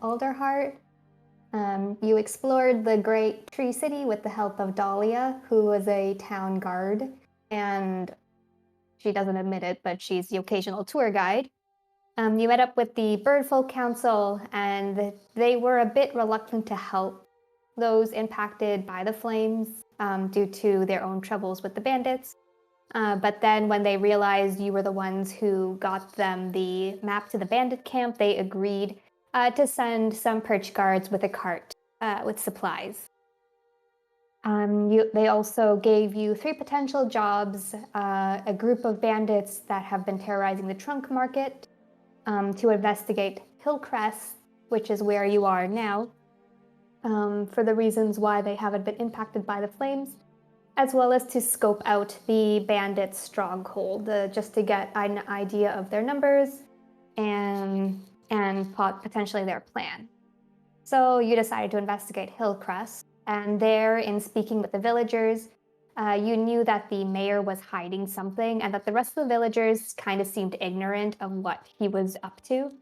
Alderheart. You explored the great tree city with the help of Dahlia, who was a town guard, and she doesn't admit it, but she's the occasional tour guide. You met up with the Birdfolk Council, and they were a bit reluctant to help those impacted by the flames due to their own troubles with the bandits. But then when they realized you were the ones who got them the map to the bandit camp, they agreed to send some perch guards with a cart with supplies. They also gave you 3 potential jobs, a group of bandits that have been terrorizing the trunk market, to investigate Hillcrest, which is where you are now, for the reasons why they haven't been impacted by the flames, as well as to scope out the bandits' stronghold, just to get an idea of their numbers and potentially their plan. So you decided to investigate Hillcrest, and there, in speaking with the villagers, you knew that the mayor was hiding something and that the rest of the villagers kind of seemed ignorant of what he was up to.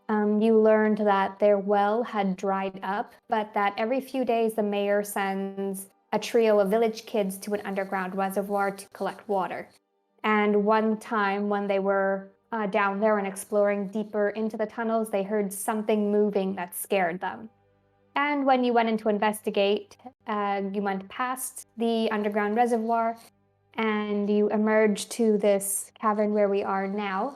You learned that their well had dried up, but that every few days the mayor sends a trio of village kids to an underground reservoir to collect water. And one time when they were down there and exploring deeper into the tunnels, they heard something moving that scared them. And when you went in to investigate, you went past the underground reservoir and you emerged to this cavern where we are now,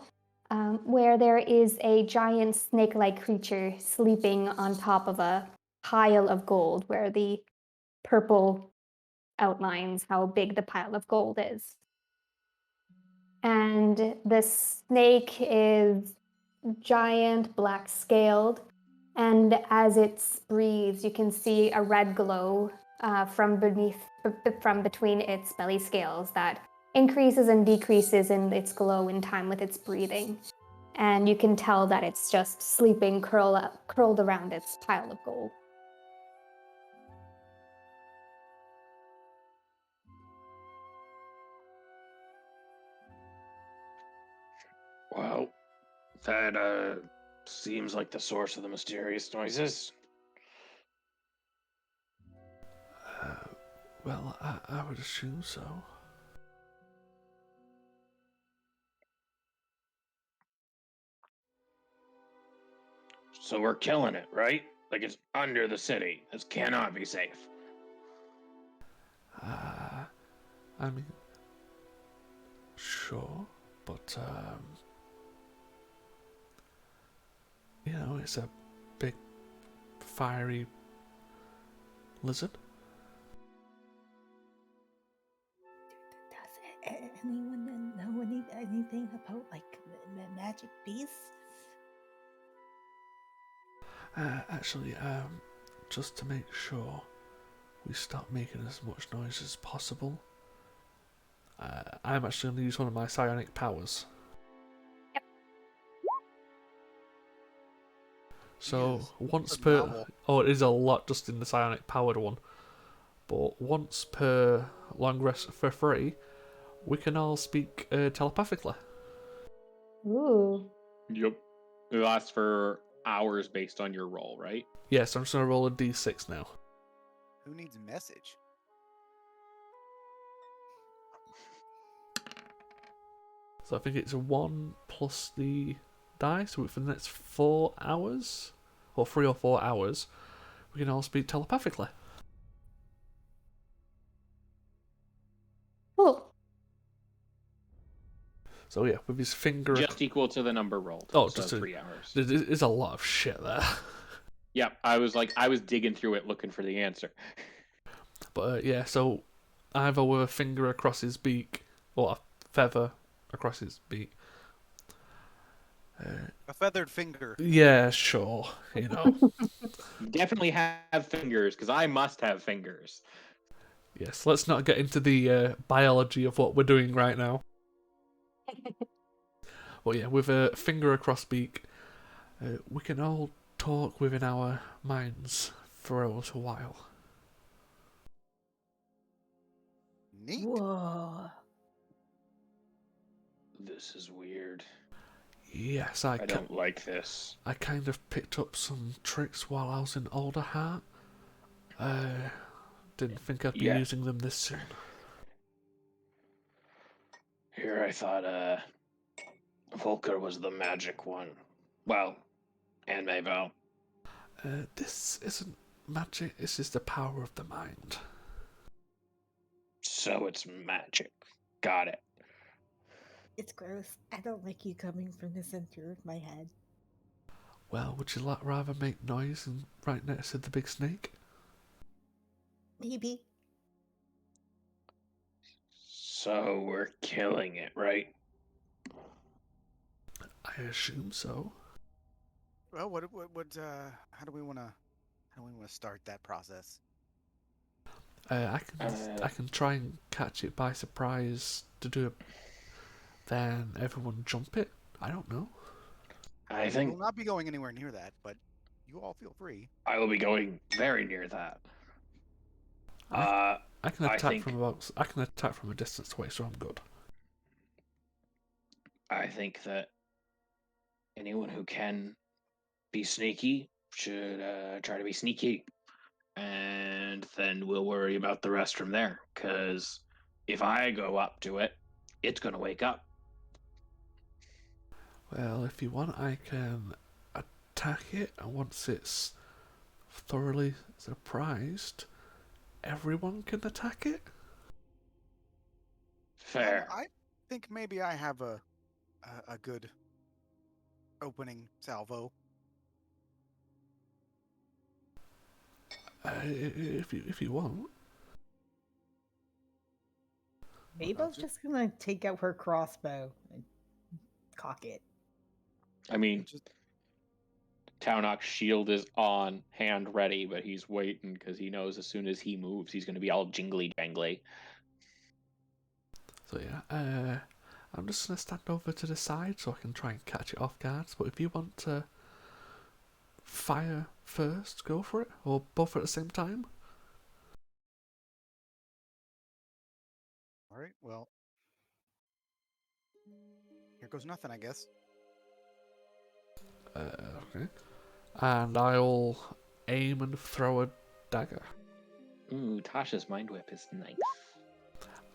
where there is a giant snake-like creature sleeping on top of a pile of gold, where the purple outlines how big the pile of gold is. And the snake is giant, black-scaled, and as it breathes, you can see a red glow from between its belly scales that increases and decreases in its glow in time with its breathing. And you can tell that it's just sleeping curled around its pile of gold. Well, that seems like the source of the mysterious noises. Well, I would assume so. So we're killing it, right? Like it's under the city. This cannot be safe. I mean, sure, but you know, it's a big, fiery lizard. Does anyone know anything about like magic beasts? Actually, just to make sure we stop making as much noise as possible, I'm actually going to use one of my psionic powers. Yep. So Yes, once phenomenal. per... Oh, it is a lot just in the psionic powered one. But once per long rest for free, we can all speak telepathically. Ooh. Yep. It lasts for hours based on your roll, right? Yes, I'm just going to roll a d6 now. Who needs a message? So I think it's 1 plus the die, so for the next 4 hours, or 3 or 4 hours, we can all speak telepathically. Cool. So yeah, with his finger... Just equal to the number rolled. Oh, so just 3 hours. There's a lot of shit there. Yeah, I was digging through it looking for the answer. But yeah, so either with a finger across his beak, or a feather across his beak. A feathered finger. Yeah, sure, you know. Definitely have fingers, because I must have fingers. Yes, let's not get into the biology of what we're doing right now. Well, yeah, with a finger across beak, we can all talk within our minds for a little while. Neat. Whoa. This is weird. Yes, I don't like this. I kind of picked up some tricks while I was in Alderheart. Didn't think I'd be Yeah. using them this soon. Here I thought Volker was the magic one. Well, and Maybell. This isn't magic, this is the power of the mind. So it's magic. Got it. It's gross. I don't like you coming from the center of my head. Well, would you rather make noise and right next to the big snake? Maybe. So we're killing it, right? I assume so. Well, how do we want to start that process? I can try and catch it by surprise to do it. Then everyone jump it. I don't know. I We think will not be going anywhere near that, but you all feel free. I will be going very near that. I can I attack think- I can attack from a distance away, so I'm good. I think that anyone who can be sneaky should try to be sneaky. And then we'll worry about the rest from there. Because if I go up to it, it's going to wake up. Well, if you want, I can attack it, and once it's thoroughly surprised, everyone can attack it. Fair. I think maybe I have a good opening salvo. If you want. Mabel's just gonna take out her crossbow and cock it. I mean, Just Taunok's shield is on, hand ready, but he's waiting because he knows as soon as he moves, he's going to be all jingly jangly. So yeah, I'm just gonna stand over to the side so I can try and catch it off guard. But if you want to fire first, go for it, or both at the same time. all right. Well, here goes nothing, I guess. Okay. And I'll aim and throw a dagger. Ooh, Tasha's Mind Whip is nice.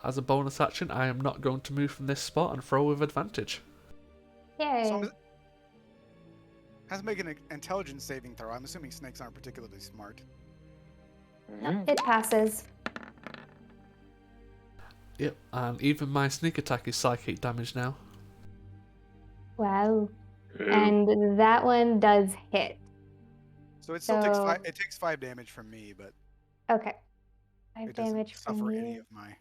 As a bonus action, I am not going to move from this spot and throw with advantage. Yay. Has to make an intelligence saving throw. I'm assuming snakes aren't particularly smart. Mhm. It passes. Yep, and even my sneak attack is psychic damage now. Wow. Ooh. And that one does hit. So it still takes So- 5. It takes 5 damage from me, but Okay. 5 it doesn't damage from suffer any you. of my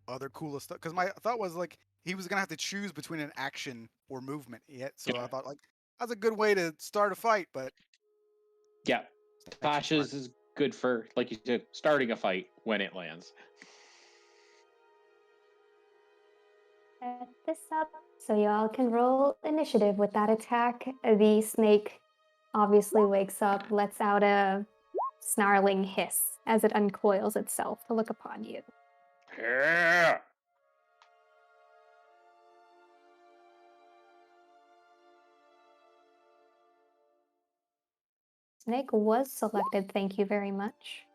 other coolest stuff. Because my thought was like he was gonna have to choose between an action or movement yet. So Yeah. I thought like that's a good way to start a fight. But Yeah, Tasha's is good for, like you said, starting a fight when it lands. Set this up so y'all can roll initiative with that attack. The snake obviously wakes up, lets out a snarling hiss as it uncoils itself to look upon you. Yeah. Snake was selected, thank you very much.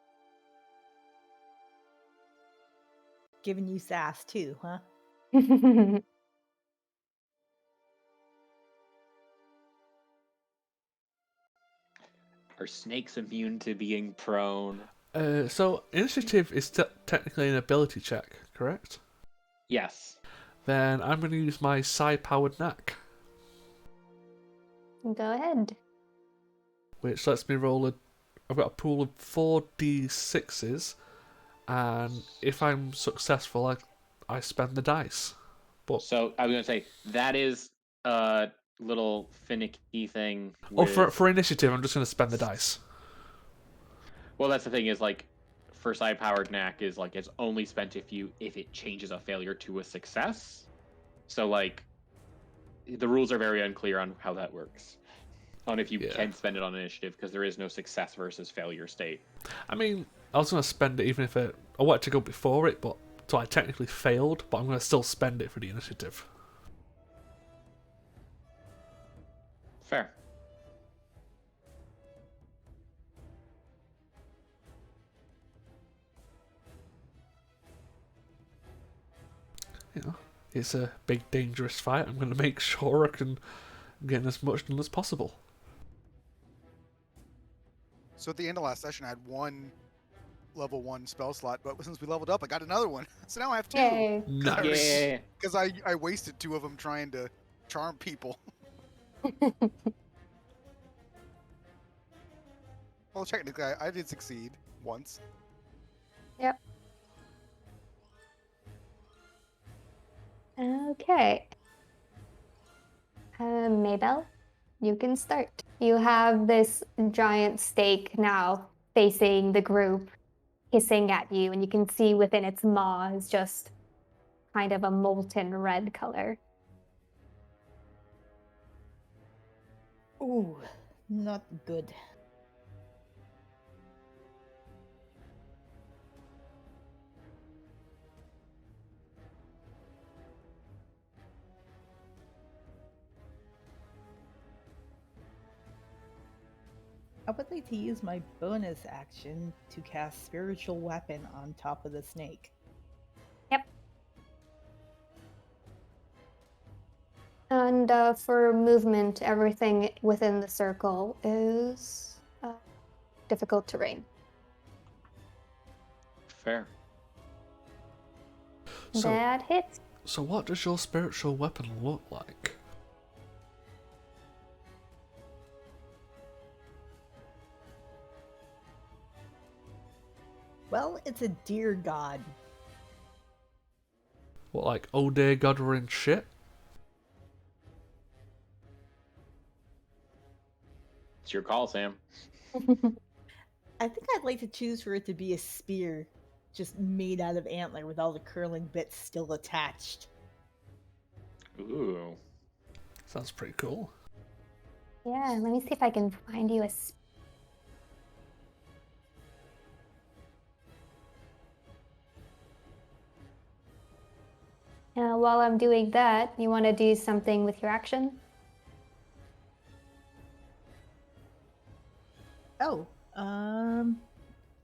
Giving you sass too, huh? Are snakes immune to being prone? So initiative is technically an ability check, correct? Yes. Then I'm going to use my psi-powered knack, Go ahead. which lets me roll I've got a pool of 4d6s, and if I'm successful, I spend the dice. But So I was gonna say that is a little finicky thing. oh, With... for initiative, I'm just going to spend the dice. Well, that's the thing is like, for side powered knack is like it's only spent if it changes a failure to a success. So like, the rules are very unclear on how that works, on if you Yeah. can spend it on initiative because there is no success versus failure state. I mean, I was going to spend it even if I wanted to go before it, but so I technically failed, but I'm going to still spend it for the initiative. Fair. You know, it's a big, dangerous fight. I'm going to make sure I can get as much done as possible. So at the end of last session, I had one level 1 spell slot, but since we leveled up, I got another one. So now I have 2. Yay. Nice. Yeah. Because I wasted 2 of them trying to charm people. Well, technically, I did succeed once. Yep. Okay. Maybell, you can start. You have this giant stake now facing the group, hissing at you, and you can see within its maw is just kind of a molten red color. Ooh, not good. I would like to use my bonus action to cast Spiritual Weapon on top of the snake. Yep. And for movement, everything within the circle is difficult terrain. Fair. So, That hits. so what does your spiritual weapon look like? Well, it's a deer god. What, like, oh dear God, we're in shit? It's your call, Sam. I think I'd like to choose for it to be a spear, just made out of antler with all the curling bits still attached. Ooh. Sounds pretty cool. Yeah, let me see if I can find you a. While I'm doing that, you want to do something with your action? Oh, I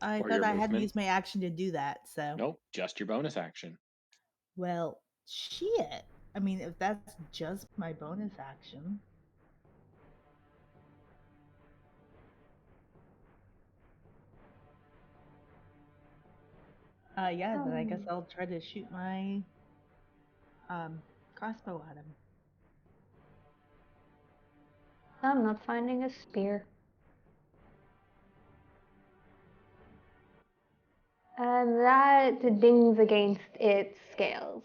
Or thought your I had to movement. use my action to do that, so. Nope, just your bonus action. Well, shit. I mean, if that's just my bonus action. Yeah, then I guess I'll try to shoot my crossbow at him. I'm not finding a spear. That dings against its scales.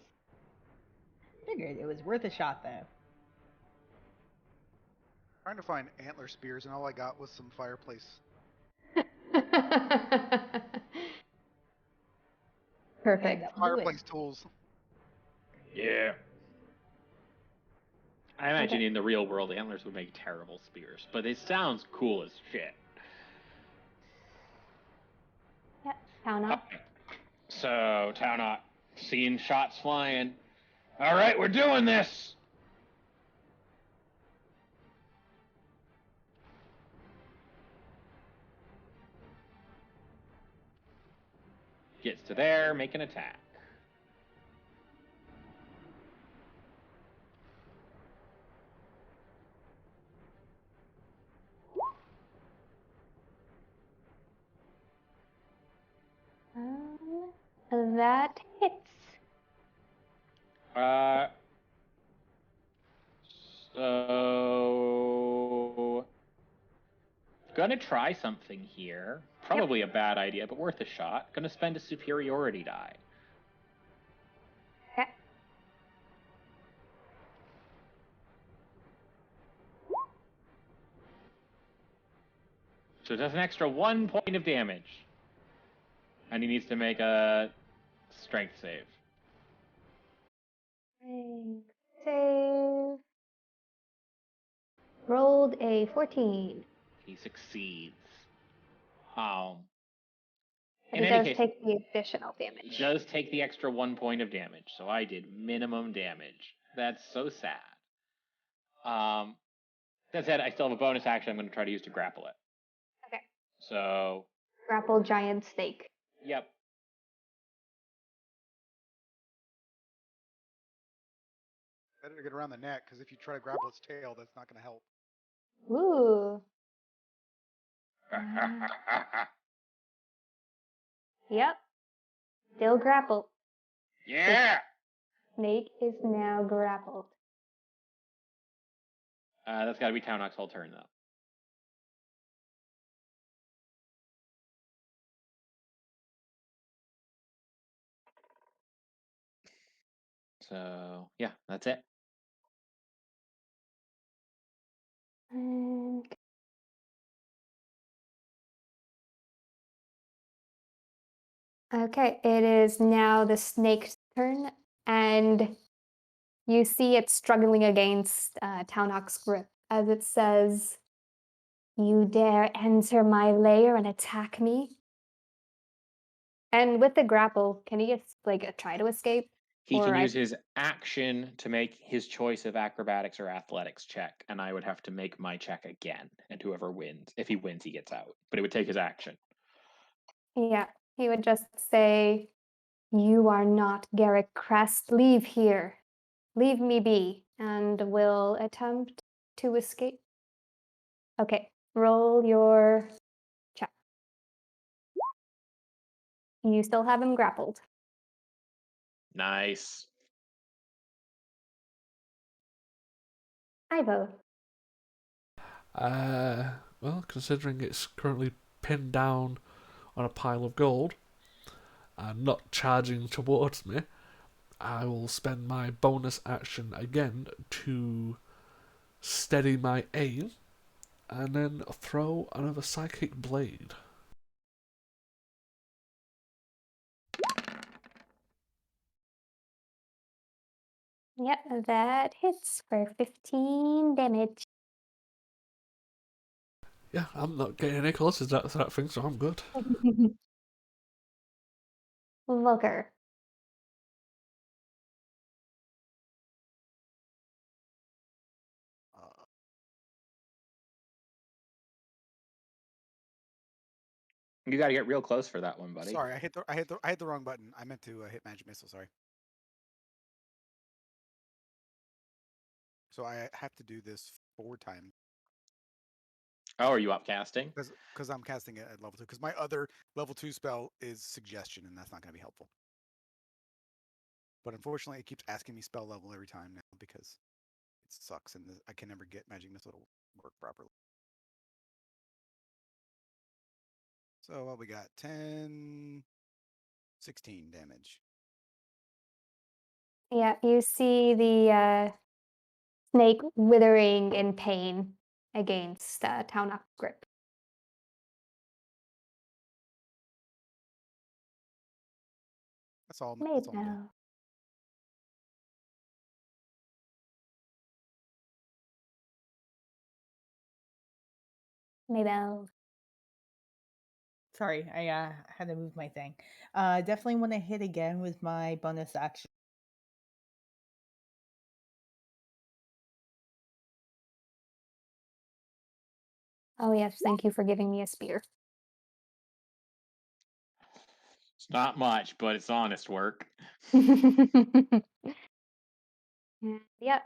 Figured it was worth a shot, though. Trying to find antler spears, and all I got was some fireplace. Perfect. That'll do it. Fireplace tools. Yeah. I imagine Okay. in the real world, antlers would make terrible spears, but it sounds cool as shit. Yep, count up. So, Townot, seeing shots flying. All right, we're doing this. Gets to there, make an attack. That hits. So gonna try something here. Probably a bad idea, but worth a shot. Gonna spend a superiority die. Okay. So it does an extra 1 point of damage. And he needs to make a strength save. Save. Rolled a 14. He succeeds. In But it any does case, take the additional damage. does take the extra 1 point of damage. So I did minimum damage. That's so sad. That said, I still have a bonus action I'm going to try to use to grapple it. Okay. So, Grapple giant snake. yep. Better to get around the neck, because if you try to grapple its tail, that's not going to help. Ooh. Yep. Still grappled. Yeah! Snake is now grappled. That's got to be Townok's whole turn, though. So, yeah, that's it. And okay, it is now the snake's turn, and you see it struggling against Townok's grip as it says, "You dare enter my lair and attack me?" And with the grapple, can he just like try to escape? He can Or use his action to make his choice of acrobatics or athletics check, and I would have to make my check again. And whoever wins, if he wins, he gets out. But it would take his action. Yeah, he would just say, "You are not Garrick Crest. Leave here. Leave me be," and will attempt to escape. Okay, roll your check. You still have him grappled. Nice. Ivo. Well, considering it's currently pinned down on a pile of gold and not charging towards me, I will spend my bonus action again to steady my aim and then throw another psychic blade. Yep, that hits for 15 damage. Yeah, I'm not getting any closer to that thing, so I'm good. Volker. Uh, You got to get real close for that one, buddy. sorry, I hit the wrong button. I meant to hit magic missile. Sorry. So I have to do this 4 times Oh, are you upcasting? because I'm casting it at level 2. Because my other level 2 spell is suggestion, and that's not going to be helpful. But unfortunately, it keeps asking me spell level every time now because it sucks, and I can never get magic missile to work properly. So what we got? 10, 16 damage. Yeah, you see the snake withering in pain against Townok's grip. That's all. That's all I'm doing. Maybell. Maybell. Sorry, I had to move my thing. Definitely want to hit again with my bonus action. Oh yes, thank you for giving me a spear. It's not much, but it's honest work. Yep,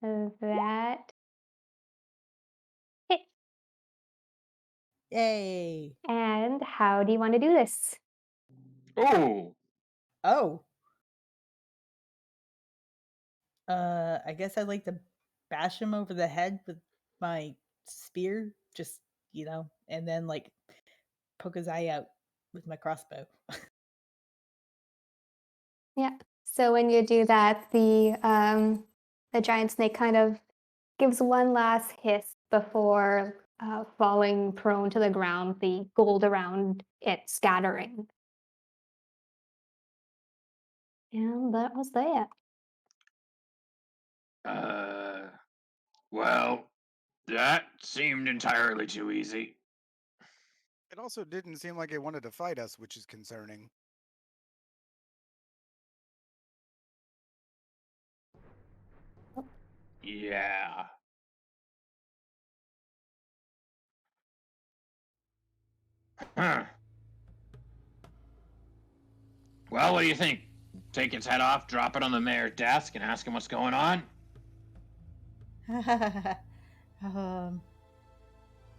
that hit. Yay! And how do you want to do this? Oh, Oh. I guess I'd like to bash him over the head with my spear, just and then like poke his eye out with my crossbow. Yeah. So when you do that, the giant snake kind of gives one last hiss before falling prone to the ground, the gold around it scattering. And that was that. Well, that seemed entirely too easy. It also didn't seem like it wanted to fight us, which is concerning. Yeah. Huh. Well, what do you think? Take its head off, drop it on the mayor's desk, and ask him what's going on?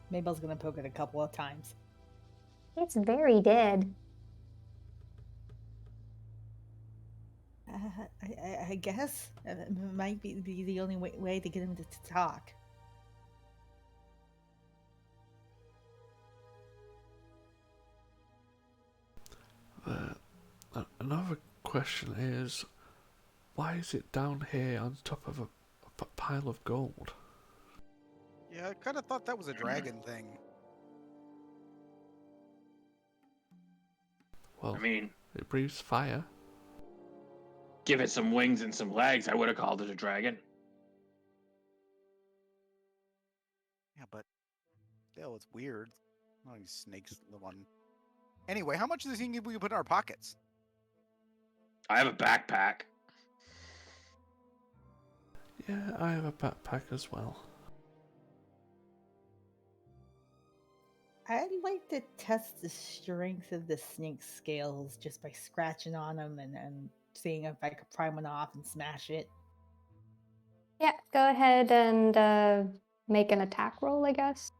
Mabel's gonna poke it a couple of times. It's very dead. I guess it might be the only way to get him to talk. Another question is, why is it down here on top of a pile of gold? Yeah, I kind of thought that was a dragon thing. Well, I mean, it breathes fire. give it some wings and some legs, I would have called it a dragon. Yeah, but still, it's weird. Oh, these snakes, the one. Anyway, how much does he think we put in our pockets? I have a backpack. Yeah, I have a backpack as well. I'd like to test the strength of the snake's scales just by scratching on them and seeing if I could pry one off and smash it. Yeah, go ahead and make an attack roll, I guess.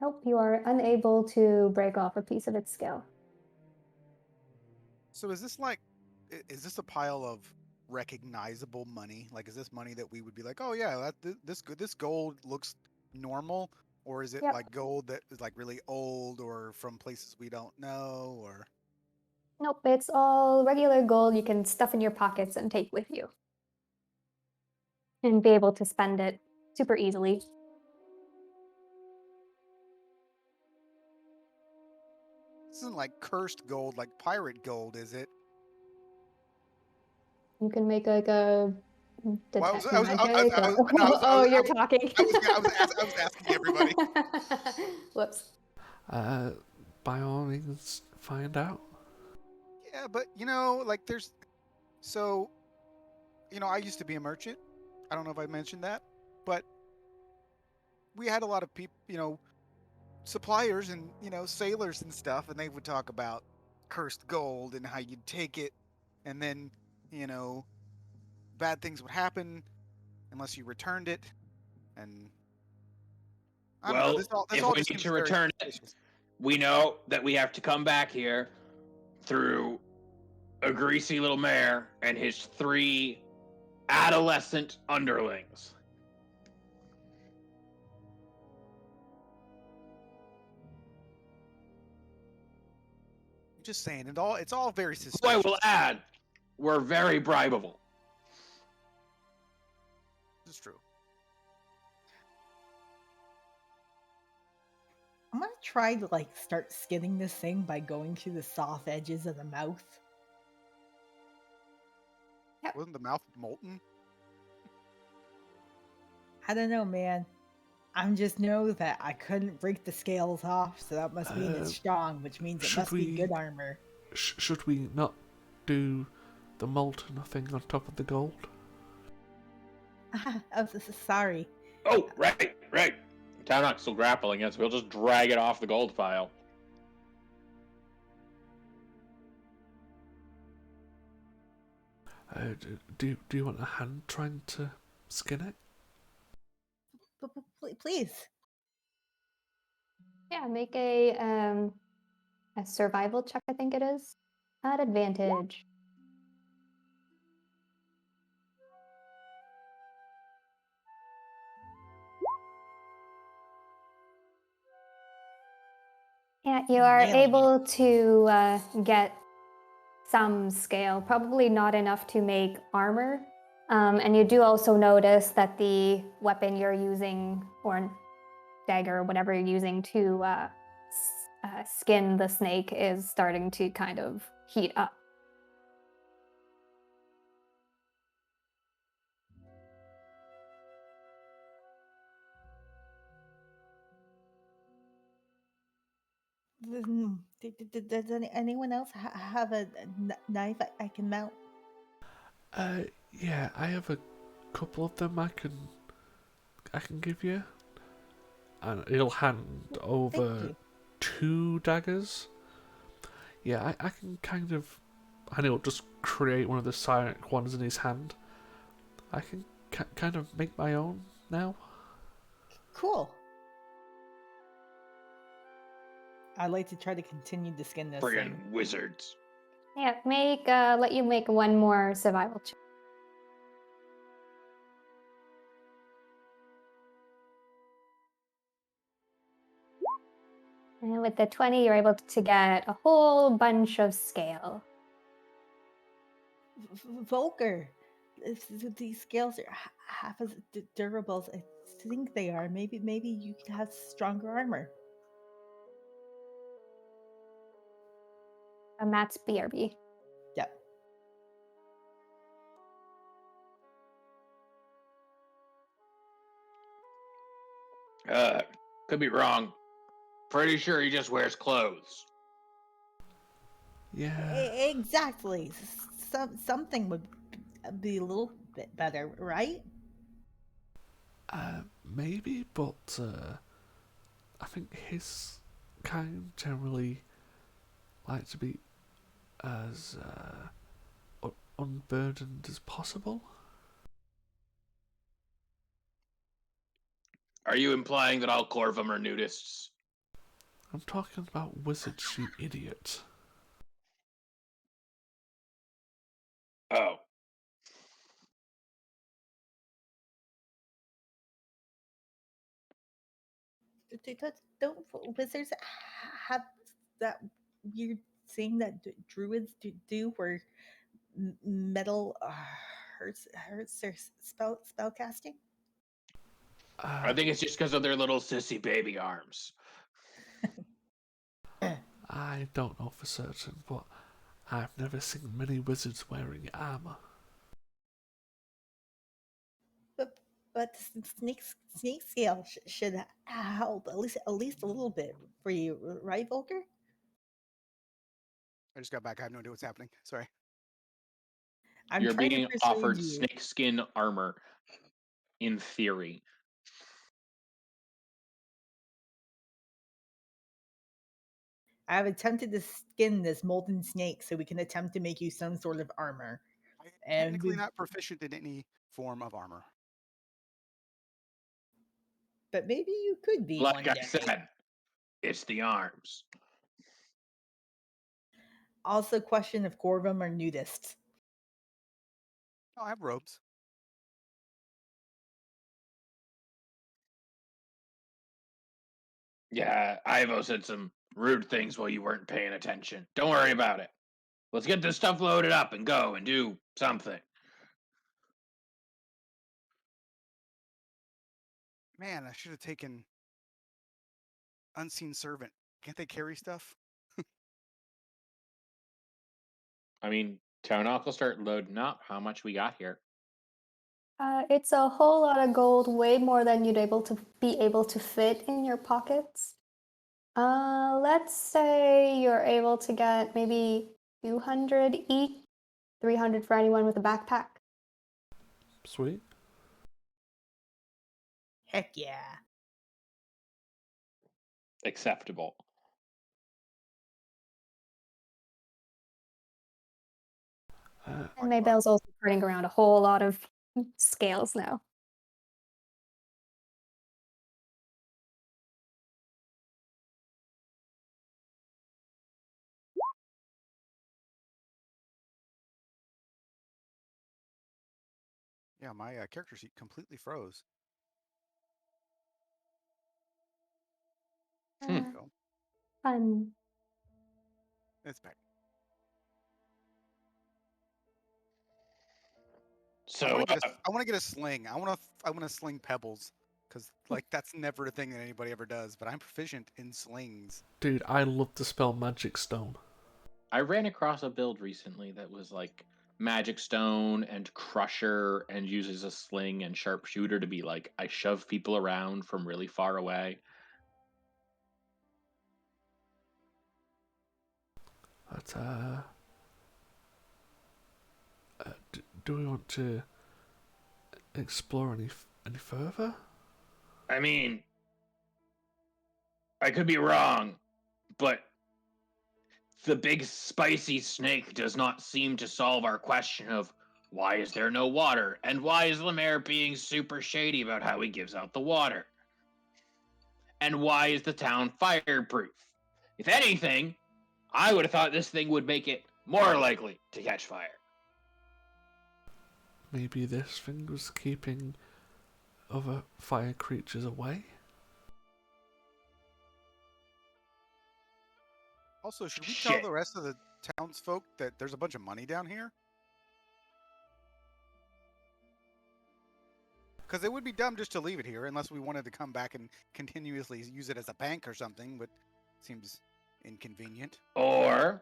Nope, you are unable to break off a piece of its scale. So is this like, is this a pile of recognizable money? Like, is this money that we would be like, oh yeah, this gold looks normal, or is it Yep. like gold that is like really old or from places we don't know, or? Nope, it's all regular gold you can stuff in your pockets and take with you. And be able to spend it super easily. This isn't like cursed gold, like pirate gold, is it? You can make like a Well, detect magic. You're talking. I was asking everybody. Whoops. By all means, find out. Yeah, but like I used to be a merchant. I don't know if I mentioned that, but we had a lot of people, suppliers and, sailors and stuff, and they would talk about cursed gold and how you'd take it, and then, bad things would happen unless you returned it, and I don't know. Well, This if all we just need seems to very return it, suspicious. we know that we have to come back here through a greasy little mayor and his 3 adolescent underlings. I'm just saying, it's all very Who I suspicious. will add, we're very bribable. This is true. I'm gonna try to start skinning this thing by going through the soft edges of the mouth. Wasn't the mouth molten? I don't know, man. I'm just know that I couldn't break the scales off, so that must mean it's strong, which means it must be good armor. Should we not do the molten thing on top of the gold? Oh, sorry. Oh, right. Townok's still grappling it, so we'll just drag it off the gold pile. Do you want a hand trying to skin it? Please. Yeah, make a survival check, I think it is. At advantage. Yeah, you are Nailing it. able to get some scale, probably not enough to make armor. And you do also notice that the weapon you're using, or dagger, or whatever you're using to skin the snake, is starting to kind of heat up. Does anyone else have a knife I can mount? Yeah, I have a couple of them I can give you. And he'll hand Thank over you. 2 daggers. Yeah, I can kind of... And he'll just create one of the psionic ones in his hand. I can kind of make my own now. Cool. I'd like to try to continue to skin this thing. Friggin' wizards. Yeah, let you make one more survival check. And with the 20, you're able to get a whole bunch of scale. Volker, if these scales are half as durable as I think they are, maybe you could have stronger armor. And that's BRB. Yep. Could be wrong. Pretty sure he just wears clothes. Yeah, Exactly. Something would be a little bit better, right? maybe, but I think his kind generally like to be as unburdened as possible. Are you implying that all Corvum are nudists? I'm talking about wizards, you idiot. Oh. Don't wizards have that weird thing that druids do where metal hurts their spell casting? I think it's just because of their little sissy baby arms. I don't know for certain, but I've never seen many wizards wearing armor. But snake scale should help at least a little bit for you, right, Volker? I just got back. I have no idea what's happening. Sorry. I'm You're trying to being persuade offered you. snakeskin armor, in theory. I have attempted to skin this molten snake so we can attempt to make you some sort of armor. I'm And technically not proficient in any form of armor. but maybe you could be one Like I day. said, it's the arms. Also, question if Gorvum are nudists. Oh, I have robes. Yeah, Ivo said some rude things while you weren't paying attention. Don't worry about it. Let's get this stuff loaded up and go and do something. Man, I should have taken Unseen Servant. Can't they carry stuff? I mean, Tonak will start loading up how much we got here. It's a whole lot of gold, way more than you'd be able to fit in your pockets. Let's say you're able to get maybe 200 each, 300 for anyone with a backpack. Sweet. Heck yeah. Acceptable. And Maybell's also turning around a whole lot of scales now. Yeah, my character sheet completely froze. Hmm. Uh, Go. Fun. It's back. So, I want to get a sling. I want to sling pebbles because like that's never a thing that anybody ever does. But I'm proficient in slings. Dude, I love the spell Magic Stone. I ran across a build recently that was like Magic Stone and Crusher and uses a sling and Sharpshooter to be like, I shove people around from really far away. But, do we want to explore any further? I mean, I could be wrong, but the big spicy snake does not seem to solve our question of why is there no water, and why is the mayor being super shady about how he gives out the water? And why is the town fireproof? If anything, I would have thought this thing would make it more likely to catch fire. Maybe this thing was keeping other fire creatures away? Also, should we tell Shit. the rest of the townsfolk that there's a bunch of money down here? Because it would be dumb just to leave it here unless we wanted to come back and continuously use it as a bank or something, but seems inconvenient. Or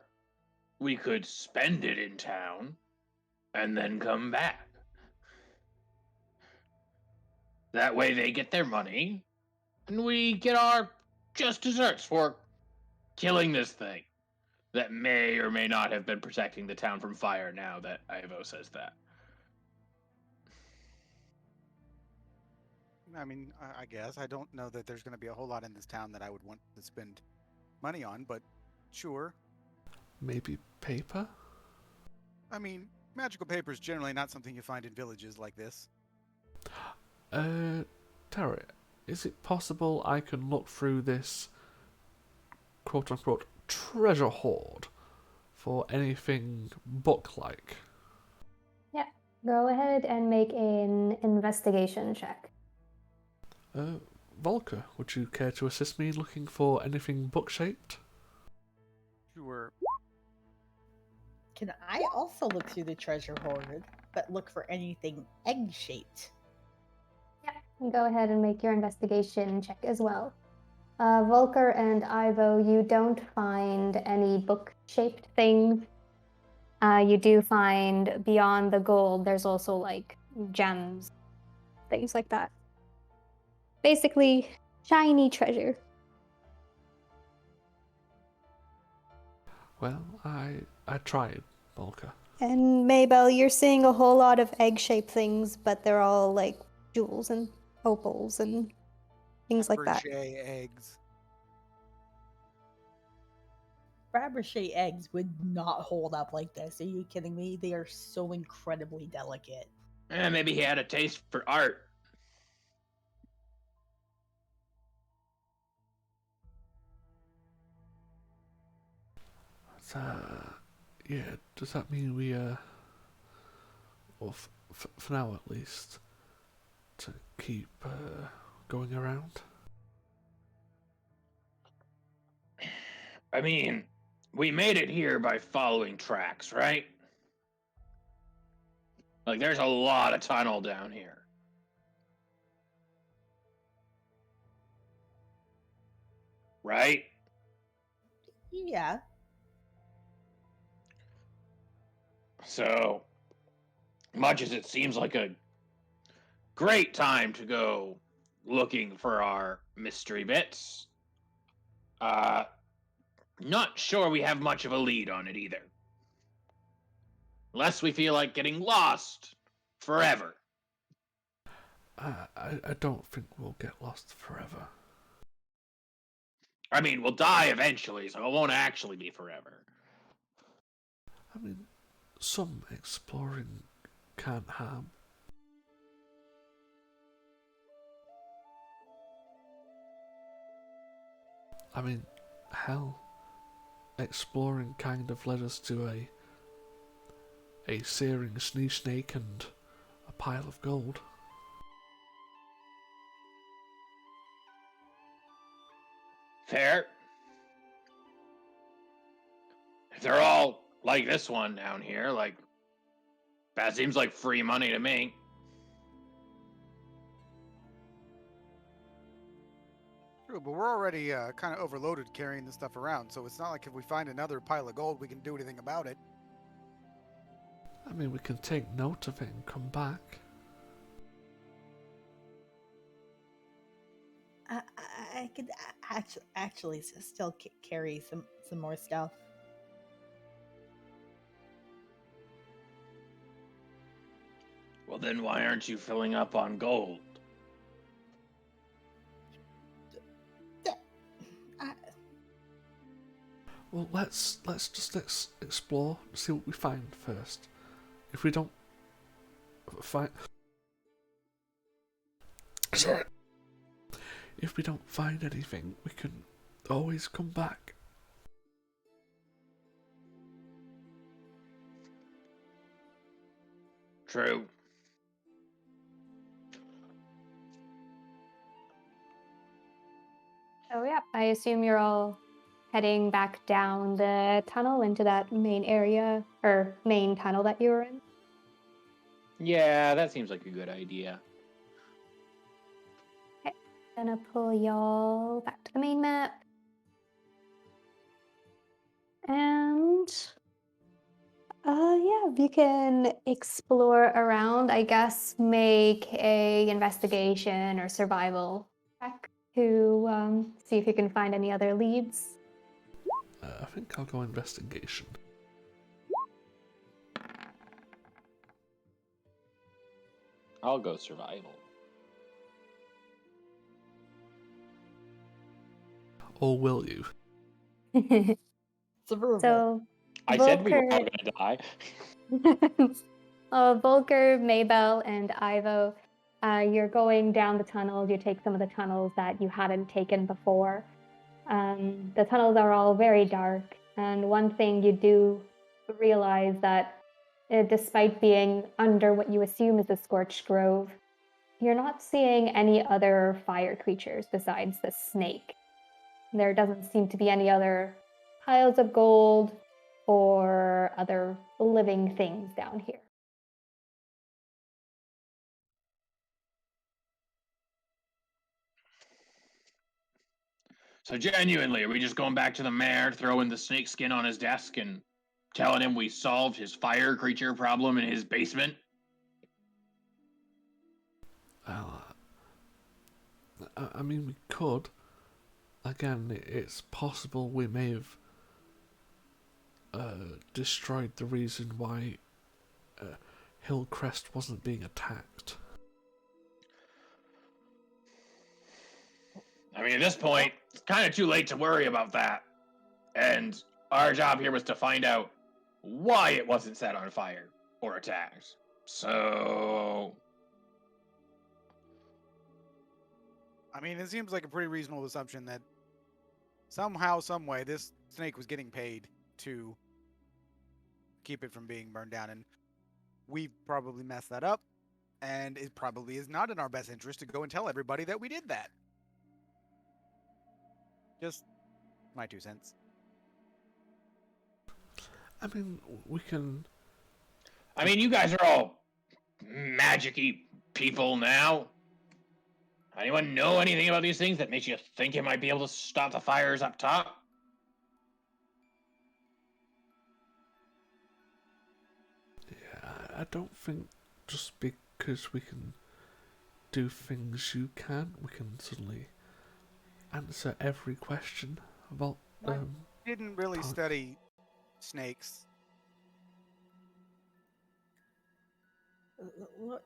we could spend it in town and then come back. That way they get their money and we get our just desserts for killing this thing that may or may not have been protecting the town from fire now that Ivo says that. I mean, I guess. I don't know that there's going to be a whole lot in this town that I would want to spend money on, but sure. Maybe paper? I mean, magical paper is generally not something you find in villages like this. Terry, is it possible I can look through this quote-unquote treasure hoard for anything book-like? Yeah. Go ahead and make an investigation check. Volker, would you care to assist me in looking for anything book-shaped? Sure. Can I also look through the treasure hoard, but look for anything egg-shaped? Yeah. Go ahead and make your investigation check as well. Volker and Ivo, you don't find any book-shaped things. You do find beyond the gold, there's also like gems, things like that. Basically, shiny treasure. Well, I tried, Volker. And Maybell, you're seeing a whole lot of egg-shaped things, but they're all like jewels and opals and things like that. Fabergé eggs. Fabergé eggs would not hold up like this. Are you kidding me? They are so incredibly delicate. Maybe he had a taste for art. Yeah, does that mean we, or for now at least, to keep going around? I mean, we made it here by following tracks, right? Like, there's a lot of tunnel down here. Right? Yeah. So, much as it seems like a great time to go looking for our mystery bits, not sure we have much of a lead on it either. Unless we feel like getting lost forever. I don't think we'll get lost forever. I mean, we'll die eventually, so it won't actually be forever. I mean, some exploring can't harm. I mean, hell, exploring kind of led us to a searing snee snake and a pile of gold. Fair. If they're all like this one down here, like, that seems like free money to me. True, but we're already kind of overloaded carrying this stuff around, so it's not like if we find another pile of gold, we can do anything about it. I mean, we can take note of it and come back. I could actually still carry some more stuff. Well, then why aren't you filling up on gold? Well, let's just explore, see what we find first. If we don't find, sorry, if we don't find anything, we can always come back. True. So yeah, I assume you're all heading back down the tunnel into that main area or main tunnel that you were in. Yeah, that seems like a good idea. Okay, gonna pull y'all back to the main map. And yeah, you can explore around. I guess make a investigation or survival check to see if you can find any other leads. I think I'll go investigation. I'll go survival. Or will you? Survival. So I said we were all Volker, gonna die. Volker, Maybell, and Ivo, you're going down the tunnels. You take some of the tunnels that you hadn't taken before. The tunnels are all very dark, and one thing you do realize that despite being under what you assume is a scorched grove, you're not seeing any other fire creatures besides the snake. There doesn't seem to be any other piles of gold or other living things down here. So genuinely, are we just going back to the mayor, throwing the snake skin on his desk, and telling him we solved his fire creature problem in his basement? I mean, we could. Again, it's possible we may have destroyed the reason why Hillcrest wasn't being attacked. I mean, at this point, it's kind of too late to worry about that. And our job here was to find out why it wasn't set on fire or attacked. So, I mean, it seems like a pretty reasonable assumption that somehow, some way, this snake was getting paid to keep it from being burned down, and we probably messed that up. And it probably is not in our best interest to go and tell everybody that we did that. Just my 2 cents. I mean, we can. I mean, you guys are all magic-y people now. Anyone know anything about these things that makes you think you might be able to stop the fires up top? Yeah, I don't think just because we can do things you can, we can suddenly answer every question about. I didn't really Punk. study snakes.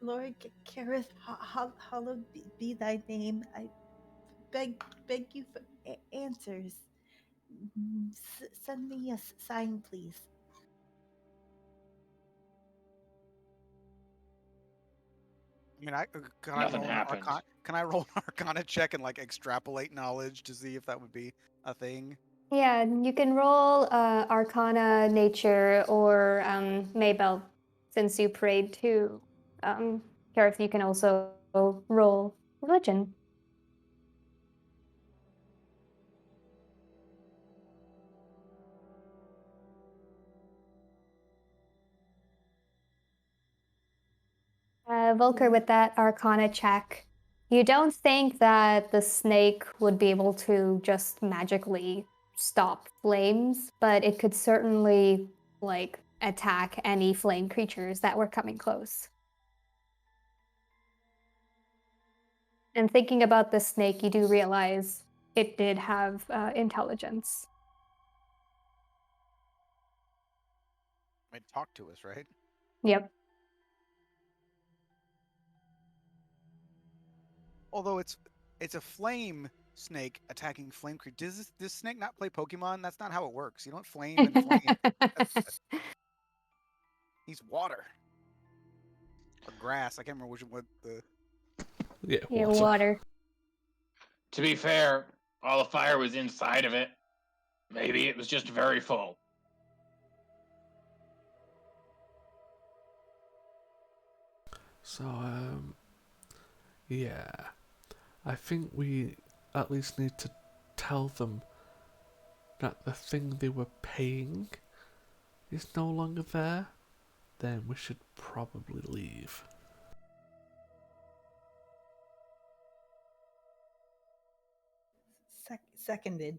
Lord Kareth, hallowed be thy name. I beg you for answers. Send me a sign, please. I mean, can I Nothing roll an happened. Can I roll an Arcana check and like extrapolate knowledge to see if that would be a thing? Yeah, you can roll Arcana, Nature, or Maybell, since you prayed to Gareth. You can also roll Religion. Volker, with that Arcana check, you don't think that the snake would be able to just magically stop flames, but it could certainly, like, attack any flame creatures that were coming close. And thinking about the snake, you do realize it did have intelligence. I mean, talk to us, right? Yep. Although it's a flame snake attacking flame creature. Does this snake not play Pokemon? That's not how it works. You don't flame and flame. He's water or grass. I can't remember what the. Yeah, Yeah, water. water. To be fair, all the fire was inside of it. Maybe it was just very full. So, yeah. I think we at least need to tell them that the thing they were paying is no longer there. Then we should probably leave. Seconded.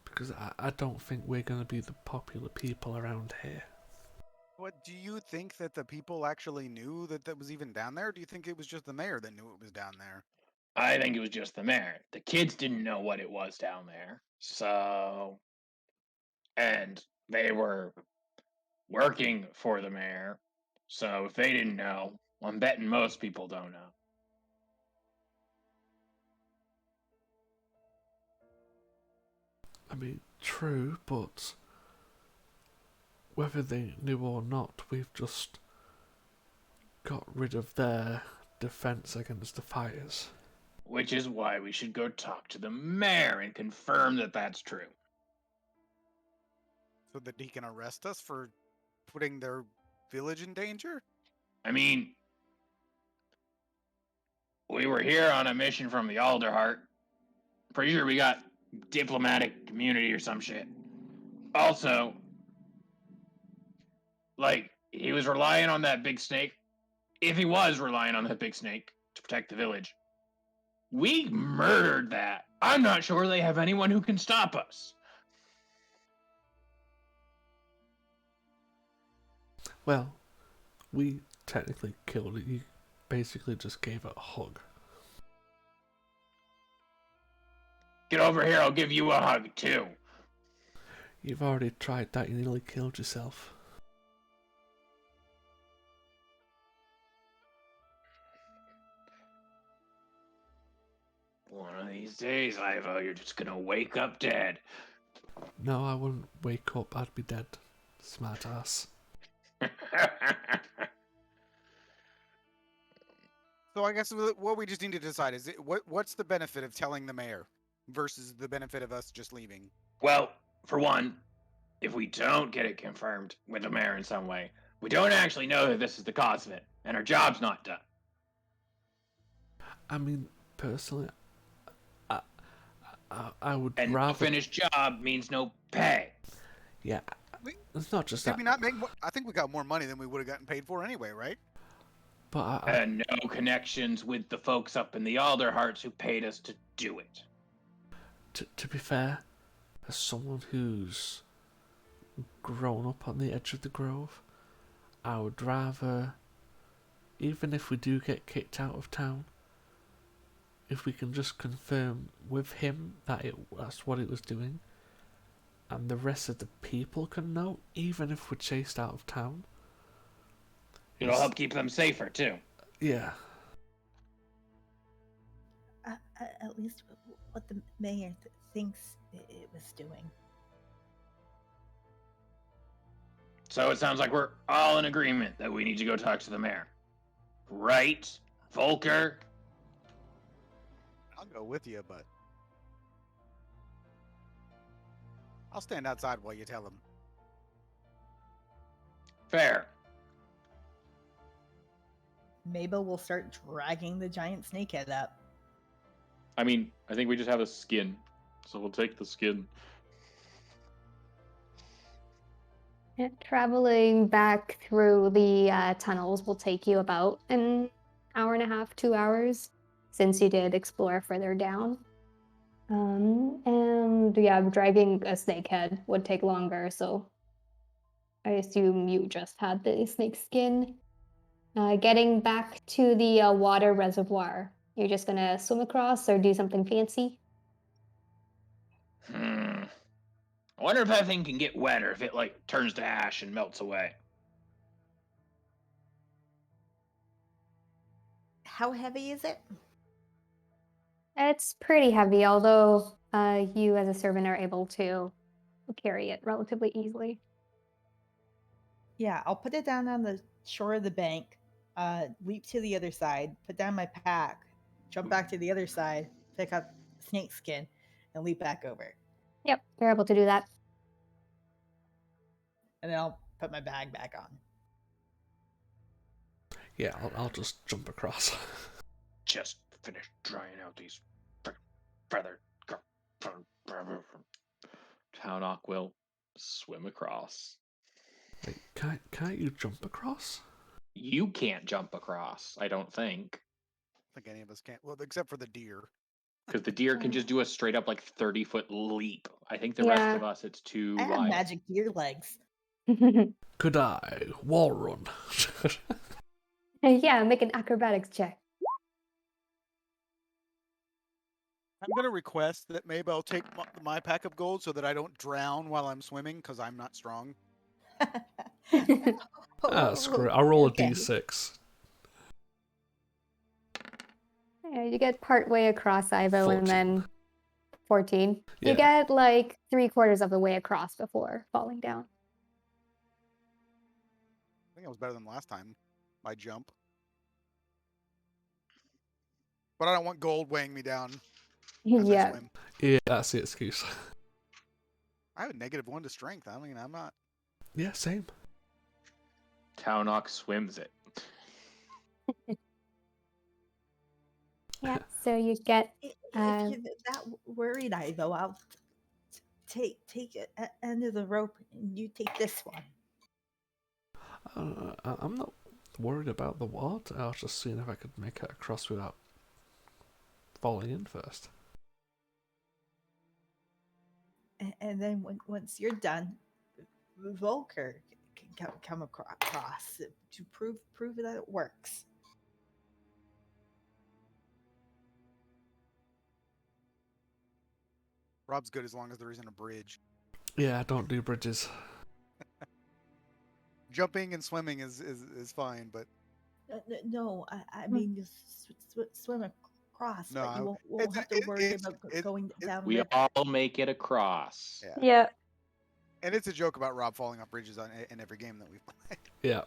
Because I don't think we're going to be the popular people around here. What do you think that the people actually knew that was even down there? Or do you think it was just the mayor that knew it was down there? I think it was just the mayor. The kids didn't know what it was down there. So. And they were working for the mayor. So if they didn't know, I'm betting most people don't know. I mean, true, but whether they knew or not, we've just got rid of their defense against the fires. Which is why we should go talk to the mayor and confirm that that's true. So that he can arrest us for putting their village in danger? I mean, we were here on a mission from the Alderheart. Pretty sure we got diplomatic immunity or some shit. Also, like, he was relying on that big snake. If he was relying on that big snake to protect the village, we murdered that. I'm not sure they have anyone who can stop us. Well, we technically killed it. You basically just gave it a hug. Get over here, I'll give you a hug, too. You've already tried that, you nearly killed yourself. One of these days, Ivo, you're just gonna wake up dead. No, I wouldn't wake up, I'd be dead. Smart ass. So I guess what we just need to decide is what's the benefit of telling the mayor versus the benefit of us just leaving? Well, for one, if we don't get it confirmed with the mayor in some way, we don't actually know that this is the cause of it, and our job's not done. I mean, personally, I would And rather... no finished job means no pay. Yeah, it's not just Did that. we not make more? I think we got more money than we would have gotten paid for anyway, right? But And no connections with the folks up in the Alderhearts who paid us to do it. to be fair, as someone who's grown up on the edge of the grove, I would rather, even if we do get kicked out of town, if we can just confirm with him that that's what it was doing, and the rest of the people can know, even if we're chased out of town. It'll help keep them safer, too. Yeah. At least what the mayor thinks it was doing. So it sounds like we're all in agreement that we need to go talk to the mayor. Right, Volker? I'll go with you, but I'll stand outside while you tell him. Fair. Mabel will start dragging the giant snakehead up. I mean, I think we just have a skin, so we'll take the skin. Yeah, traveling back through the tunnels will take you about an hour and a half, 2 hours, since you did explore further down. And yeah, dragging a snakehead would take longer, so I assume you just had the snake skin. Getting back to the water reservoir, you're just gonna swim across or do something fancy? I wonder if that thing can get wet or if it, like, turns to ash and melts away. How heavy is it? It's pretty heavy, although you as a servant are able to carry it relatively easily. Yeah, I'll put it down on the shore of the bank, leap to the other side, put down my pack, jump back to the other side, pick up snake skin, and leap back over. Yep, you're able to do that. And then I'll put my bag back on. Yeah, I'll just jump across. Just finish drying out these feathered. Townok will swim across. Wait, can't you jump across? You can't jump across, I don't think. I think any of us can't. Well, except for the deer. Because the deer can just do a straight up like 30-foot leap. I think the rest of us, it's too I have wild. magic deer legs. Could I wall run? Yeah, make an acrobatics check. I'm going to request that Maybell take my pack of gold so that I don't drown while I'm swimming because I'm not strong. Screw it. I'll roll a Okay. d6. Yeah, you get part way across, Ivo, 14. and then 14. Yeah. You get like 3/4 of the way across before falling down. I think I was better than last time. My jump. But I don't want gold weighing me down as I Yeah. swim. Yeah, that's the excuse. I have a -1 to strength. I mean, I'm not. Yeah, same. Townok swims it. Yeah, so you get If you're that worried, Ivo, I'll take it end of the rope and you take this one. I'm not worried about the water. I was just seeing if I could make it across without falling in first. And then once you're done, Volker can come across to prove that it works. Rob's good as long as there isn't a bridge. Yeah, I don't do bridges. Jumping and swimming is fine, but No, I mean just swim across, No, but you won't it's- have to it- worry it's- about it- going down. We river. all make it across. yeah. yeah. And it's a joke about Rob falling off bridges in every game that we've played. Yeah.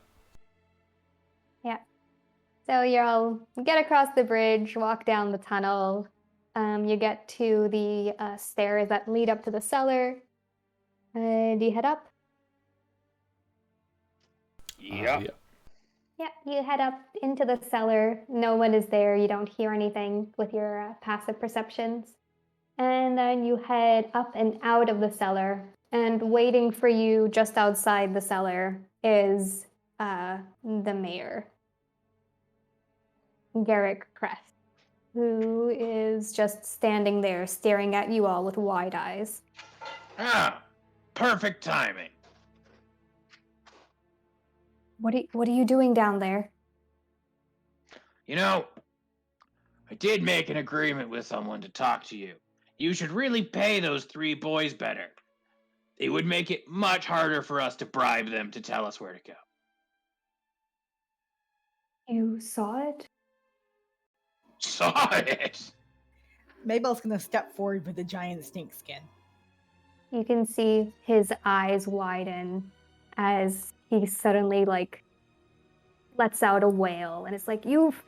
So you all get across the bridge, walk down the tunnel. You get to the stairs that lead up to the cellar. Do you head up? Yep. Yeah. Yeah, you head up into the cellar. No one is there. You don't hear anything with your passive perceptions. And then you head up and out of the cellar. And waiting for you just outside the cellar is the mayor, Garrick Crest, who is just standing there staring at you all with wide eyes. Ah, perfect timing. What are you doing down there? You know, I did make an agreement with someone to talk to you. You should really pay those 3 boys better. It would make it much harder for us to bribe them to tell us where to go. You saw it? Saw it! Mabel's gonna step forward with a giant snake skin. You can see his eyes widen as he suddenly lets out a wail, and it's like, you've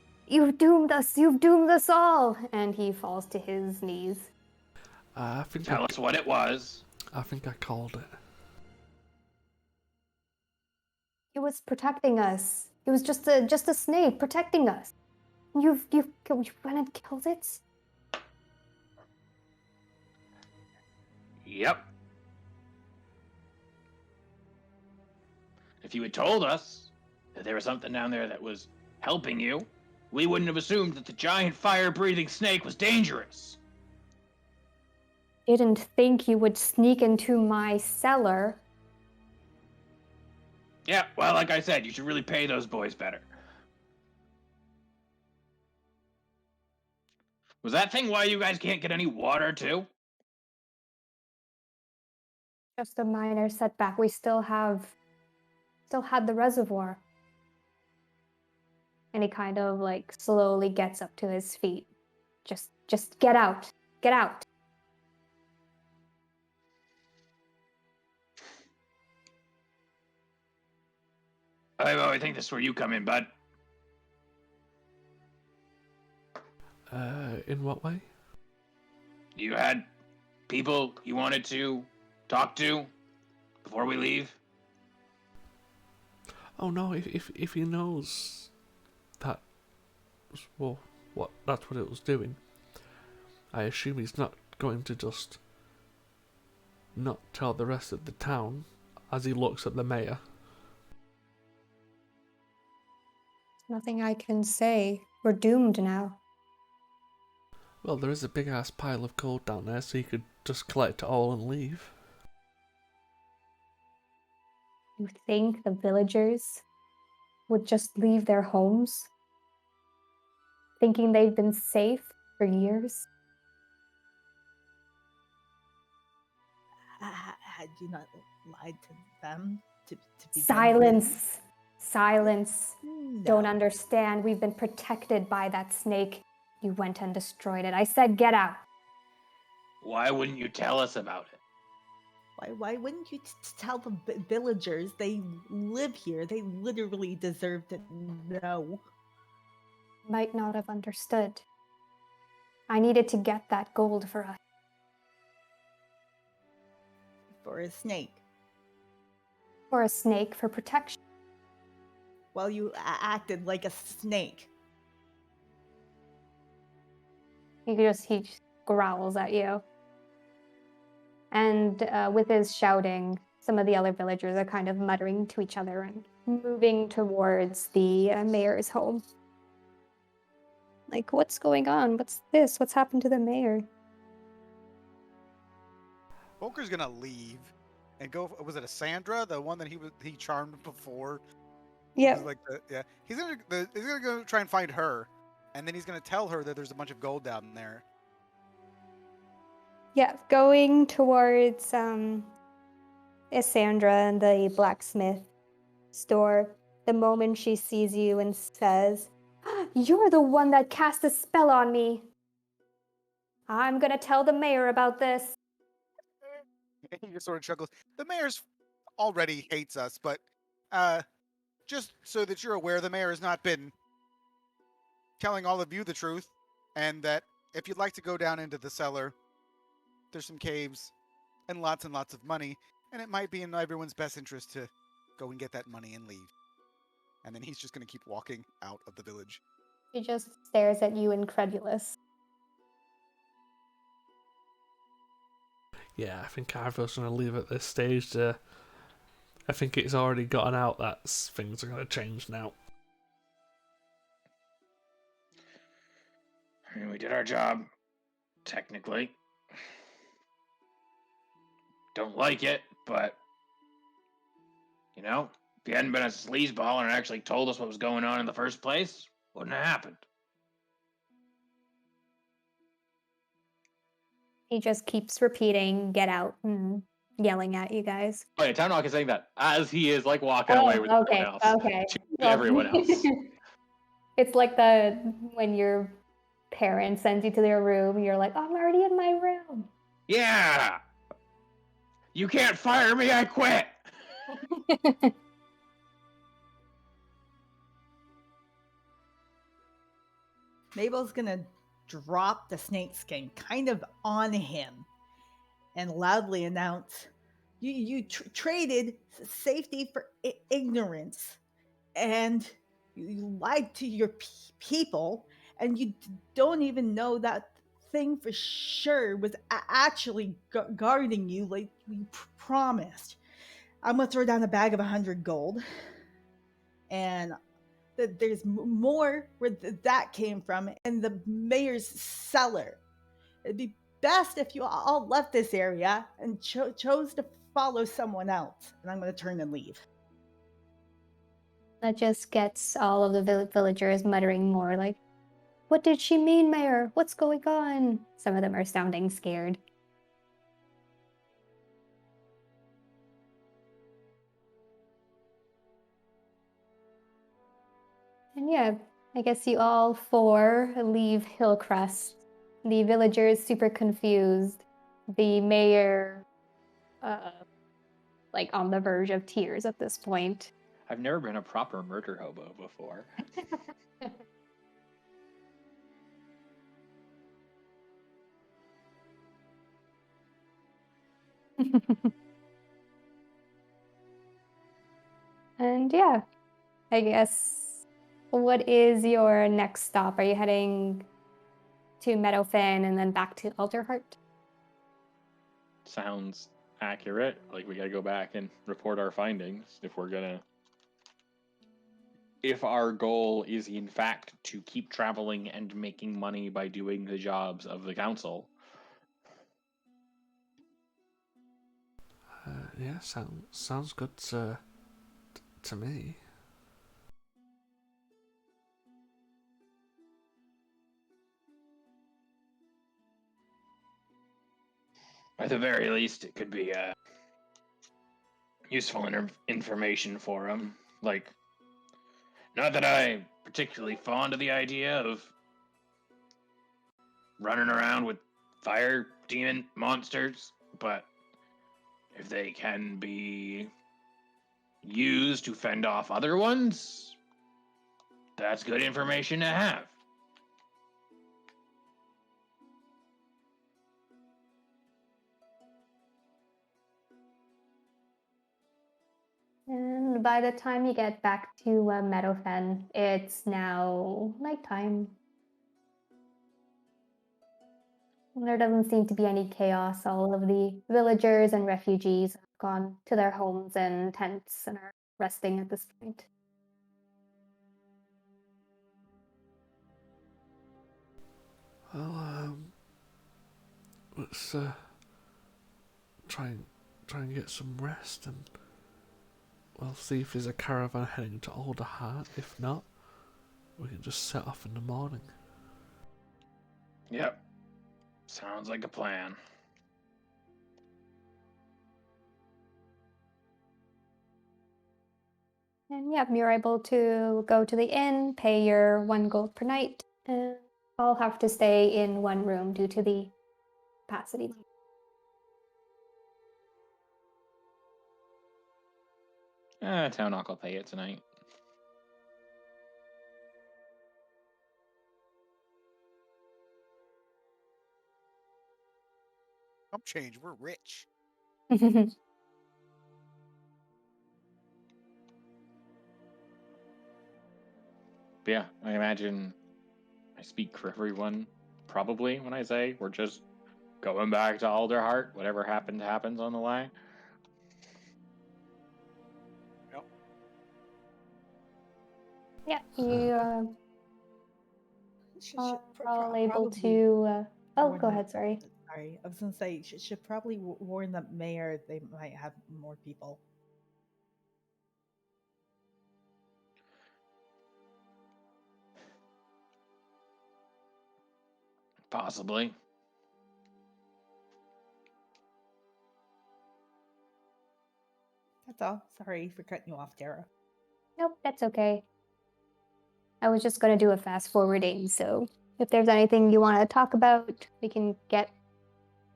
doomed us all, and he falls to his knees. I think Tell us what it was. I think I called it. It was protecting us. It was just a snake protecting us. You went and killed it? Yep. If you had told us that there was something down there that was helping you, we wouldn't have assumed that the giant fire-breathing snake was dangerous. Didn't think you would sneak into my cellar. Yeah, well, like I said, you should really pay those boys better. Was that thing why you guys can't get any water, too? Just a minor setback. We still had the reservoir. And he kind of slowly gets up to his feet, just Just get out. Get out. I think this is where you come in, bud. In what way? You had people you wanted to talk to before we leave? Oh no, if he knows that, well, that's what it was doing, I assume he's not going to just not tell the rest of the town as he looks at the mayor. Nothing I can say. We're doomed now. Well, there is a big ass pile of gold down there, so he could just collect it all and leave. You think the villagers would just leave their homes, thinking they've been safe for years? Had you not lied to them to begin Silence! Silence. with? Don't No. understand. We've been protected by that snake. You went and destroyed it. I said get out. Why wouldn't you tell us about it? Why wouldn't you tell the villagers? They live here. They literally deserve to know. Might not have understood. I needed to get that gold for us. For a snake. For a snake for protection. Well, you acted like a snake. He growls at you. And with his shouting, some of the other villagers are kind of muttering to each other and moving towards the mayor's home. Like, what's going on? What's this? What's happened to the mayor? Volker's gonna leave and go. Was it a Sandra, the one that he charmed before? Yeah. Was like yeah. He's gonna go try and find her, and then he's gonna tell her that there's a bunch of gold down there. Yeah, going towards Cassandra and the blacksmith store the moment she sees you and says, "You're the one that cast a spell on me. I'm gonna tell the mayor about this." And he just sort of chuckles. The mayor's already hates us, but just so that you're aware, the mayor has not been telling all of you the truth, and that if you'd like to go down into the cellar, there's some caves and lots of money, and it might be in everyone's best interest to go and get that money and leave. And then he's just going to keep walking out of the village. She just stares at you incredulous. Yeah, I think Arvo's going to leave at this stage. I think it's already gotten out that things are going to change now. I mean, we did our job, technically. Don't like it, but you know, if you hadn't been a sleazeball and actually told us what was going on in the first place, wouldn't have happened. He just keeps repeating, "Get out," and yelling at you guys. Oh yeah, Townhawk is saying that as he is like walking away with okay, everyone else. okay. To everyone else. It's like when your parents send you to their room, you're like, "I'm already in my room." Yeah! You can't fire me, I quit! Mabel's gonna drop the snake skin kind of on him and loudly announce, you traded safety for ignorance, and you lied to your people, and you don't even know that thing for sure was actually guarding you like you promised. I'm gonna throw down a bag of 100 gold, and there's more where that came from in the mayor's cellar. It'd be best if you all left this area and chose to follow someone else. And I'm going to turn and leave. That just gets all of the villagers muttering more like, "What did she mean, Mayor? What's going on?" Some of them are sounding scared. And yeah, I guess you all four leave Hillcrest The villagers super confused. The mayor, like on the verge of tears at this point. I've never been a proper murder hobo before. And yeah, I guess, what is your next stop? Are you heading to Meadowfen and then back to Alderheart? Sounds accurate. Like, we gotta go back and report our findings if our goal is in fact to keep traveling and making money by doing the jobs of the council. Yeah, sounds good to me. At the very least, it could be useful information for him. Like, not that I'm particularly fond of the idea of running around with fire demon monsters, but if they can be used to fend off other ones, that's good information to have. And by the time you get back to Meadowfen, it's now nighttime. There doesn't seem to be any chaos. All of the villagers and refugees have gone to their homes and tents and are resting at this point. Well, let's try and get some rest, and we'll see if there's a caravan heading to Alderheart. If not, we can just set off in the morning. Yep. Sounds like a plan. And yeah, you're able to go to the inn, pay your 1 gold per night, and all have to stay in one room due to the capacity limit. Town Hawk will pay it tonight. Pump change. We're rich. But yeah, I imagine I speak for everyone probably when I say we're just going back to Alderheart. Whatever happens on the way. Yep. Yeah, you Should are all able probably to. Oh, warn go the- ahead, sorry. Sorry, I was gonna say should probably warn the mayor they might have more people. Possibly. That's all. Sorry for cutting you off, Tara. Nope, that's okay. I was just going to do a fast forwarding, so if there's anything you want to talk about, we can get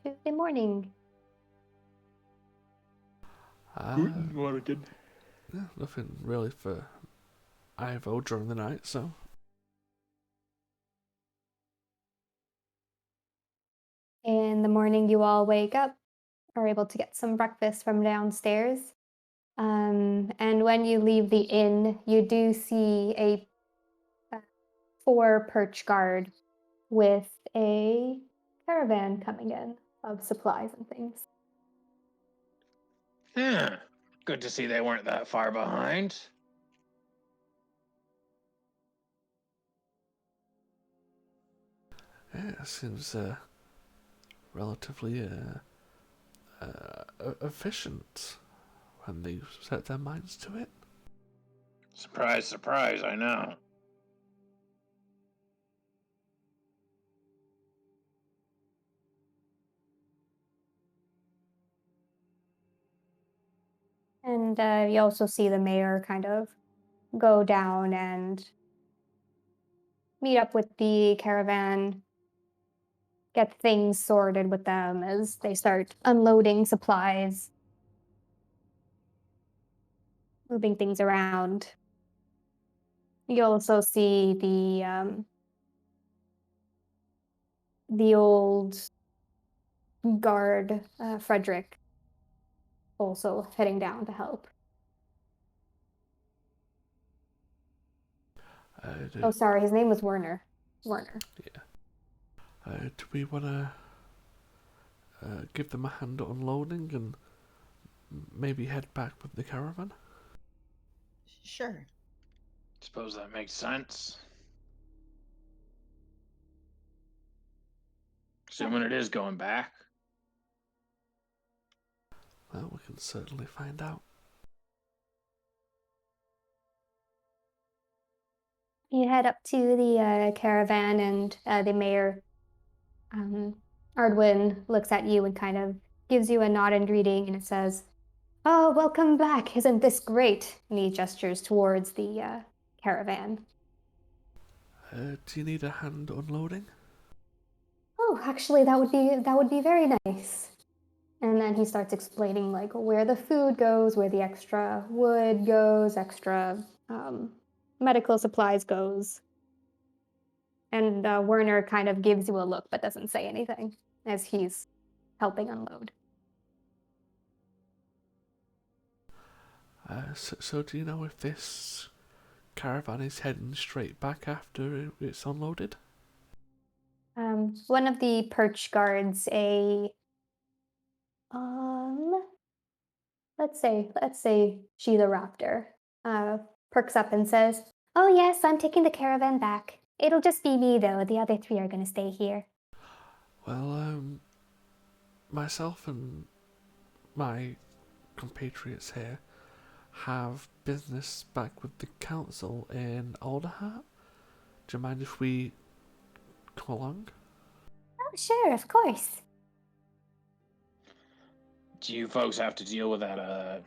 to the morning. Morgan. Yeah, nothing really for Ivo during the night, so. In the morning, you all wake up, are able to get some breakfast from downstairs. And when you leave the inn, you do see a 4 perch guard with a caravan coming in of supplies and things. Yeah. Good to see they weren't that far behind. Yeah, it seems relatively efficient when they set their minds to it. Surprise, surprise, I know. And you also see the mayor kind of go down and meet up with the caravan. get things sorted with them as they start unloading supplies, moving things around. You also see the old guard, Frederick, also heading down to help. Oh, sorry, his name was Werner. Werner. Do we want to give them a hand at unloading and maybe head back with the caravan? Sure. Suppose that makes sense. Assuming it is going back. Well, we can certainly find out. You head up to the caravan, and the mayor, Ardwin, looks at you and kind of gives you a nod and greeting, and it says, "Oh, welcome back! Isn't this great?" And he gestures towards the caravan. Do you need a hand unloading? Oh, actually, that would be very nice. And then he starts explaining like where the food goes, where the extra wood goes, extra medical supplies goes. And Werner kind of gives you a look but doesn't say anything as he's helping unload. So do you know if this caravan is heading straight back after it's unloaded? One of the perch guards, let's say Sheila Raptor, perks up and says, "Oh yes, I'm taking the caravan back. It'll just be me though. The other three are gonna stay here." Well, myself and my compatriots here have business back with the council in Alderheart. Do you mind if we come along? Oh sure, of course. Do you folks have to deal with that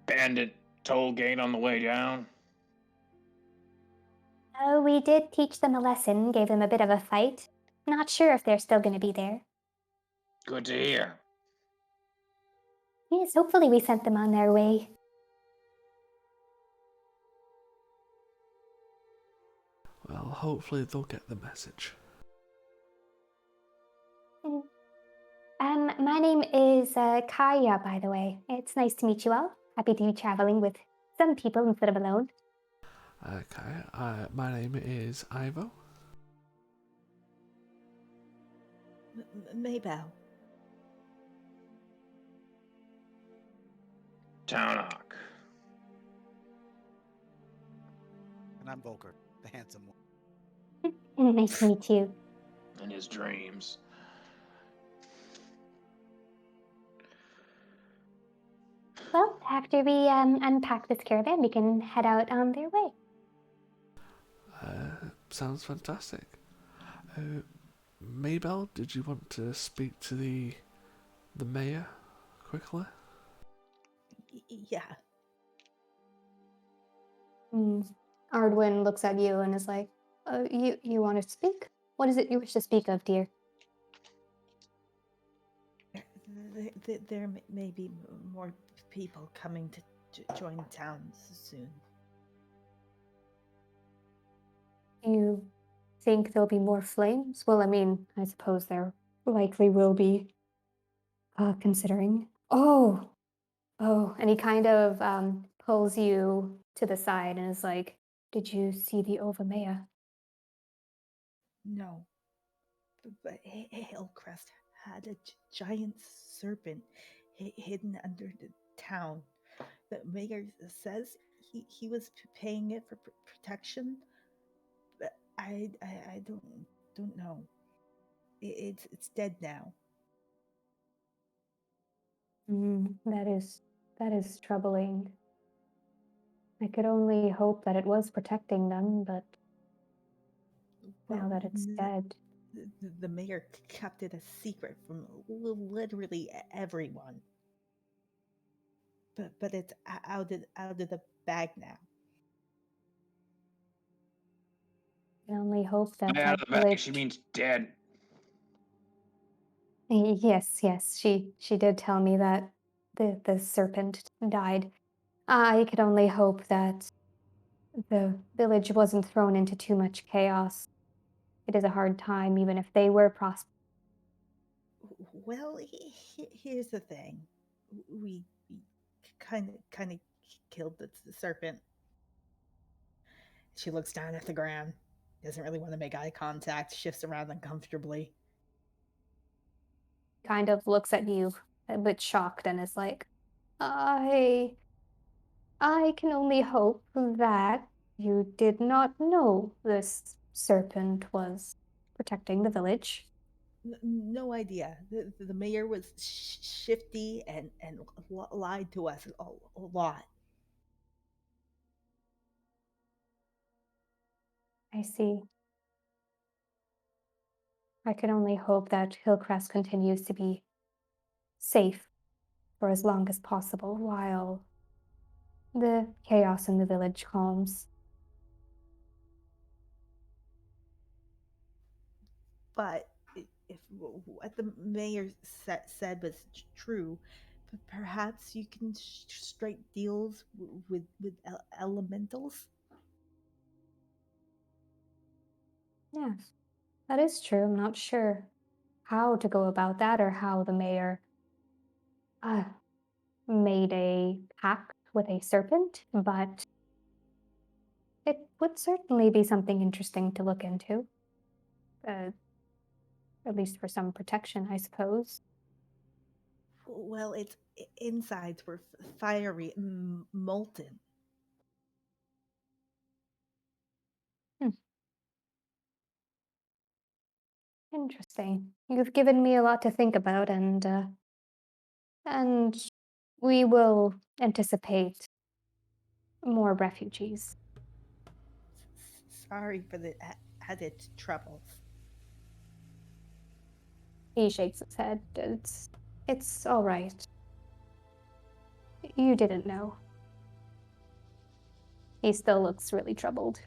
bandit toll gate on the way down? Oh, we did teach them a lesson, gave them a bit of a fight. Not sure if they're still gonna be there. Good to hear. Yes, hopefully we sent them on their way. Well, hopefully they'll get the message. My name is Kaya, by the way. It's nice to meet you all. Happy to be traveling with some people instead of alone. Okay, my name is Ivo. Maybell. Townhawk. And I'm Volker, the handsome one. Nice to meet you. In his dreams. Well, after we unpack this caravan, we can head out on their way. Sounds fantastic. Maybell, did you want to speak to the mayor quickly? Yeah. Ardwin looks at you and is like, you want to speak? What is it you wish to speak of, dear?" There may be more people coming to join town soon. You think there'll be more flames? Well, I mean, I suppose there likely will be, considering. Oh, and he kind of pulls you to the side and is like, "Did you see the Overmaya?" No. But Hillcrest had a giant serpent hidden under the town. The mayor says he was paying it for protection, but I don't know. It's dead now. That is troubling. I could only hope that it was protecting them, but now that it's dead. The mayor kept it a secret from literally everyone. But it's out of the bag now. I can only hope that Out that of the bag, village. she means dead. Yes, yes, she did tell me that the serpent died. I could only hope that the village wasn't thrown into too much chaos. It is a hard time, even if they were prosperous. Well, here's the thing. We kind of killed the serpent. She looks down at the ground. Doesn't really want to make eye contact. Shifts around uncomfortably. Kind of looks at you a bit shocked and is like, I I can only hope that you did not know this serpent was protecting the village. No idea. The mayor was shifty and lied to us a lot. I see. I can only hope that Hillcrest continues to be safe for as long as possible while the chaos in the village calms. But if what the mayor said was true, perhaps you can strike deals with elementals. Yes, that is true. I'm not sure how to go about that or how the mayor uh, made a pact with a serpent, but it would certainly be something interesting to look into, uh, at least for some protection, I suppose. Well, its insides were fiery, molten. Hmm, interesting. You've given me a lot to think about, and we will anticipate more refugees. Sorry for the added troubles. He shakes his head. It's all right. You didn't know. He still looks really troubled.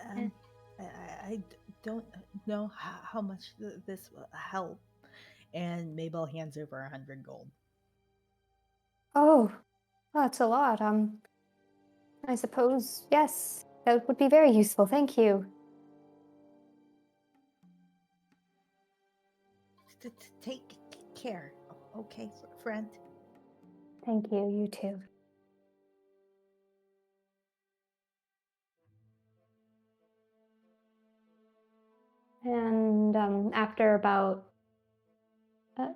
Eh. Um, I don't know how much this will help. And Mabel hands over 100 gold. Oh, that's a lot. I suppose, yes, that would be very useful. Thank you. Take care, okay, friend? Thank you, you too. And after about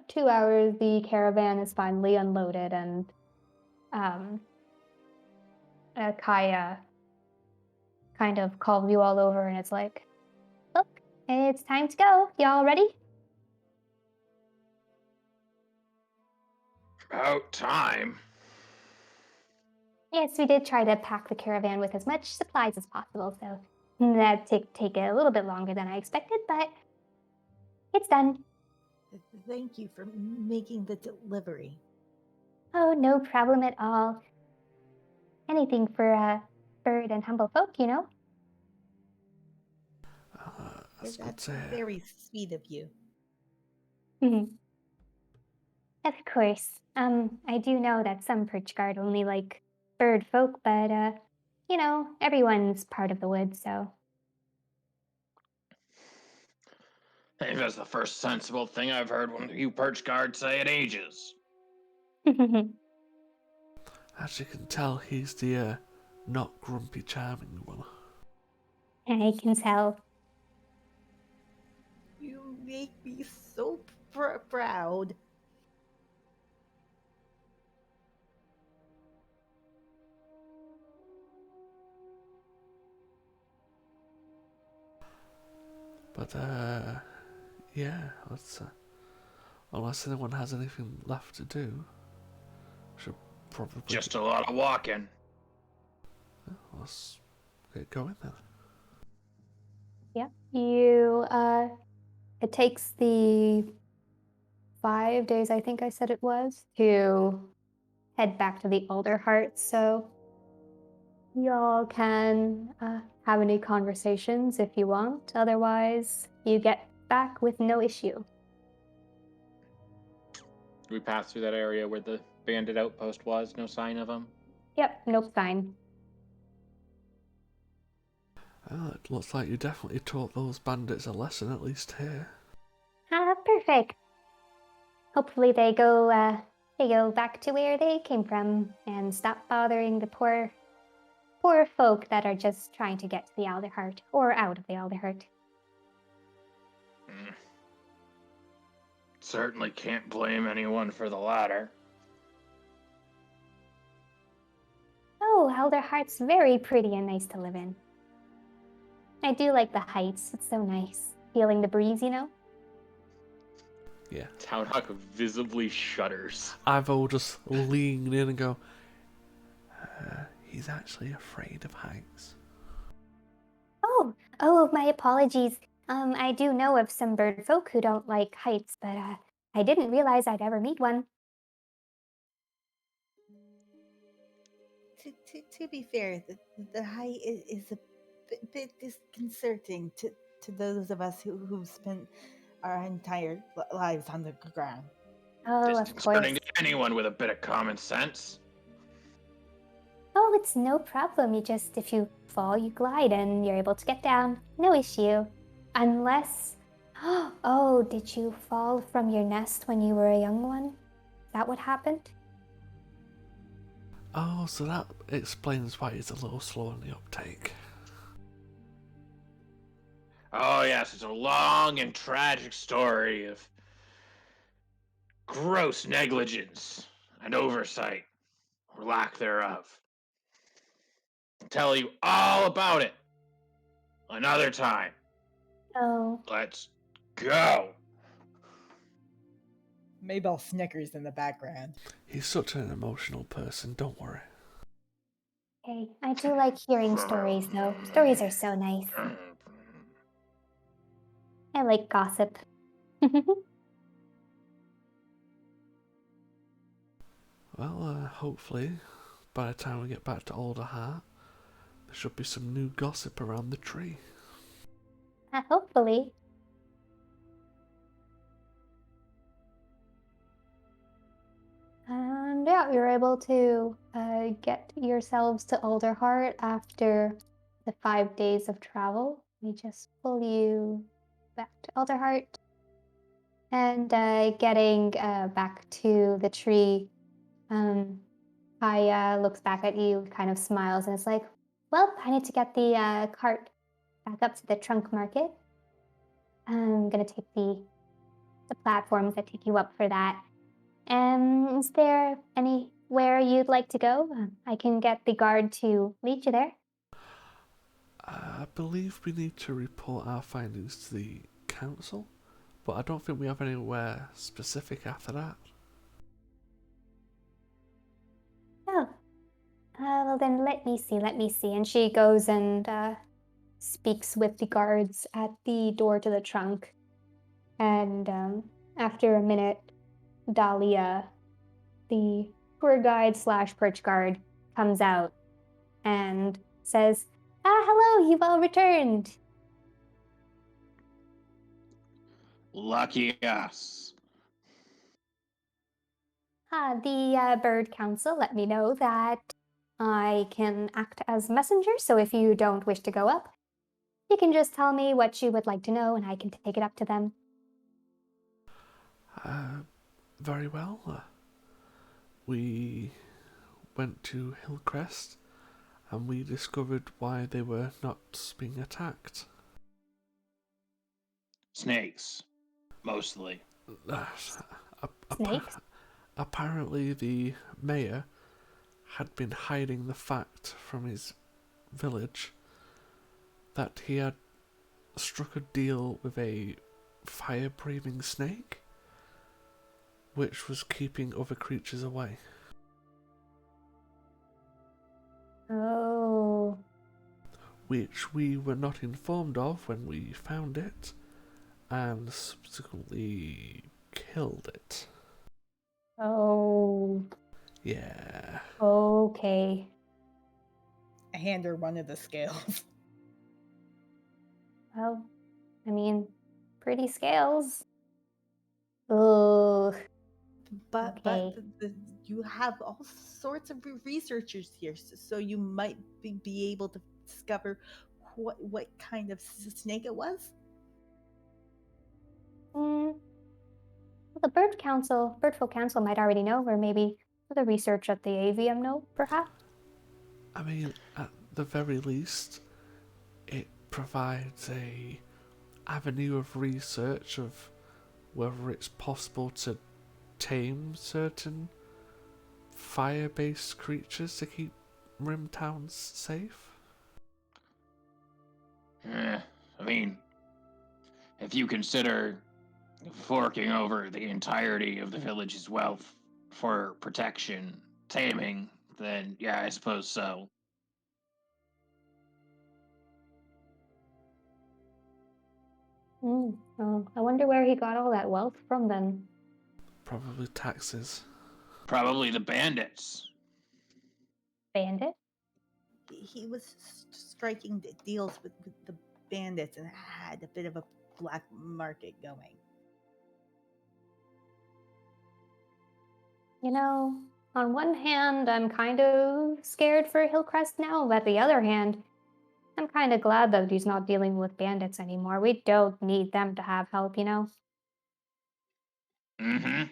2 hours, the caravan is finally unloaded, and um, Kaya kind of calls you all over, and it's like, look, it's time to go. Y'all ready? About time. Yes, we did try to pack the caravan with as much supplies as possible, so that take a little bit longer than I expected, but it's done. Thank you for making the delivery. Oh, no problem at all. Anything for bird and humble folk, you know? That's good That's to hear. very sweet of you. Of course. I do know that some perch guard only like bird folk, but you know, everyone's part of the woods, so. I think that's the first sensible thing I've heard one of you perch guards say in ages. As you can tell, he's the not grumpy, charming one. I can tell. You make me so proud. But yeah, let's. Unless anyone has anything left to do, should probably Just a lot of walking. let's get going then. Yeah. It takes the 5 days, I think I said it was, to head back to the Alderheart, so y'all can have any conversations if you want. Otherwise, you get back with no issue. We passed through that area where the bandit outpost was. No sign of him. Yep, nope, fine. Well, it looks like you definitely taught those bandits a lesson, at least here. Perfect. Hopefully they go back to where they came from and stop bothering the poor folk that are just trying to get to the Alderheart or out of the Alderheart. Certainly can't blame anyone for the latter. Oh, Alderheart's very pretty and nice to live in. I do like the heights. It's so nice. Feeling the breeze, you know? Yeah. Townhawk visibly shudders. Ivo just lean in and go, he's actually afraid of heights. Oh, my apologies. I do know of some bird folk who don't like heights, but I didn't realize I'd ever meet one. To be fair, the height is a bit disconcerting to those of us who've spent our entire lives on the ground. Oh, of course. Disconcerting to anyone with a bit of common sense. Oh, it's no problem. If you fall, you glide and you're able to get down. No issue. Unless, oh, did you fall from your nest when you were a young one? Is that what happened? Oh, so that explains why he's a little slow on the uptake. Oh yes, it's a long and tragic story of gross negligence and oversight, or lack thereof. I'll tell you all about it another time. Oh, Let's go. Maybell snickers in the background. He's such an emotional person, don't worry. okay. I do like hearing stories, though. Stories are so nice. I like gossip. Well, hopefully, by the time we get back to Alderheart, there should be some new gossip around the tree. Hopefully. And yeah, you're able to get yourselves to Alderheart after the 5 days of travel. We just pull you back to Alderheart. And getting back to the tree, Kaya looks back at you, kind of smiles, and is like, well, I need to get the cart back up to the trunk market. I'm going to take the platforms that take you up for that. Is there anywhere you'd like to go? I can get the guard to lead you there. I believe we need to report our findings to the council, but I don't think we have anywhere specific after that. Oh, well then let me see. And she goes and speaks with the guards at the door to the trunk. And after a minute, Dahlia, the tour guide / perch guard, comes out and says, hello, you've all returned. Lucky us. The bird council let me know that I can act as messenger, so if you don't wish to go up, you can just tell me what you would like to know and I can take it up to them. Very well. We went to Hillcrest and we discovered why they were not being attacked. Snakes, mostly. Snakes? Apparently the mayor had been hiding the fact from his village that he had struck a deal with a fire-breathing snake, which was keeping other creatures away. Oh. Which we were not informed of when we found it, and subsequently killed it. Oh. Yeah. Okay. I hand her one of the scales. Well, I mean, pretty scales. Ugh. But Okay. you have all sorts of researchers here, so you might be able to discover what kind of snake it was. Mm, well, the Birdful Council might already know, or maybe the research at the AVM know, perhaps. I mean, at the very least, it provides a avenue of research of whether it's possible to tame certain fire-based creatures to keep rim towns safe. I mean, if you consider forking over the entirety of the village's wealth for protection, taming, then yeah, I suppose so. Oh, I wonder where he got all that wealth from then. Probably taxes. Probably the bandits. Bandit? He was striking deals with the bandits and had a bit of a black market going. You know, on one hand, I'm kind of scared for Hillcrest now, but the other hand, I'm kind of glad that he's not dealing with bandits anymore. We don't need them to have help, you know? Mm-hmm.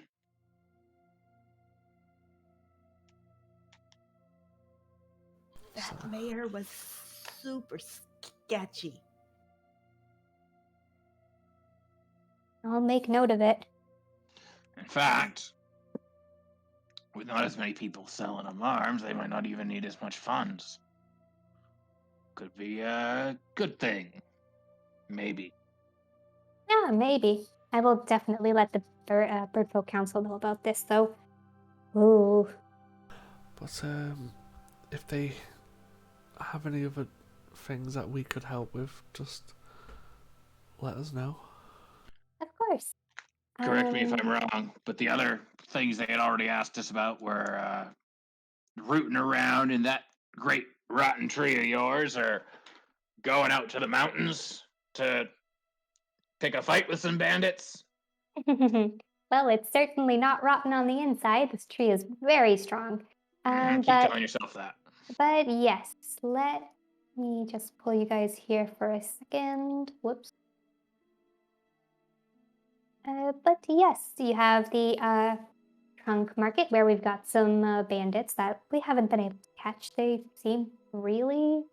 That mayor was super sketchy. I'll make note of it. In fact, with not as many people selling them arms, they might not even need as much funds. Could be a good thing. Maybe. Yeah, maybe. I will definitely let the Birdfolk Council know about this, though. Ooh. But if they have any other things that we could help with, just let us know. Of course. Correct me if I'm wrong, but the other things they had already asked us about were rooting around in that great rotten tree of yours, or going out to the mountains to pick a fight with some bandits. Well, it's certainly not rotten on the inside. This tree is very strong. Keep telling yourself that. But yes, let me just pull you guys here for a second. Whoops. But yes, you have the trunk market where we've got some bandits that we haven't been able to catch. They seem really,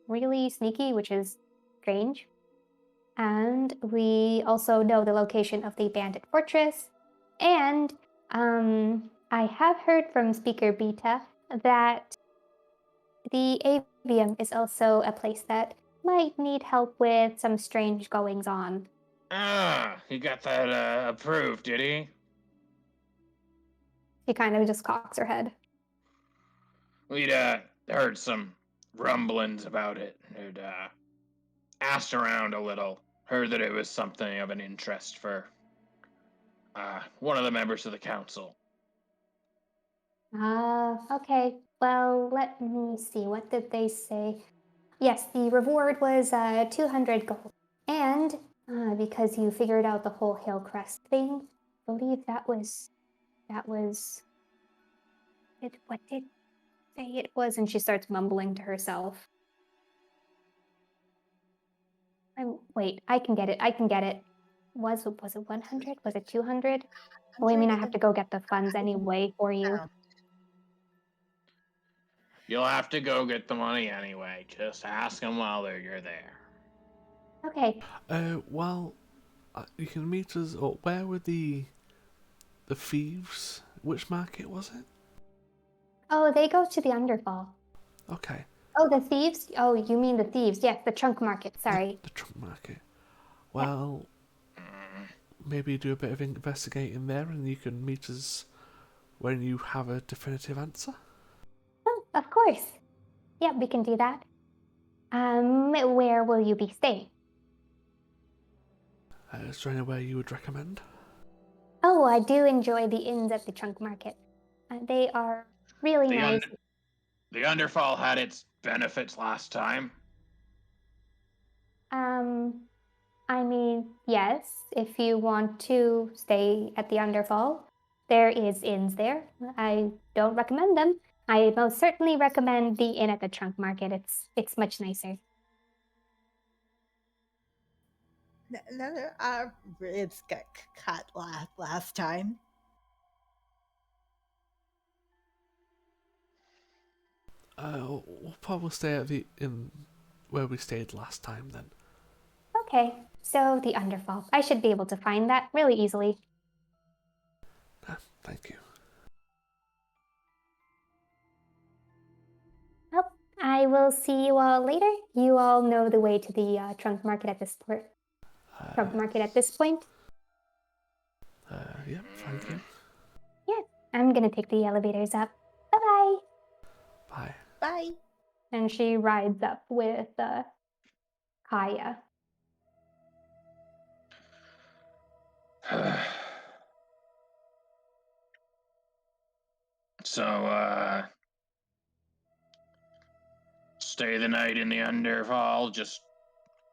really sneaky, which is strange. And we also know the location of the bandit fortress. And I have heard from Speaker Beta that the avium is also a place that might need help with some strange goings on. Ah, he got that approved, did he? She kind of just cocks her head. We'd heard some rumblings about it. We'd asked around a little. Heard that it was something of an interest for one of the members of the council. Okay. Well, let me see. What did they say? Yes, the reward was 200 gold. And because you figured out the whole Hillcrest thing, I believe that was it. What did say it was? And she starts mumbling to herself. Wait, I can get it. I can get it. Was it 100? Was it 200? Oh, I mean, I have to go get the funds anyway for you. You'll have to go get the money anyway. Just ask them while you're there. Okay. Well, you can meet us. Or where were the thieves? Which market was it? Oh, they go to the Underfall. Okay. Oh, the thieves? Oh, you mean the thieves? Yes, the trunk market. Sorry. The trunk market. Well, maybe do a bit of investigating there, and you can meet us when you have a definitive answer. Oh, of course. Yeah, we can do that. Where will you be staying? Is there anywhere you would recommend? Oh, I do enjoy the inns at the trunk market. They are Really The, nice. the Underfall had its benefits last time. Um, I mean, yes, if you want to stay at the Underfall, there is inns there. I don't recommend them. I most certainly recommend the inn at the Trunk Market. It's much nicer. None of our ribs got cut last time. We'll probably stay at the inn where we stayed last time then. Okay, so the Underfall. I should be able to find that really easily. Thank you. Well, I will see you all later. You all know the way to the Trunk Market at this Trunk Market at this point. Yep, thank you. Yeah, I'm gonna take the elevators up. Bye-bye. Bye. Bye. And she rides up with Kaya. So, stay the night in the Underfall. Just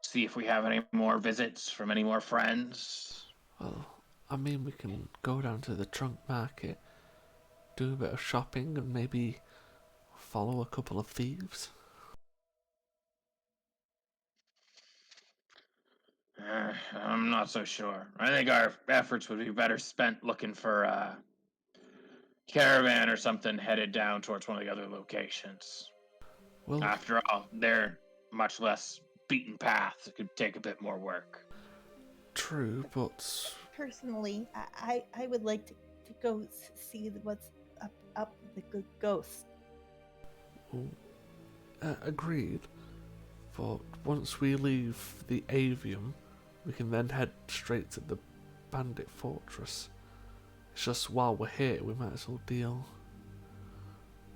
see if we have any more visits from any more friends. Well, I mean, we can go down to the Trunk Market, do a bit of shopping, and maybe follow a couple of thieves. I'm not so sure. I think our efforts would be better spent looking for a caravan or something headed down towards one of the other locations. Well, After all, they're much less beaten paths. It could take a bit more work. true, but Personally, I would like to go see what's up the ghost. agreed. But once we leave the avium, we can then head straight to the bandit fortress. It's just while we're here, we might as well deal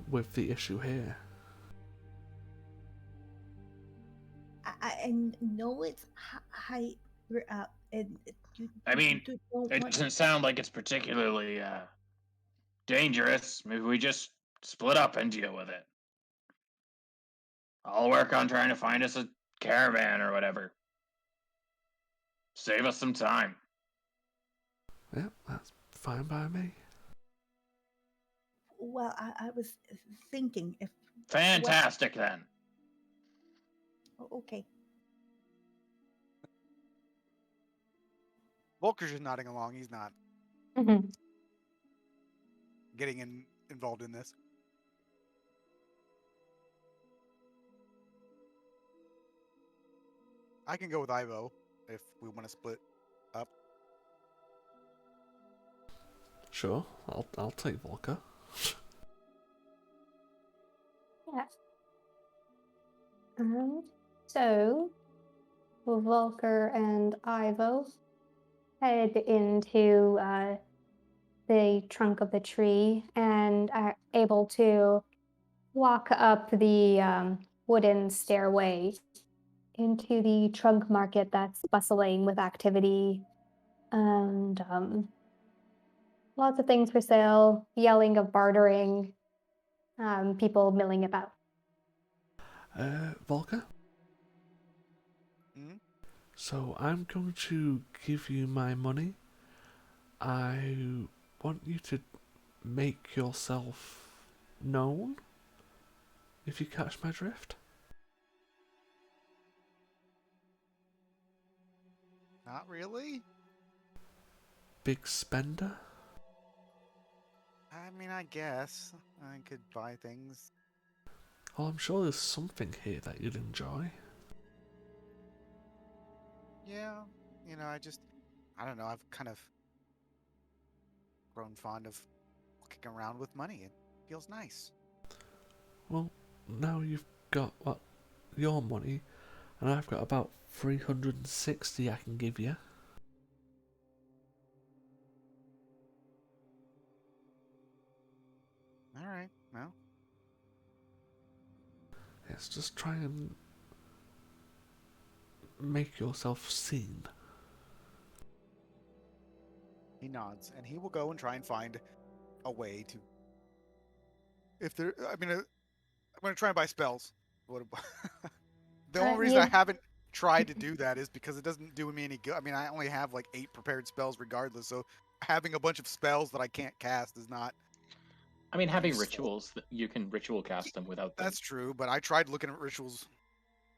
with the issue here. I know it's high up, and I mean, don't it want. doesn't sound like it's particularly dangerous. Maybe we just split up and deal with it. I'll work on trying to find us a caravan or whatever. Save us some time. Yep, that's fine by me. Well, I was thinking if. Fantastic, then. Okay. Volker's just nodding along. He's not Mhm. getting involved in this. I can go with Ivo if we want to split up. Sure, I'll take Volker. Yeah. So Volker and Ivo head into the trunk of the tree and are able to walk up the wooden stairway into the trunk market that's bustling with activity and lots of things for sale, yelling of bartering, people milling about. Volker? Hmm? So I'm going to give you my money. I want you to make yourself known, if you catch my drift. Not really. Big spender? I mean, I guess I could buy things. Well, I'm sure there's something here that you'd enjoy. Yeah, I don't know. I've kind of grown fond of kicking around with money. It feels nice. Well, now you've got your money, and I've got about 360 I can give you. All right, well, Yes, just try and make yourself seen. he nods, and he will go and try and find a way to if there, I mean, I'm gonna try and buy spells. What? The Uh, only reason I you, haven't tried to do that is because it doesn't do me any good. I mean, I only have like 8 prepared spells regardless, so having a bunch of spells that I can't cast is not I mean, having useful. rituals, you can ritual cast them without them. That's true, but I tried looking at rituals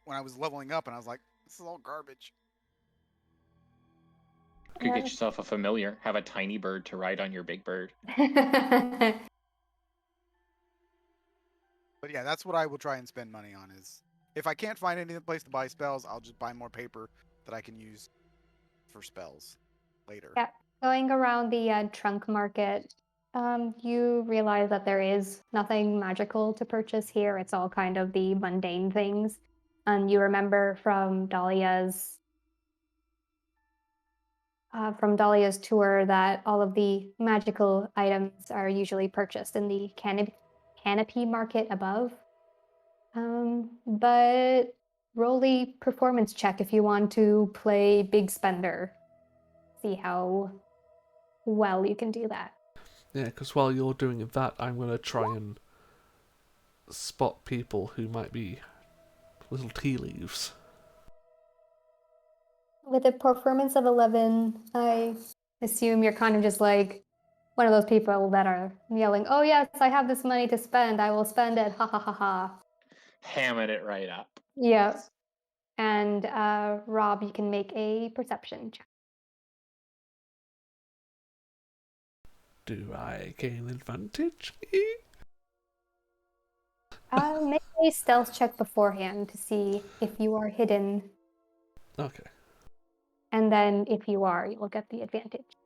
when I was leveling up, and I was like, this is all garbage. Could get yourself a familiar. Have a tiny bird to ride on your big bird. But yeah, that's what I will try and spend money on. Is if I can't find any place to buy spells, I'll just buy more paper that I can use for spells later. Yeah, going around the trunk market, you realize that there is nothing magical to purchase here. It's all kind of the mundane things. And you remember from Dahlia's tour that all of the magical items are usually purchased in the canopy market above. But roll the performance check if you want to play big spender. See how well you can do that. Yeah, because while you're doing that, I'm going to try and spot people who might be little tea leaves. With a performance of 11, I assume you're kind of just like one of those people that are yelling, "Oh yes, I have this money to spend. I will spend it. Ha ha ha ha." Hamming it right up. Yeah. And Rob, you can make a perception check. Do I gain advantage? Make a stealth check beforehand to see if you are hidden, Okay. and then if you are, you will get the advantage.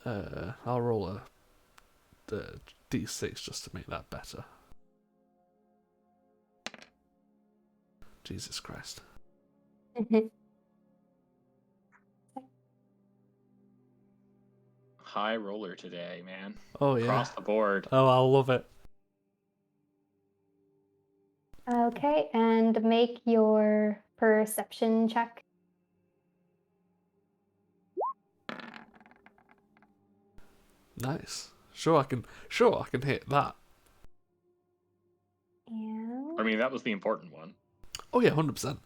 I'll roll a d6 just to make that better. Jesus Christ. High roller today, man. Oh yeah. Across the board. Oh, I'll love it. Okay, and make your perception check. Nice. Sure, I can hit that. And I mean, that was the important one. Oh yeah, 100%.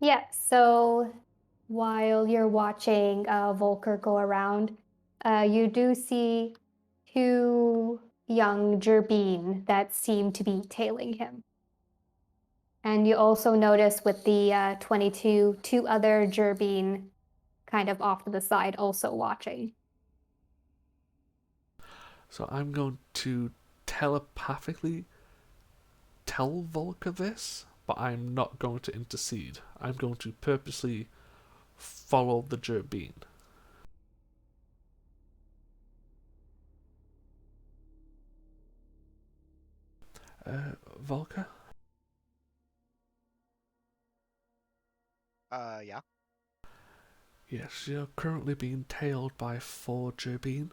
yeah, so while you're watching Volker go around, you do see two young Gerbine that seem to be tailing him. And you also notice with the 22, two other Gerbine kind of off to the side also watching. So I'm going to telepathically tell Volker this, but I'm not going to intercede. I'm going to purposely follow the Gerbine. Volker? Yeah. Yes, you're currently being tailed by 4 Gerbine.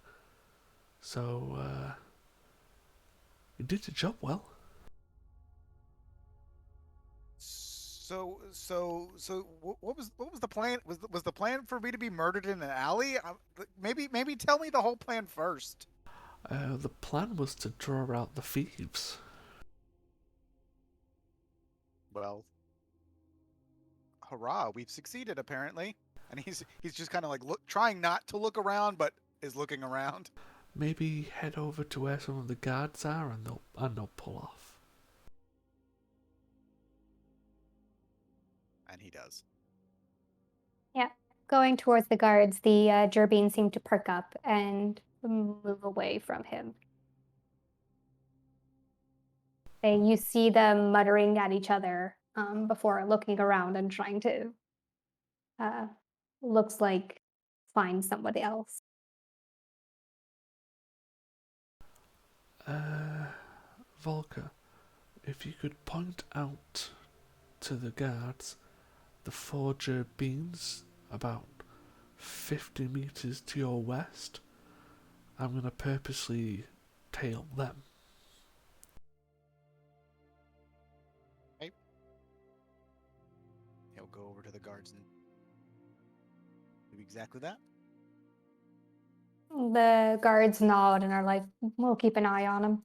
So, you did your job well. So, what was the plan? Was the plan for me to be murdered in an alley? Maybe tell me the whole plan first. The plan was to draw out the thieves. Well, hurrah, we've succeeded apparently. And he's just kind of like trying not to look around, but is looking around. Maybe head over to where some of the guards are and they'll pull off. And he does. Yeah, going towards the guards, the Gerbine seem to perk up and move away from him. And you see them muttering at each other before looking around and trying to, looks like, find somebody else. Volker, if you could point out to the guards the 4 Gerbines about 50 meters to your west, I'm going to purposely tail them. Okay. He'll go over to the guards and do exactly that. The guards nod and are like, we'll keep an eye on him.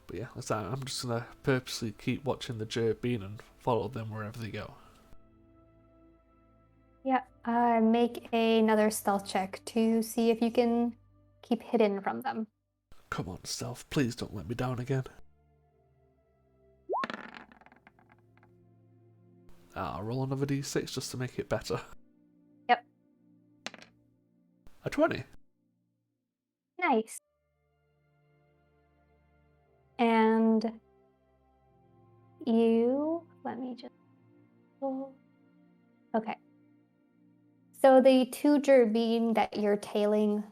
But yeah, I'm just gonna purposely keep watching the Jerbeen and follow them wherever they go. Yeah, make another stealth check to see if you can keep hidden from them. Come on, stealth, please don't let me down again. I'll roll another d6 just to make it better. Yep. A 20. Nice. And let me just. Okay. So the two Jerbeen that you're tailing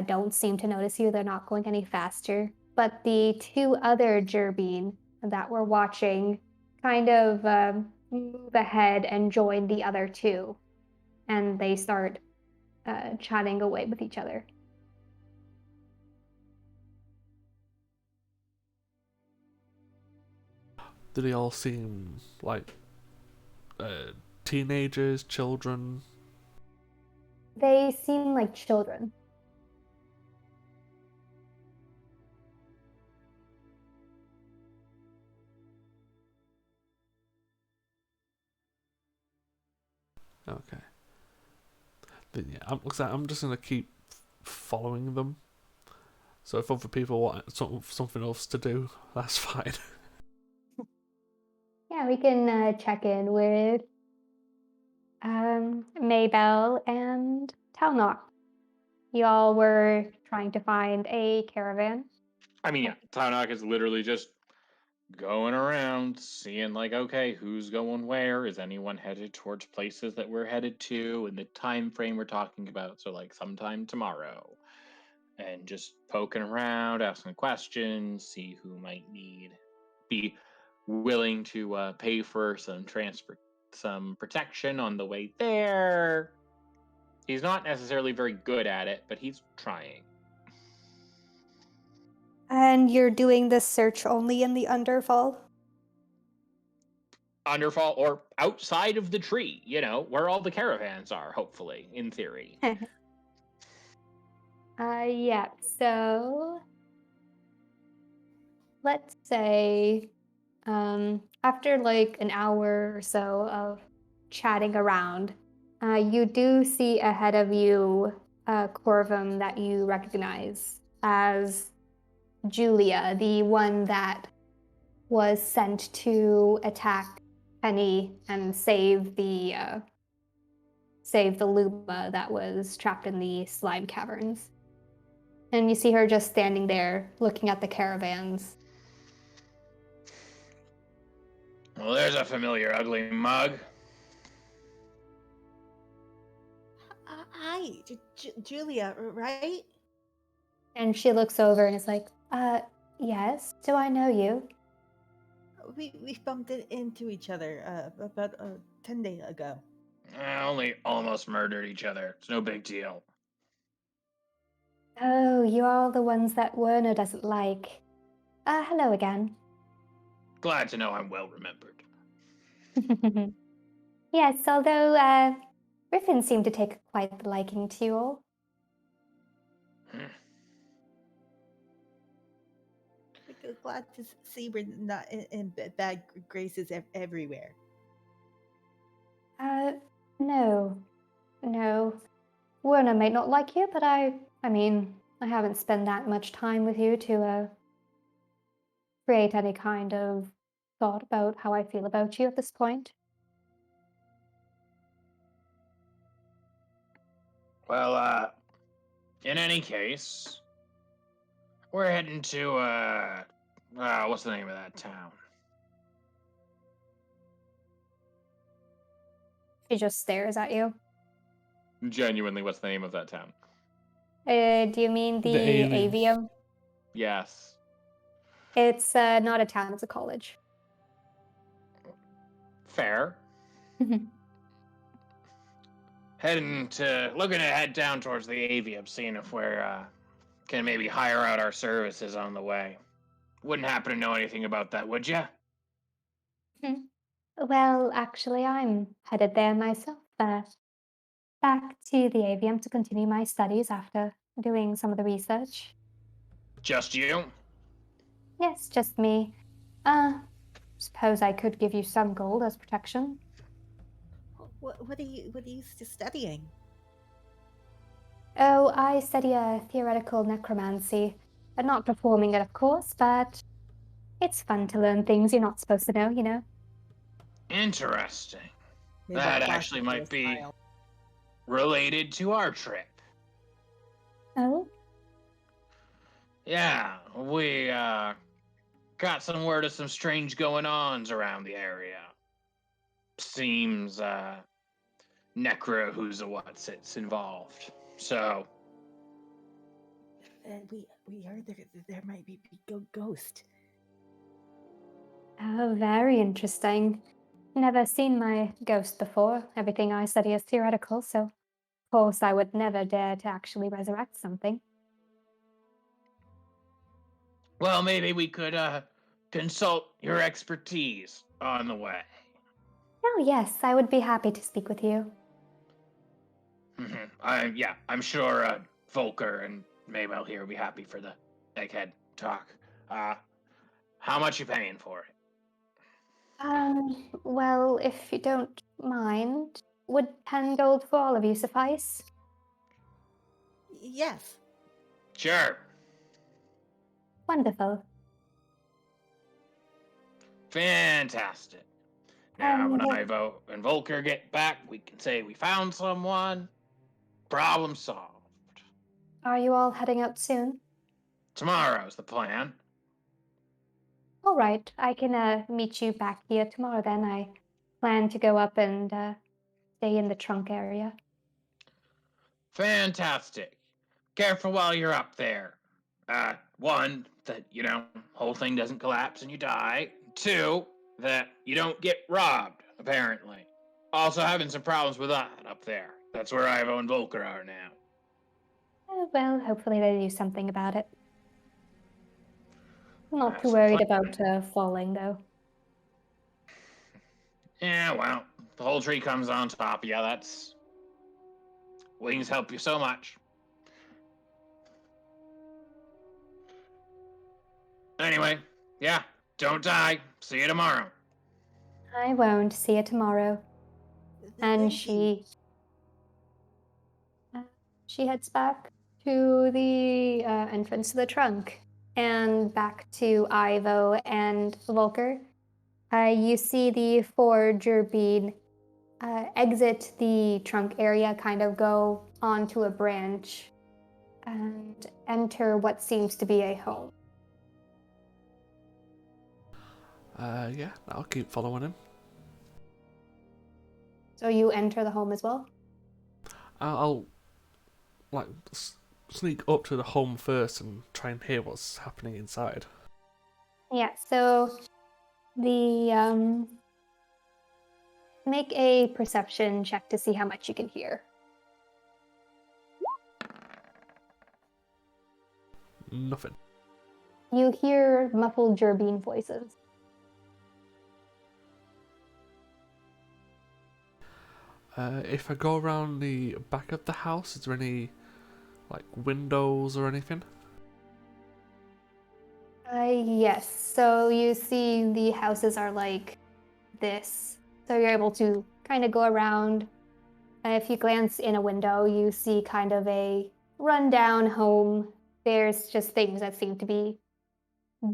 don't seem to notice you. They're not going any faster. But the two other Jerbeen that were watching kind of move ahead and join the other two. And they start chatting away with each other. Do they all seem like teenagers, children? They seem like children. Okay. Then yeah, I'm just gonna keep following them. So if other people want something else to do, that's fine. Yeah, we can check in with Maybell and Talnok. Y'all were trying to find a caravan. I mean, yeah, Taunok is literally just going around, seeing like, okay, who's going where? Is anyone headed towards places that we're headed to in the time frame we're talking about? So like sometime tomorrow. And just poking around, asking questions, see who might be willing to pay for some protection on the way there. He's not necessarily very good at it, but he's trying. And you're doing this search only in the Underfall? Underfall or outside of the tree, where all the caravans are, hopefully, in theory. Yeah, so let's say after like an hour or so of chatting around, you do see ahead of you a Corvum that you recognize as Julia, the one that was sent to attack Penny and save the Luma that was trapped in the slime caverns. And you see her just standing there looking at the caravans. Well, there's a familiar ugly mug. Hi, Julia, right? And she looks over and is like, yes, do I know you? We bumped into each other about 10 days ago. Only almost murdered each other. It's no big deal. Oh, you are the ones that Werner doesn't like. Hello again. Glad to know I'm well remembered. Yes, although Griffin seemed to take quite the liking to you all. Glad to see we're not in bad graces everywhere. No. Werner may not like you, but I mean, I haven't spent that much time with you to create any kind of thought about how I feel about you at this point. Well, in any case, we're heading to, what's the name of that town? She just stares at you. Genuinely, what's the name of that town? Do you mean the Avium. Avium? Yes. It's not a town, it's a college. Fair. Looking to head down towards the Avium, seeing if we're, can maybe hire out our services on the way. Wouldn't happen to know anything about that, would ya? Well, actually, I'm headed there myself. Back to the avium to continue my studies after doing some of the research. Just you? Yes, just me. Uh, suppose I could give you some gold as protection. What are you studying? Oh, I study a theoretical necromancy. I'm not performing it, of course, but it's fun to learn things you're not supposed to know, you know? Interesting. Maybe That actually classical might be style. related to our trip. Oh? Yeah, we got some word of some strange going-ons around the area. Seems Necro who's a what's it's involved. So We heard there might be ghost. Oh, very interesting. Never seen my ghost before. Everything I study is theoretical, so of course I would never dare to actually resurrect something. well, maybe we could consult your expertise on the way. Oh, yes, I would be happy to speak with you. I'm sure Volker and Maybell here will be happy for the egghead talk. How much you paying for it? Well, if you don't mind, would 10 gold for all of you suffice? Yes. Sure. Wonderful. Fantastic. Now, when Well, Ivo and Volker get back, we can say we found someone. Problem solved. are you all heading out soon? Tomorrow's the plan. All right, I can meet you back here tomorrow then. I plan to go up and stay in the trunk area. Fantastic. Careful while you're up there. One, that, whole thing doesn't collapse and you die. Two, that you don't get robbed, apparently. Also having some problems with that up there. That's where Ivo and Volker are now. Well, hopefully they do something about it. I'm not too That's the worried plan. about falling, though. Yeah, well, the whole tree comes on top. Yeah, that's... Wings help you so much. Anyway, yeah, don't die. See you tomorrow. I won't. See you tomorrow. And Thank you. she heads back to the entrance to the trunk and back to Ivo and Volker. You see the forager bead exit the trunk area, kind of go onto a branch and enter what seems to be a home. Yeah, I'll keep following him. So you enter the home as well? I'll like sneak up to the home first and try and hear what's happening inside. Yeah, so the make a perception check to see how much you can hear. Nothing. You hear muffled Gerbine voices. If I go around the back of the house, is there any like windows or anything? Yes, so you see the houses are like this. So you're able to kind of go around. If you glance in a window, you see kind of a rundown home. There's just things that seem to be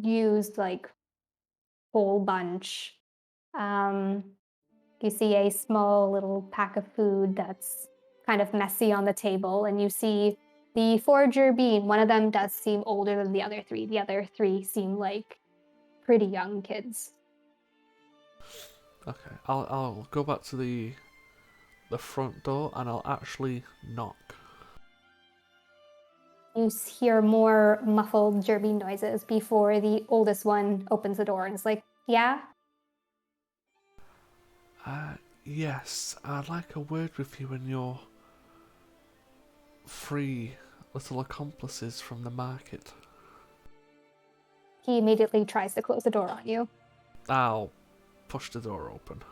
used like whole bunch. Um, you see a small little pack of food that's kind of messy on the table, and you see the forager bean. One of them does seem older than the other three. The other three seem like pretty young kids. Okay, I'll go back to the front door and I'll actually knock. You hear more muffled Gerbine noises before the oldest one opens the door and is like, yeah? Yes, I'd like a word with you and your 3 little accomplices from the market. He immediately tries to close the door on you. I'll push the door open.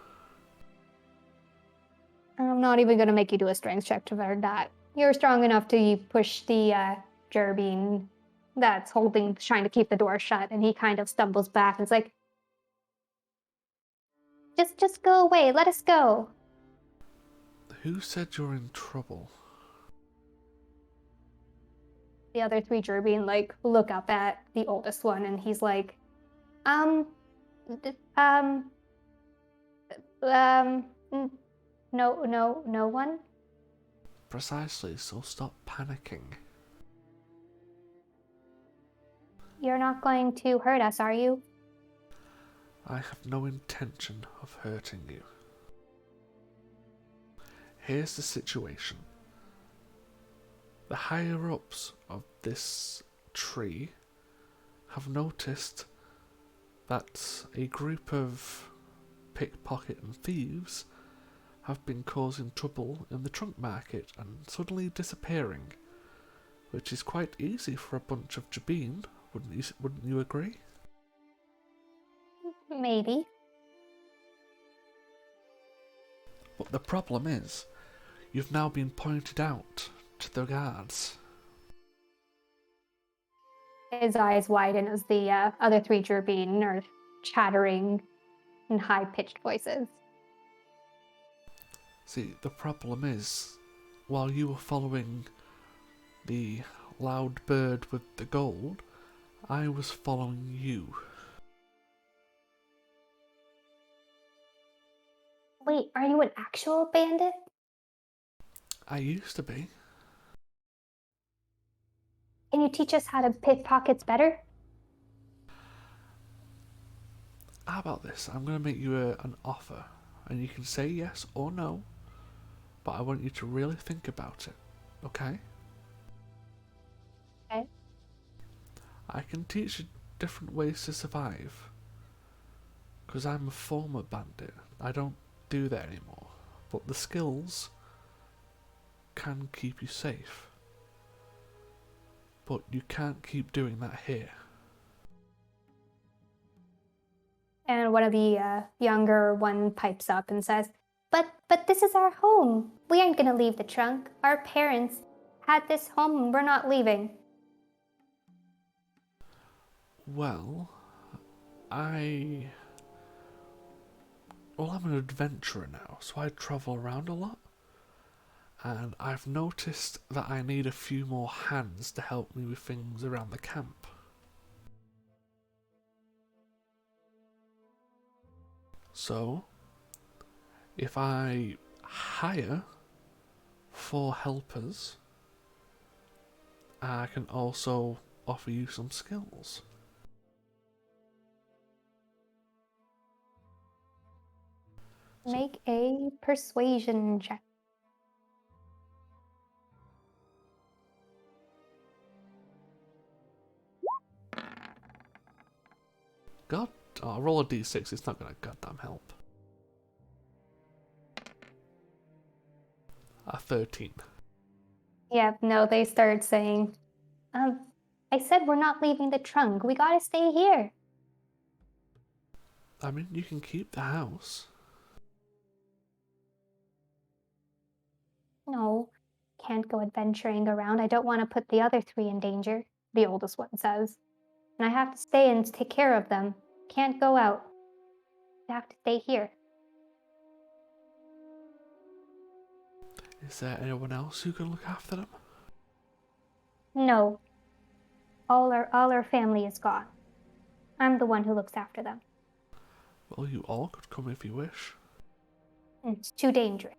I'm not even going to make you do a strength check to learn that. You're strong enough to push the Jerbean that's trying to keep the door shut, and he kind of stumbles back and is like, just go away, let us go. Who said you're in trouble? The other three Jerbean look up at the oldest one, and he's like, no, no one. Precisely, so stop panicking. You're not going to hurt us, are you? I have no intention of hurting you. Here's the situation. The higher-ups of this tree have noticed that a group of pickpocket and thieves have been causing trouble in the trunk market and suddenly disappearing, which is quite easy for a bunch of Jabeen, wouldn't you agree? Maybe. But the problem is, you've now been pointed out to the guards. His eyes widen as the other three Jerbean are chattering in high-pitched voices. See, the problem is, while you were following the loud bird with the gold, I was following you. Wait, are you an actual bandit? I used to be. Can you teach us how to pickpockets better? How about this? I'm going to make you an offer, and you can say yes or no, but I want you to really think about it, okay? Okay. I can teach you different ways to survive, because I'm a former bandit. I don't do that anymore, but the skills can keep you safe. But you can't keep doing that here. And one of the younger one pipes up and says, But this is our home. We aren't going to leave the trunk. Our parents had this home and we're not leaving. Well, I'm an adventurer now, so I travel around a lot. And I've noticed that I need a few more hands to help me with things around the camp. So, if I hire 4 helpers, I can also offer you some skills. Make a persuasion check. God, roll a d6, it's not gonna goddamn help. A 13. Yeah, no, they start saying, I said we're not leaving the trunk. We gotta stay here. I mean, you can keep the house. No, can't go adventuring around. I don't want to put the other 3 in danger, the oldest one says. And I have to stay and take care of them. Can't go out. I have to stay here. Is there anyone else who can look after them? No. All our family is gone. I'm the one who looks after them. Well, you all could come if you wish. It's too dangerous.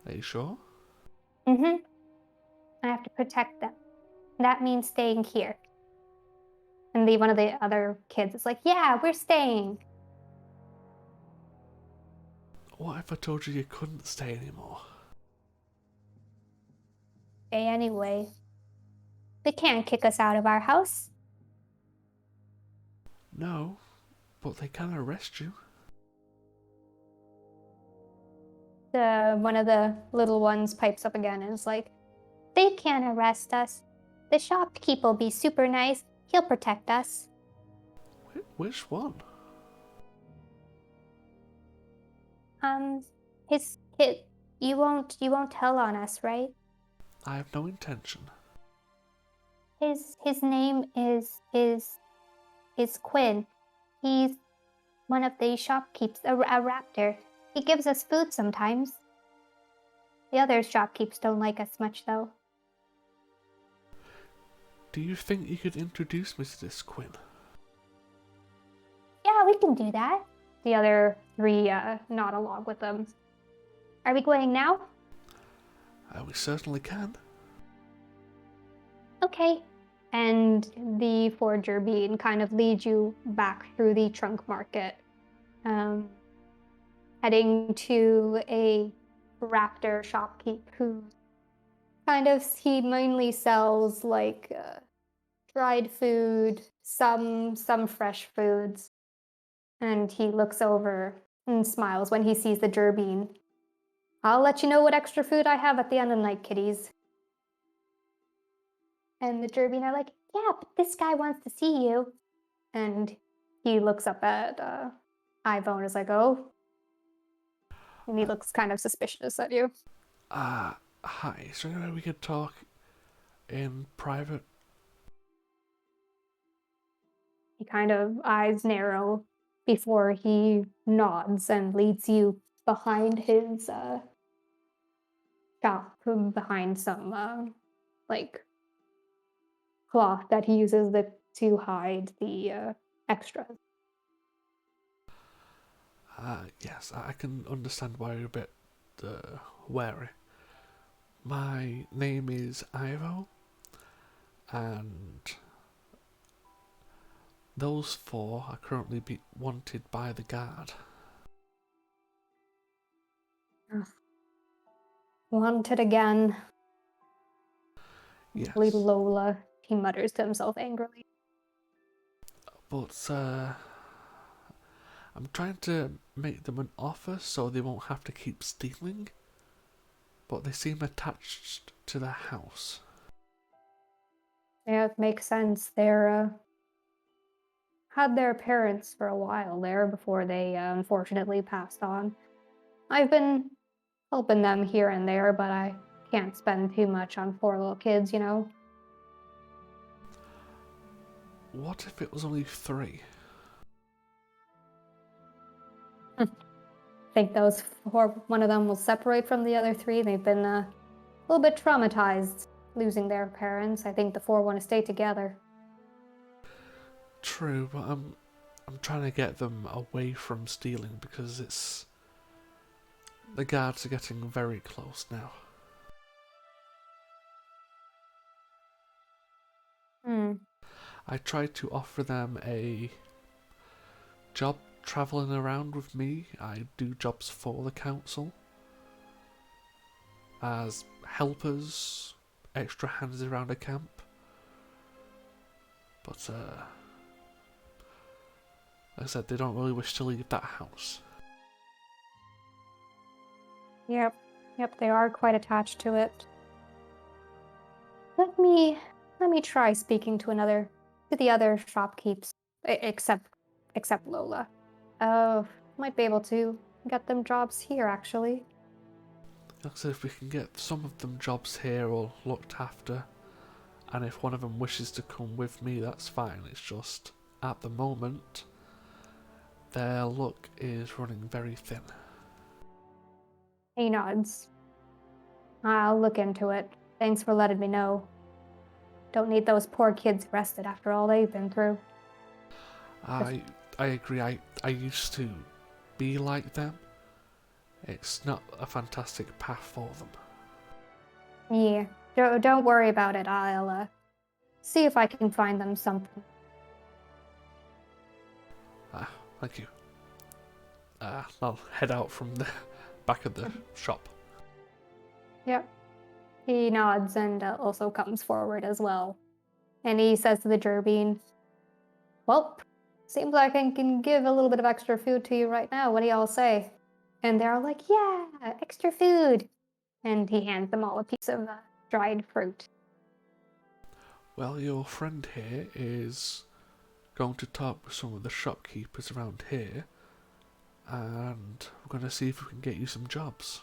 Are you sure? I have to protect them. That means staying here. And one of the other kids is like, yeah, we're staying. What if I told you you couldn't stay anymore? Stay anyway. They can't kick us out of our house. No, but they can arrest you. One of the little ones pipes up again and is like, they can't arrest us. The shopkeep will be super nice. He'll protect us. Which one? His kid. You won't tell on us, right? I have no intention. His name is Quinn. He's one of the shopkeepers, a raptor. He gives us food sometimes. The other shopkeepers don't like us much, though. Do you think you could introduce me to this Quinn? Yeah, we can do that. The other three nod along with them. Are we going now? We certainly can. Okay. And the forger bean kind of leads you back through the trunk market, heading to a raptor shopkeep who he mainly sells like dried food, some fresh foods, and he looks over and smiles when he sees the gerbean. I'll let you know what extra food I have at the end of the night, kiddies. And the gerbean are like, yeah, but this guy wants to see you. And he looks up at Ivo and is like, oh. And he looks kind of suspicious at you. Hi. Is there any way we could talk in private? He kind of eyes narrow before he nods and leads you behind his shop, behind some like cloth that he uses to hide the extras. Yes, I can understand why you're a bit wary. My name is Ivo, and those four are currently wanted by the guard. Wanted again. Yes. Little Lola, he mutters to himself angrily. But, I'm trying to make them an offer so they won't have to keep stealing, but they seem attached to the house. Yeah, it makes sense. They're had their parents for a while there before they unfortunately passed on. I've been helping them here and there, but I can't spend too much on four little kids, you know? What if it was only 3? I think those four, one of them will separate from the other three. They've been a little bit traumatized losing their parents. I think the four want to stay together. True, but I'm trying to get them away from stealing because the guards are getting very close now. I tried to offer them a job travelling around with me. I do jobs for the council as helpers, extra hands around a camp. But like I said, they don't really wish to leave that house. Yep, they are quite attached to it. Let me try speaking to the other shopkeepers, except Lola. Might be able to get them jobs here, actually. Like I said, if we can get some of them jobs here or looked after, and if one of them wishes to come with me, that's fine. It's just, at the moment, their luck is running very thin. He nods. I'll look into it. Thanks for letting me know. Don't need those poor kids arrested after all they've been through. I agree. I used to be like them. It's not a fantastic path for them. Yeah, don't worry about it. I'll see if I can find them something. Thank you. I'll head out from the back of the shop. Yep. He nods and also comes forward as well. And he says to the gerbean, well, seems like I can give a little bit of extra food to you right now. What do y'all say? And they're all like, yeah, extra food. And he hands them all a piece of dried fruit. Well, your friend here is going to talk with some of the shopkeepers around here and we're going to see if we can get you some jobs.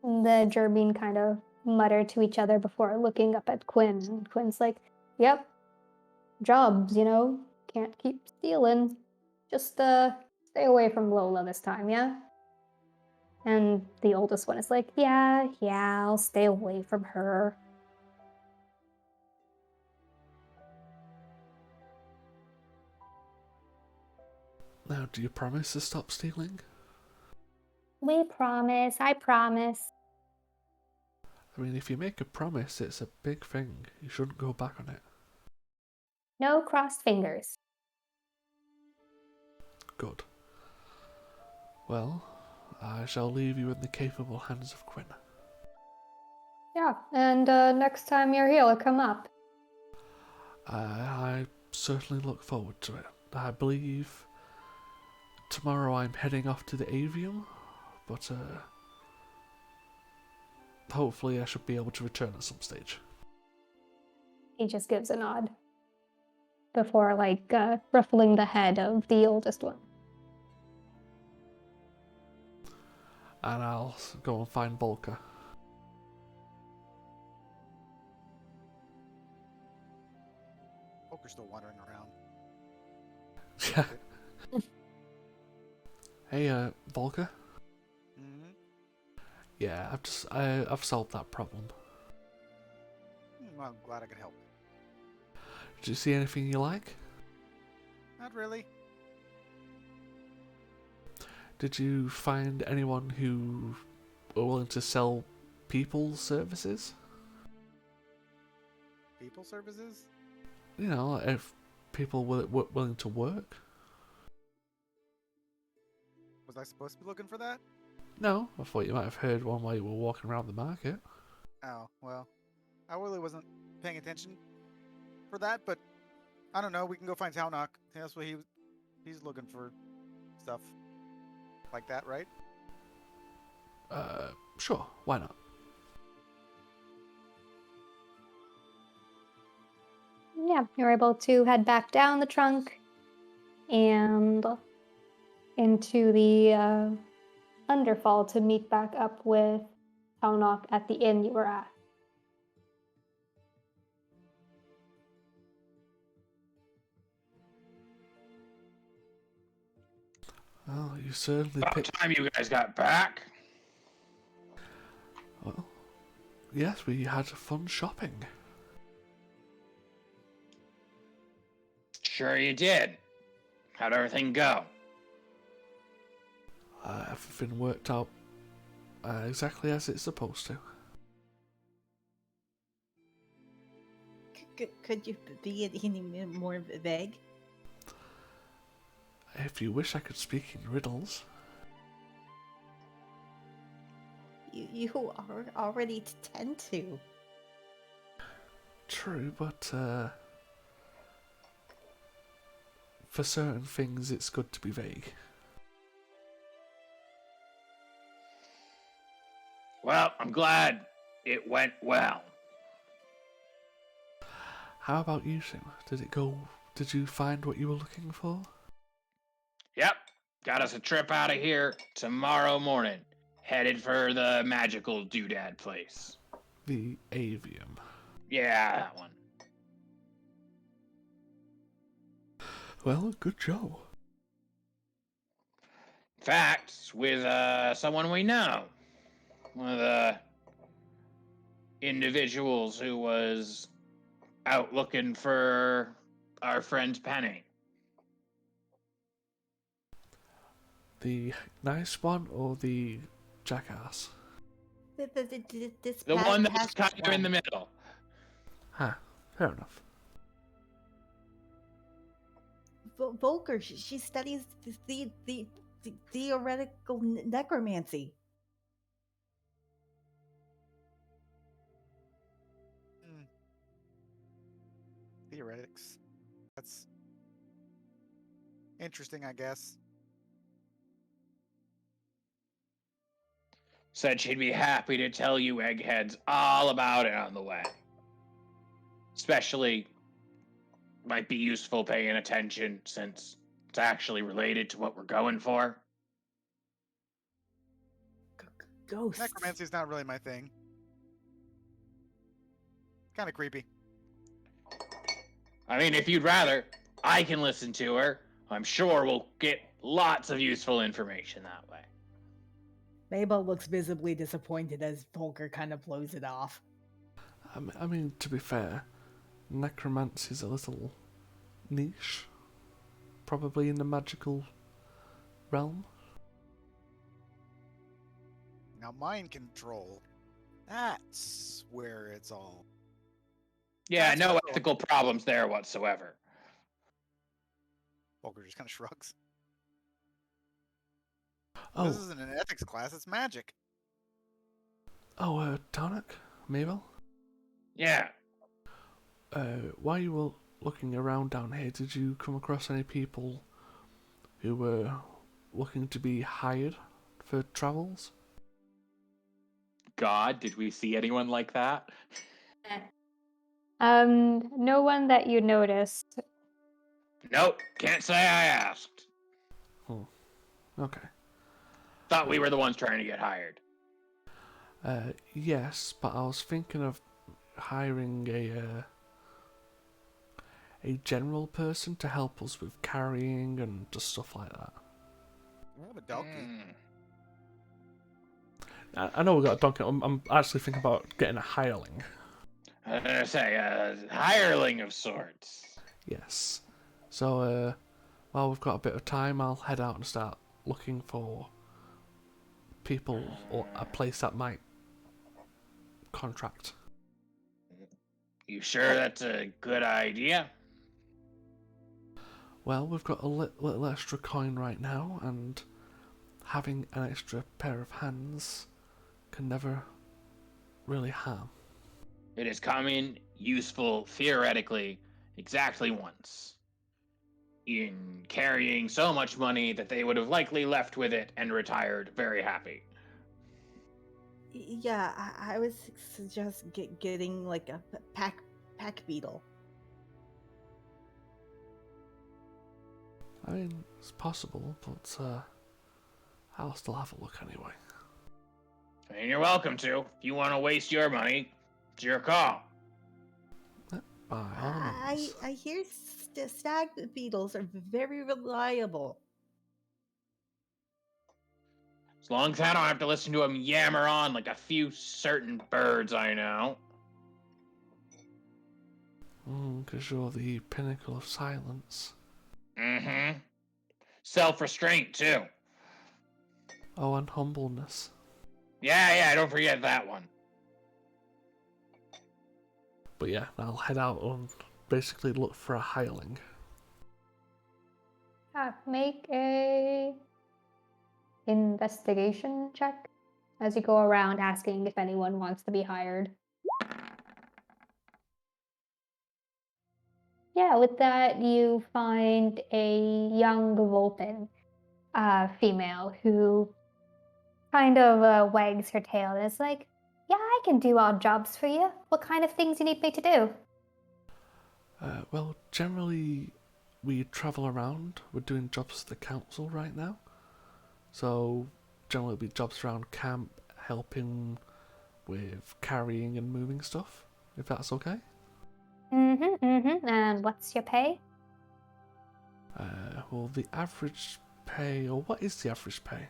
The Gerbine kind of mutter to each other before looking up at Quinn. And Quinn's like, yep, jobs, can't keep stealing. Just stay away from Lola this time, yeah? And the oldest one is like, yeah, I'll stay away from her. Now, do you promise to stop stealing? We promise, I promise. I mean, if you make a promise, it's a big thing. You shouldn't go back on it. No crossed fingers. Good. Well, I shall leave you in the capable hands of Quinn. Yeah, and next time you're here, come up. I certainly look forward to it. I believe tomorrow I'm heading off to the avium, but hopefully I should be able to return at some stage. He just gives a nod before, ruffling the head of the oldest one. And I'll go and find Volker. Poker's still wandering around. Yeah. Hey, Volker? Mm-hmm. Yeah, I've solved that problem. Well, I'm glad I could help. Did you see anything you like? Not really. Did you find anyone who were willing to sell people services? People services? You know, if people were willing to work? Was I supposed to be looking for that? No, I thought you might have heard one while you were walking around the market. Oh, well. I really wasn't paying attention for that, but I don't know. We can go find Talnock. That's what he's looking for stuff like that, right? Sure, why not? Yeah, you're able to head back down the trunk and into the Underfall to meet back up with Talnock at the inn you were at. Well, you certainly About picked... time you guys got back. Well, yes, we had fun shopping. Sure you did. How'd everything go? Everything worked out exactly as it's supposed to. Could you be any more vague? If you wish, I could speak in riddles. You already tend to. True, but for certain things, it's good to be vague. Well, I'm glad it went well. How about you, Sim? Did you find what you were looking for? Yep, got us a trip out of here tomorrow morning. Headed for the magical doodad place. The avium. Yeah, that one. Well, good job. In fact, it's with someone we know. One of the individuals who was out looking for our friend Penny. The nice one or the jackass? This The one that's past kind of in the one. middle. Huh, fair enough. Volker, she studies the theoretical necromancy. Theoretics. That's interesting, I guess. Said she'd be happy to tell you eggheads all about it on the way. Especially might be useful paying attention since It's actually related to what we're going for. Ghosts. Necromancy's not really my thing. Kind of creepy. I mean, if you'd rather, I can listen to her. I'm sure we'll get lots of useful information that way. Mabel looks visibly disappointed as Volker kind of blows it off. I mean, to be fair, necromancy's a little niche. Probably in the magical realm. Now, mind control. That's where it's all. Yeah, That's no cool. ethical problems there whatsoever. Volker just kind of shrugs. Oh, This isn't an ethics class, it's magic. Tonic? Mabel? Yeah. While you were looking around down here, did you come across any people who were looking to be hired for travels? God, did we see anyone like that? No one that you noticed. Nope, can't say I asked. Okay. Thought we were the ones trying to get hired. Yes, but I was thinking of hiring a general person to help us with carrying and just stuff like that. I have a donkey. I know we got a donkey. I'm actually thinking about getting a hireling. I was gonna say, a hireling of sorts. Yes. So, while we've got a bit of time, I'll head out and start looking for people or a place that might contract. You sure that's a good idea? Well, we've got a little extra coin right now, and having an extra pair of hands can never really harm. It has come in useful, theoretically, exactly once. In carrying so much money that they would have likely left with it and retired very happy. Yeah, I would suggest getting like a pack beetle. I mean, it's possible, but I'll still have a look anyway. I mean, you're welcome to. If you want to waste your money, it's your call. By all means. I hear stag beetles are very reliable. As long as I don't have to listen to them yammer on like a few certain birds I know. 'Cause you're the pinnacle of silence. Mm-hmm. Self-restraint, too. Oh, and humbleness. Yeah, don't forget that one. But yeah, I'll head out and basically look for a hireling. Make a investigation check as you go around asking if anyone wants to be hired. Yeah, with that, you find a young Molten female who kind of wags her tail and is like, yeah, I can do odd jobs for you. What kind of things you need me to do? Well, generally, we travel around. We're doing jobs for the council right now. So, generally, it'll be jobs around camp, helping with carrying and moving stuff, if that's okay. And what's your pay? Well, the average pay, or what is the average pay?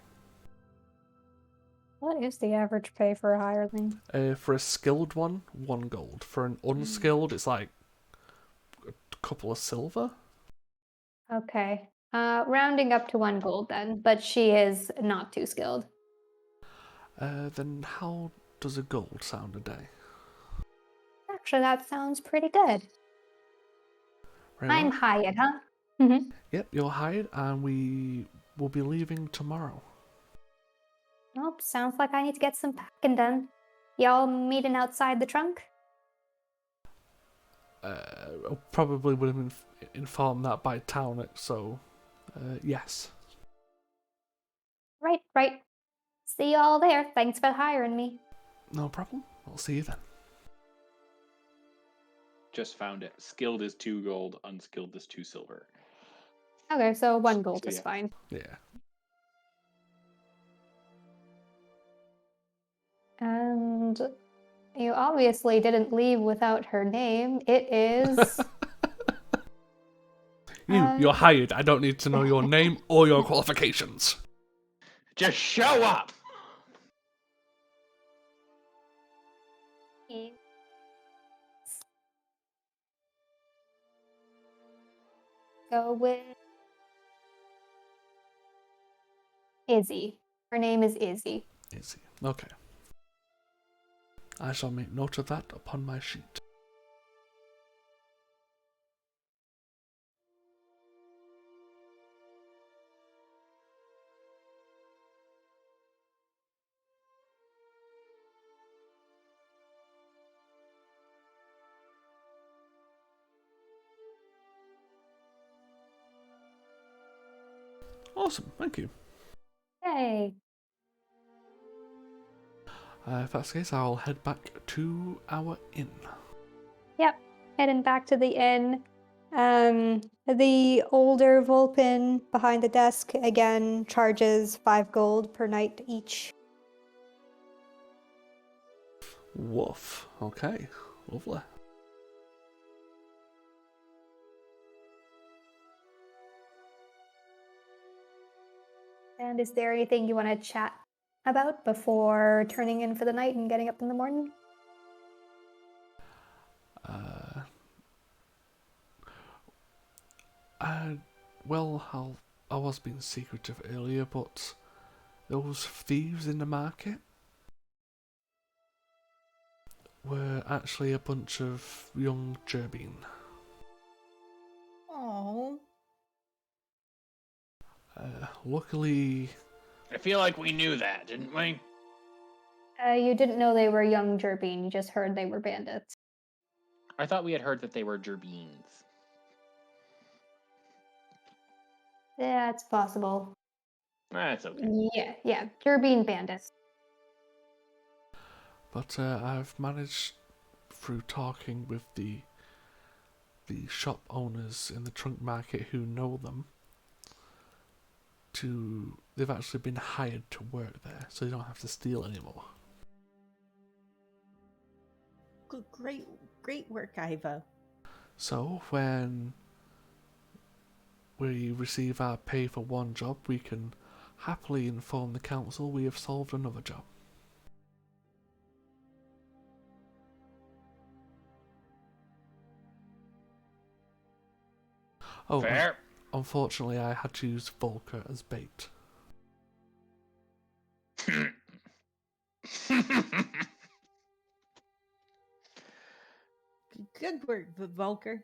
What is the average pay for a hireling? For a skilled one, 1 gold. For an unskilled, it's like a couple of silver. Okay. Rounding up to 1 gold then, but she is not too skilled. Then how does a gold sound a day? Actually, that sounds pretty good. Very I'm well. hired, huh? Yep, you're hired, and we will be leaving tomorrow. Nope, sounds like I need to get some packing done. Y'all meeting outside the trunk? I probably would have informed that by town, so yes. Right. See y'all there. Thanks for hiring me. No problem. I'll see you then. Just found it. Skilled is 2 gold, unskilled is 2 silver. Okay, so 1 gold So, is yeah. fine. Yeah. And you obviously didn't leave without her name. It is. You're hired. I don't need to know your name or your qualifications. Just show up. Go with Izzy. Her name is Izzy. Easy. Okay. I shall make note of that upon my sheet. Awesome, thank you. Hey. If that's the case, I'll head back to our inn. Yep. Heading back to the inn. The older Vulpin behind the desk again charges 5 gold per night each. Woof. Okay, lovely. And is there anything you want to chat about before turning in for the night and getting up in the morning? Well, I was being secretive earlier, but those thieves in the market were actually a bunch of young Gerbine. Oh. Luckily, I feel like we knew that, didn't we? You didn't know they were young Gerbine, you just heard they were bandits. I thought we had heard that they were Gerbines. Yeah, it's possible. That's okay. Yeah, Gerbine bandits. but I've managed through talking with the shop owners in the trunk market who know them they've actually been hired to work there, so they don't have to steal anymore. Great work, Iva. So when we receive our pay for one job, we can happily inform the council we have solved another job. Oh, Fair. unfortunately, I had to use Volker as bait. Good work, Volker.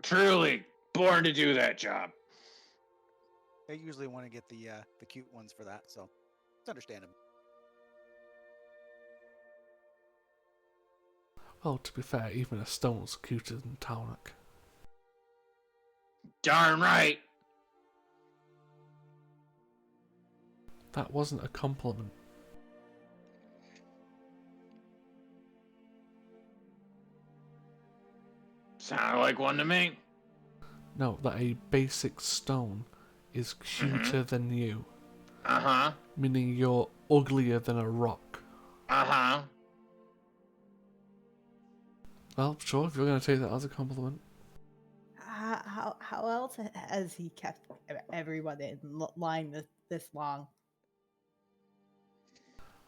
Truly born to do that job. They usually want to get the cute ones for that, so it's understandable. Well, to be fair, even a stone's cuter than Taunak. Darn right. That wasn't a compliment. Sounded like one to me. No, that a basic stone is cuter than you. Uh-huh. Meaning you're uglier than a rock. Uh-huh. Well, sure, if you're going to take that as a compliment. How else has he kept everyone in line this long?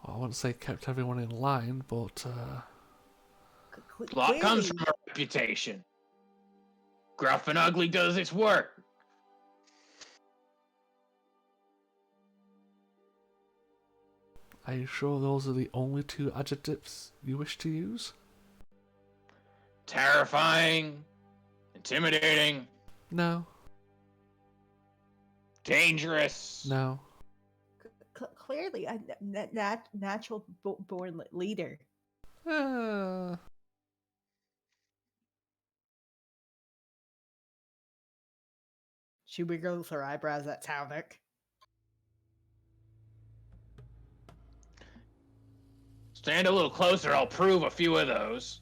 Well, I wouldn't say kept everyone in line, but A lot comes from a reputation. Gruff and ugly does its work. are you sure those are the only 2 adjectives you wish to use? Terrifying. Intimidating. No. Dangerous. No. Clearly a natural born leader. She wiggles her eyebrows at Taunak. Stand a little closer, I'll prove a few of those.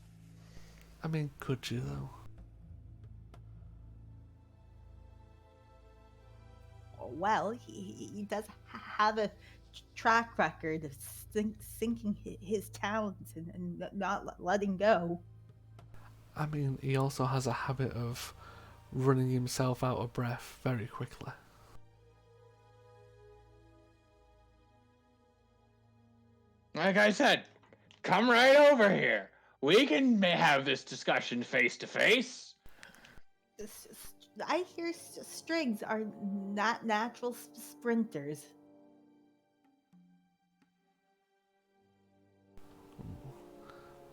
I mean, could you though? well, he does have a track record of sinking his talents and not letting go. I mean, he also has a habit of running himself out of breath very quickly. Like I said, come right over here. We can have this discussion face to face. I hear Strigs are not natural sprinters.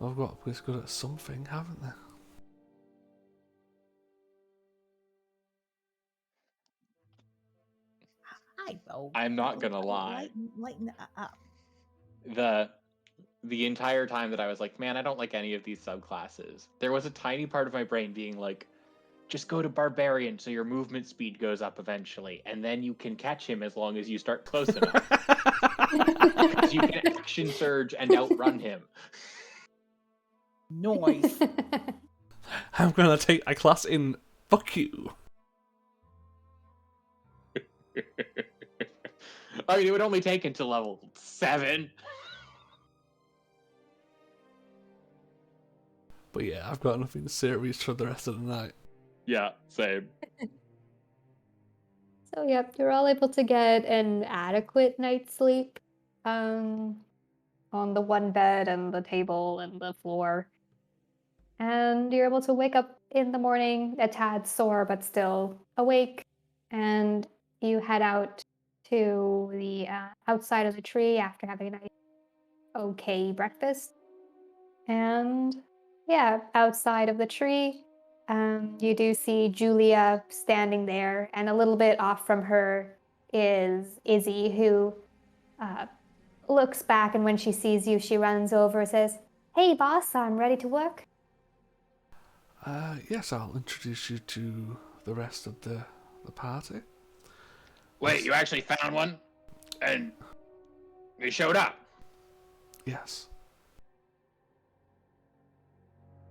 I've got to be good at something, haven't they? I know. I'm not gonna lie. Lighten up. The entire time that I was like, man, I don't like any of these subclasses, there was a tiny part of my brain being like, just go to barbarian so your movement speed goes up eventually, and then you can catch him as long as you start close enough. Because you can action surge and outrun him. Noise. I'm gonna take a class in fuck you. I mean, it would only take until level 7. But yeah, I've got nothing serious for the rest of the night. Yeah, same. So yep, you're all able to get an adequate night's sleep on the one bed and the table and the floor. And you're able to wake up in the morning a tad sore but still awake. And you head out to the outside of the tree after having a nice okay breakfast. And yeah, outside of the tree, you do see Julia standing there, and a little bit off from her is Izzy, who looks back, and when she sees you, she runs over and says, "Hey, boss, I'm ready to work." Yes, I'll introduce you to the rest of the party. Wait, you actually found one? And he showed up? Yes.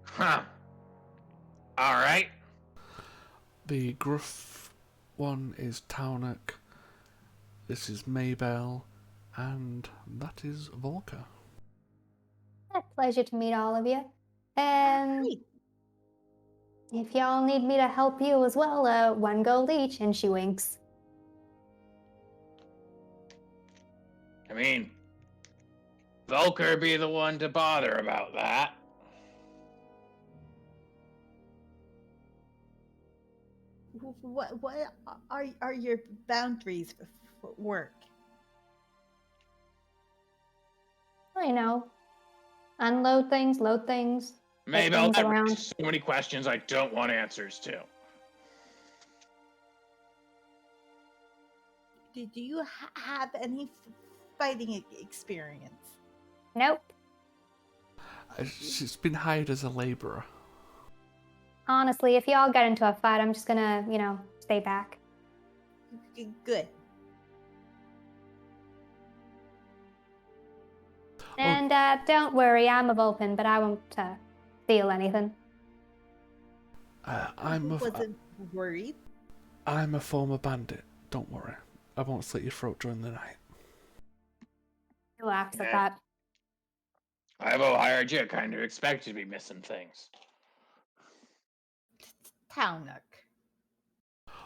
Huh. Alright. The gruff one is Taunak, this is Maybell, and that is Volker. A pleasure to meet all of you. And Hi. if y'all need me to help you as well, 1 gold each, and she winks. I mean, Volker be the one to bother about that. What are your boundaries for work? I know. Unload things, load things, take Maybe things I'll around. so many questions I don't want answers to. Do you have any fighting experience? Nope. She's been hired as a labourer. Honestly, if y'all get into a fight, I'm just gonna, stay back. Good. And don't worry, I'm a Vulpin, but I won't steal anything. Wasn't worried. I'm a former bandit. Don't worry. I won't slit your throat during the night. He laughs at Yeah. that. I've hired you, kind of expect you to be missing things. Taunak.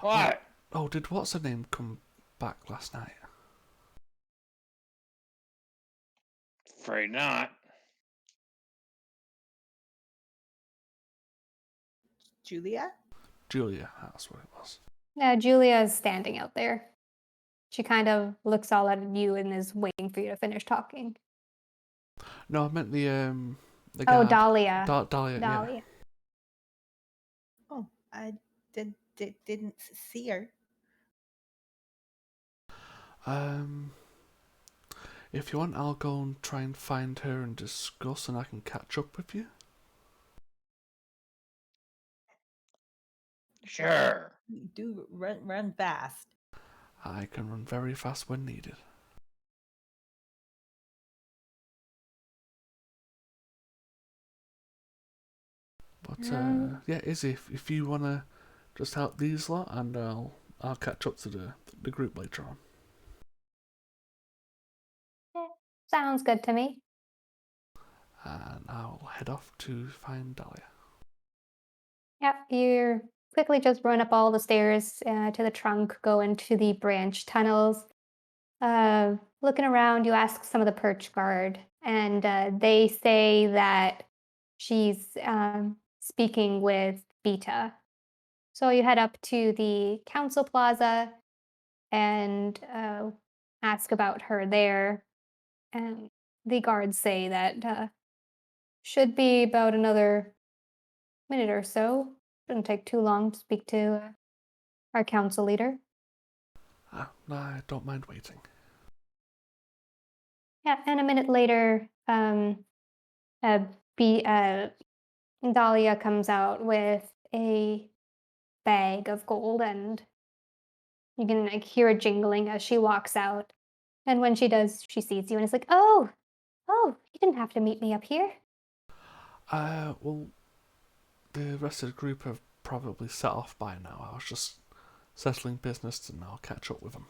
What? Oh, did what's her name come back last night? Afraid not. Julia? Julia, that's what it was. No, Julia's standing out there. She kind of looks all at you and is waiting for you to finish talking. No, I meant the Oh, guard. Dahlia. Dahlia, yeah. Dahlia. Oh, I didn't see her. If you want, I'll go and try and find her and discuss, and I can catch up with you. Sure. You do run fast. I can run very fast when needed. But yeah, Izzy, if you wanna just help these lot, and I'll catch up to the the group later on. Sounds good to me. And I'll head off to find Dahlia. Yep, you quickly just run up all the stairs to the trunk, go into the branch tunnels. Looking around, you ask some of the perch guard, and they say that she's speaking with Beta. So you head up to the council plaza and ask about her there. And the guards say that should be about another minute or so. Shouldn't take too long to speak to our council leader. I don't mind waiting. Yeah, and a minute later, uh, Dahlia comes out with a bag of gold, and you can like hear a jingling as she walks out. And when she does, she sees you and is like, "Oh, you didn't have to meet me up here." Well, the rest of the group have probably set off by now. I was just settling business and I'll catch up with them.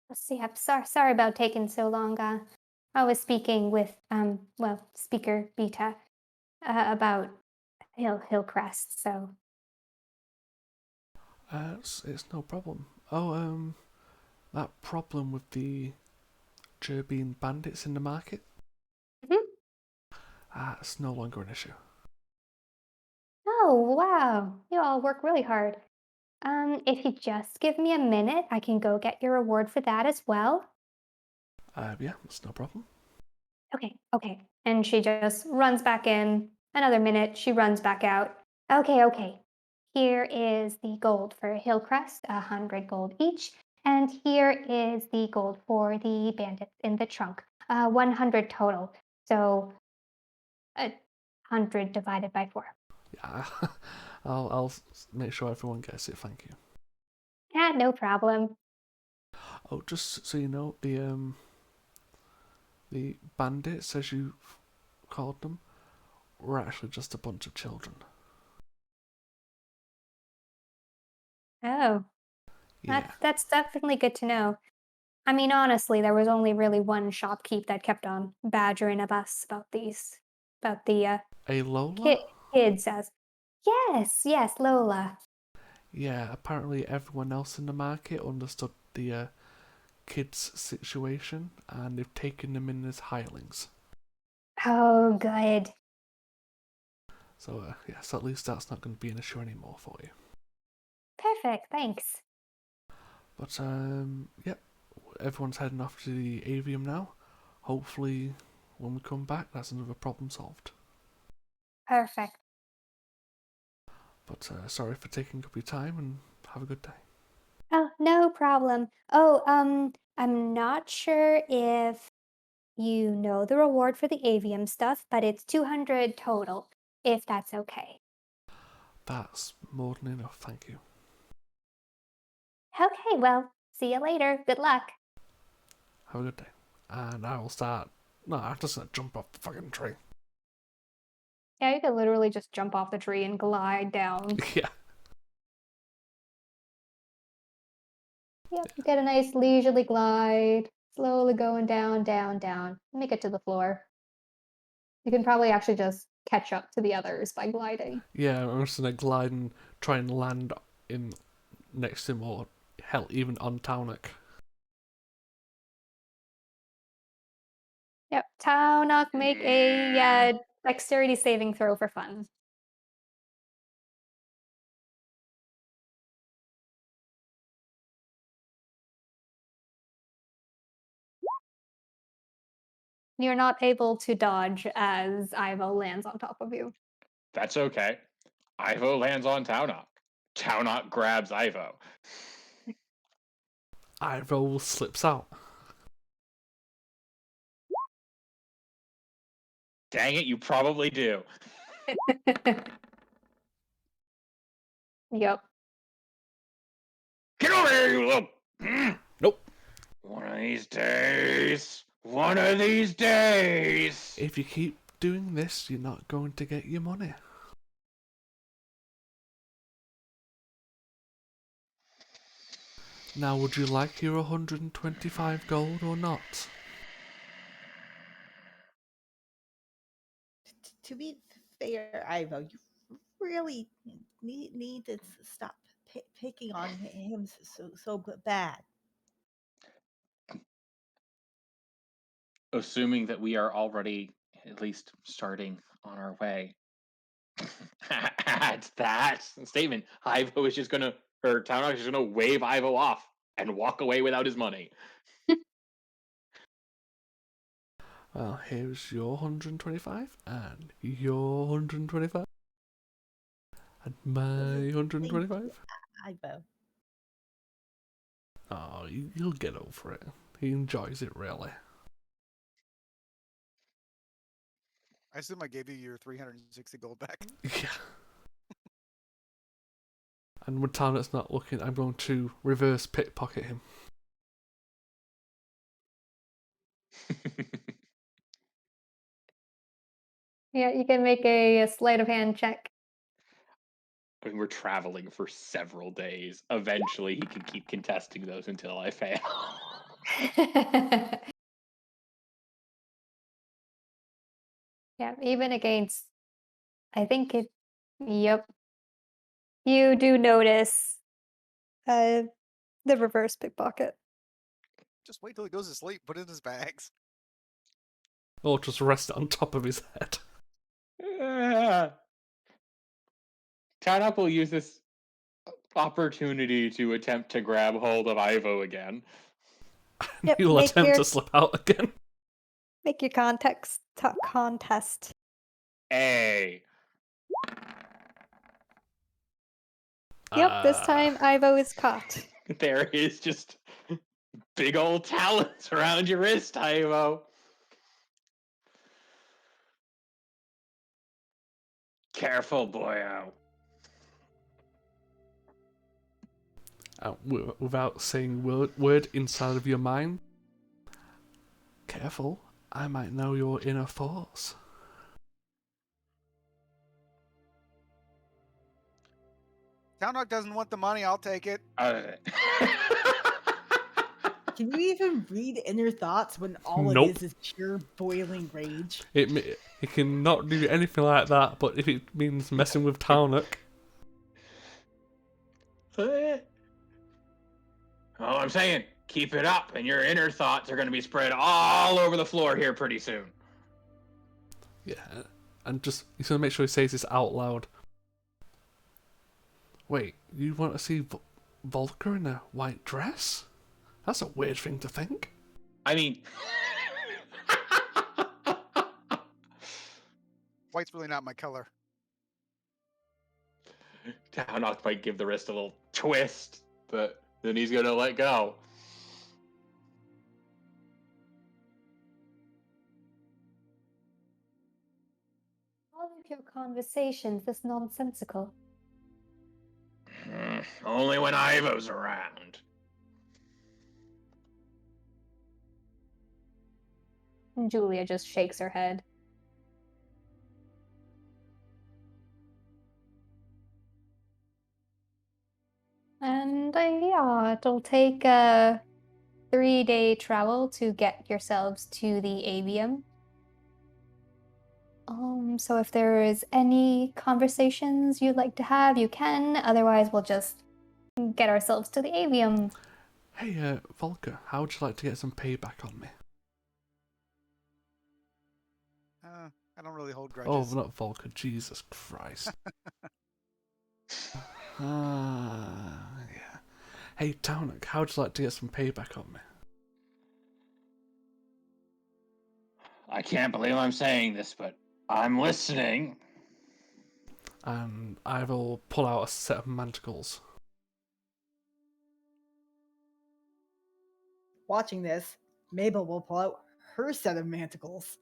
Let's see. I'm sorry about taking so long. I was speaking with Speaker Beta about Hillcrest. So It's no problem. Oh, that problem with the Gerbean bandits in the market? Mhm. It's no longer an issue. Oh, wow. You all work really hard. If you just give me a minute, I can go get your reward for that as well. Yeah, it's no problem. Okay. And she just runs back in. Another minute, she runs back out. Okay. Here is the gold for Hillcrest, 100 gold each. And here is the gold for the bandits in the trunk, 100 total. So, 100 divided by 4. Yeah, I'll make sure everyone gets it. Thank you. Yeah, no problem. Oh, just so you know, the bandits, as you called them, were actually just a bunch of children. Oh, Yeah, that's definitely good to know. I mean, honestly, there was only really one shopkeep that kept on badgering of us about about the a Lola. kids as. Yes, Lola. Yeah, apparently everyone else in the market understood the kids' situation, and they've taken them in as hirelings. Oh, good. So yes, at least that's not going to be an issue anymore for you. Perfect, thanks. But yep, everyone's heading off to the avium now. Hopefully, when we come back, that's another problem solved. Perfect. But sorry for taking up your time, and have a good day. Oh, no problem. Oh, I'm not sure if you know the reward for the avium stuff, but it's 200 total, if that's okay. That's more than enough, thank you. Okay, well, see you later. Good luck. Have a good day. And I will start. No, I'm just gonna jump off the fucking tree. Yeah, you could literally just jump off the tree and glide down. Yeah. Yep, get a nice leisurely glide, slowly going down. Make it to the floor. You can probably actually just catch up to the others by gliding. Yeah, I'm just gonna glide and try and land in next to him, or hell, even on Taunak. Yep, Taunok, make a dexterity saving throw for fun. You're not able to dodge as Ivo lands on top of you. That's okay. Ivo lands on Taunok. Taunok grabs Ivo. Ivo slips out. Dang it, you probably do. Yep. Get over here, you little. Nope. One of these days. One of these days. If you keep doing this, you're not going to get your money. Now, would you like your 125 gold or not? To be fair, Ivo, you really need to stop picking on him so bad. Assuming that we are already at least starting on our way. At that statement, Ivo is just gonna, or Townok is just gonna wave Ivo off and walk away without his money. Well, here's your 125 and your 125 and my 125. Ivo. Oh, you'll get over it. He enjoys it, really. I assume I gave you your 360 gold back. Yeah. And when Tarnet's not looking, I'm going to reverse pickpocket him. Yeah, you can make a sleight of hand check. I mean, we're traveling for several days. Eventually, he can keep contesting those until I fail. Yeah, even against, I think it, yep. You do notice the reverse pickpocket. Just wait till he goes to sleep. Put it in his bags. Or just rest it on top of his head. Townok will use this opportunity to attempt to grab hold of Ivo again. Yep, He'll make attempt your- to slip out again. Make your contest. Hey. Yep, this time Ivo is caught. There is just big old talons around your wrist, Ivo. Careful, boyo. Without saying word inside of your mind. Careful, I might know your inner thoughts. Townok doesn't want the money. I'll take it. Can you even read inner thoughts when all Nope. it is pure boiling rage? It can not do anything like that, but if it means messing with Tarnok. All I'm saying, keep it up, and your inner thoughts are going to be spread all over the floor here pretty soon. Yeah, and just he's gonna make sure he says this out loud. Wait, you want to see Volker in a white dress? That's a weird thing to think. I mean, White's really not my color. Townok might give the wrist a little twist, but then he's going to let go. All of your conversations this nonsensical. Only when Ivo's around. And Julia just shakes her head. And yeah, it'll take a 3-day travel to get yourselves to the avium. So if there is any conversations you'd like to have, you can. Otherwise, we'll just get ourselves to the avium. Hey, Volker, how would you like to get some payback on me? I don't really hold Oh, grudges. not Volker, Jesus Christ. Yeah. Hey, Taunuk, how would you like to get some payback on me? I can't believe I'm saying this, but I'm listening. And I will pull out a set of manticles. Watching this, Mabel will pull out her set of manticles.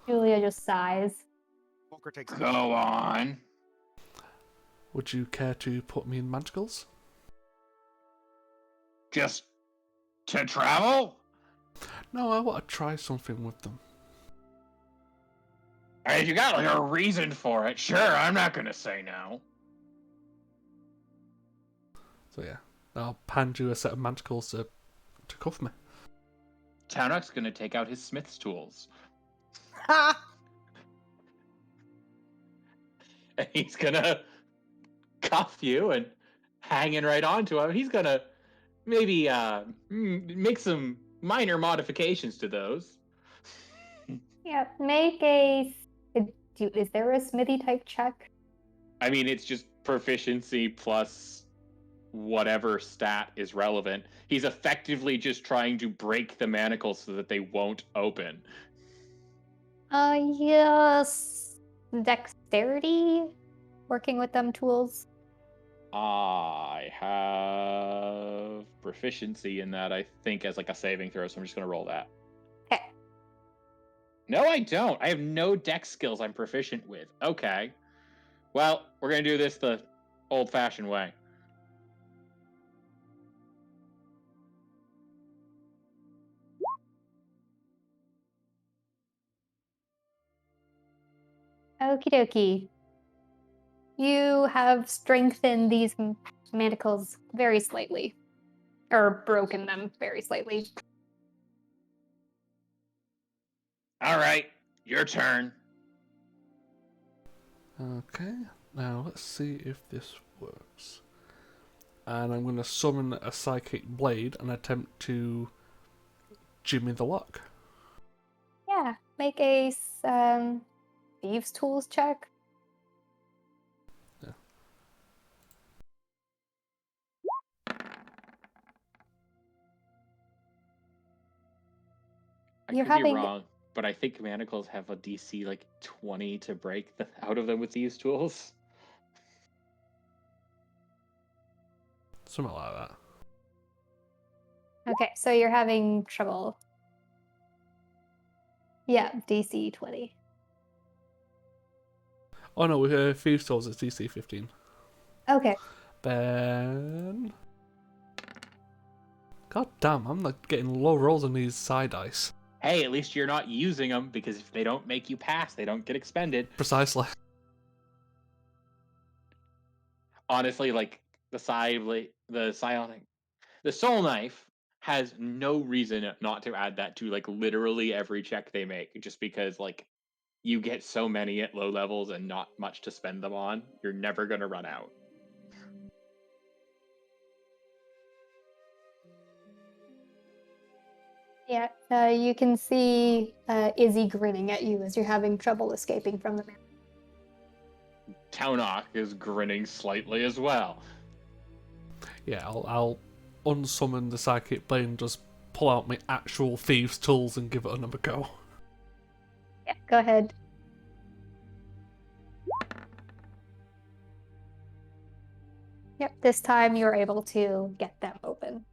Julia just sighs. Volker takes a Go on. Would you care to put me in manticles? Just to travel? No, I want to try something with them. If you got like a reason for it, sure, I'm not gonna say no. So yeah, I'll hand you a set of manticles to cuff me. Taunok's gonna take out his smith's tools. Ha! And he's gonna cuff you and hanging right onto him. He's gonna maybe make some minor modifications to those. Yeah, make a. Is there a smithy type check? I mean, it's just proficiency plus whatever stat is relevant. He's effectively just trying to break the manacles so that they won't open. Yes. Dexterity? Working with them tools? I have proficiency in that, I think, as like a saving throw, so I'm just going to roll that. Okay. No, I don't. I have no dex skills I'm proficient with. Okay. Well, we're going to do this the old-fashioned way. Okie dokie. You have strengthened these manacles very slightly. Or broken them very slightly. All right, your turn. Okay, now let's see if this works. And I'm going to summon a psychic blade and attempt to jimmy the lock. Yeah, make a thieves' tools check. Yeah. I You're could be having- wrong, but I think manacles have a DC like 20 to break out of them with these tools. Something like that. Okay, so you're having trouble. Yeah, DC 20. Oh no, with Thieves' Tools it's DC 15. Okay. Then... God damn, I'm not getting low rolls on these side dice. Hey, at least you're not using them, because if they don't make you pass, they don't get expended. Precisely. Honestly, like the psionic, the soul knife has no reason not to add that to like literally every check they make, just because like you get so many at low levels and not much to spend them on. You're never gonna run out. Yeah, you can see Izzy grinning at you as you're having trouble escaping from the man. Taunok is grinning slightly as well. Yeah, I'll unsummon the psychic blade and just pull out my actual Thieves' Tools and give it another go. Yeah, go ahead. Yep, this time you're able to get them open.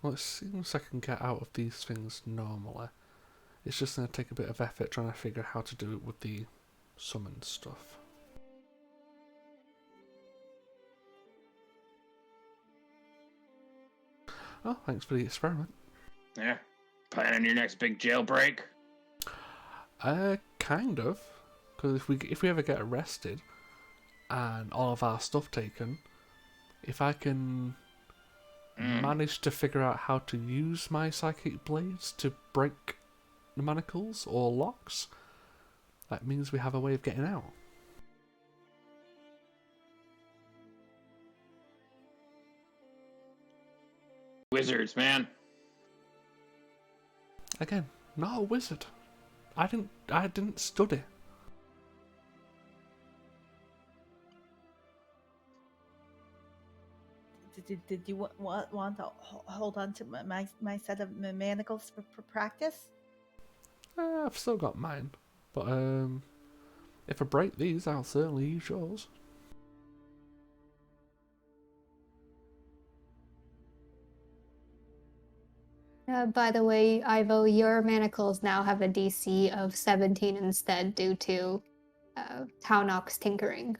Let's see if I can get out of these things normally. It's just going to take a bit of effort trying to figure out how to do it with the summon stuff. Oh, thanks for the experiment. Yeah. Planning your next big jailbreak? Kind of. Because if we ever get arrested and all of our stuff taken, if I can manage to figure out how to use my psychic blades to break the manacles or locks, that means we have a way of getting out. Wizards, man. Again, not a wizard. I didn't study. Did you want to hold on to my set of manacles for practice? I've still got mine, but if I break these, I'll certainly use yours. By the way, Ivo, your manacles now have a DC of 17 instead due to Taunok's tinkering.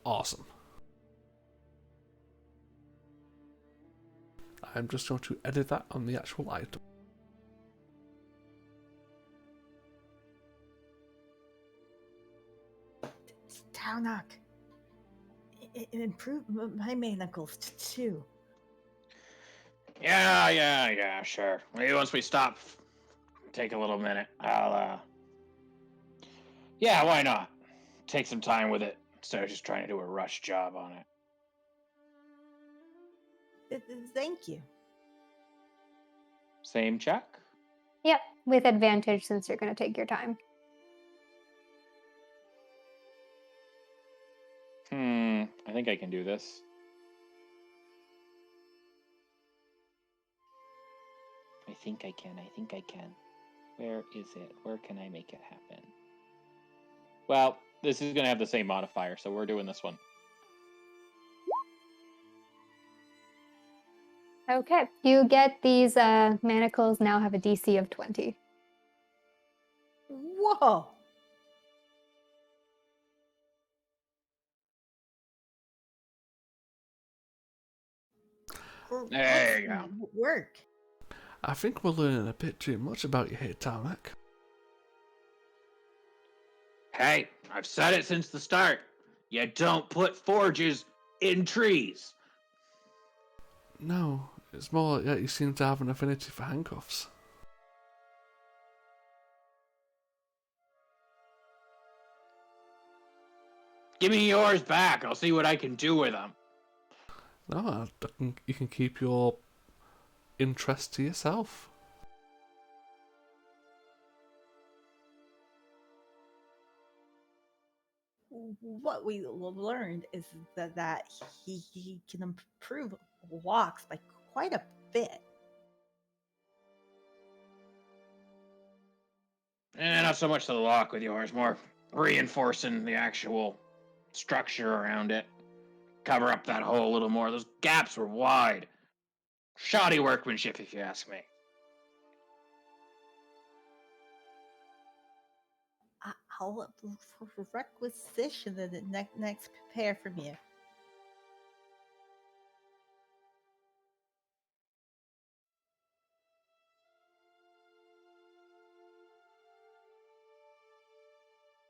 Awesome. I'm just going to edit that on the actual item. Kaunak. It improved my manacles too. Yeah, sure. Maybe once we stop, take a little minute. Yeah, why not? Take some time with it instead of just trying to do a rush job on it. Thank you. Same check. Yep, with advantage since you're going to take your time. I think I can do this. I think I can. Where is it? Where can I make it happen? Well, this is going to have the same modifier, so we're doing this one. Okay, you get these manacles now have a DC of 20. Whoa! There you go. Work. I think we're learning a bit too much about you here, Tarmac. Hey, I've said it since the start. You don't put forges in trees. No, it's more like that you seem to have an affinity for handcuffs. Give me yours back. I'll see what I can do with them. No, you can keep your interest to yourself. What we learned is that he can improve walks by quite a bit. Not so much to the lock with yours, more reinforcing the actual structure around it. Cover up that hole a little more. Those gaps were wide. Shoddy workmanship, if you ask me. I'll requisition the next pair from you.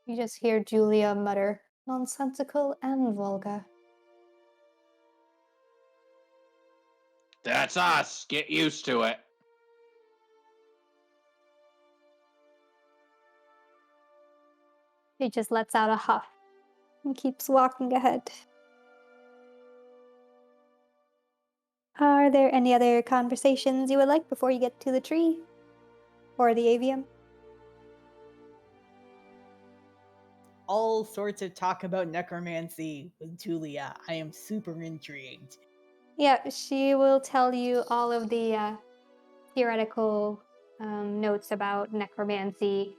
You just hear Julia mutter, nonsensical and vulgar. That's us. Get used to it. He just lets out a huff and keeps walking ahead. Are there any other conversations you would like before you get to the tree? Or the avium? All sorts of talk about necromancy with Julia. I am super intrigued. Yeah, she will tell you all of the theoretical notes about necromancy.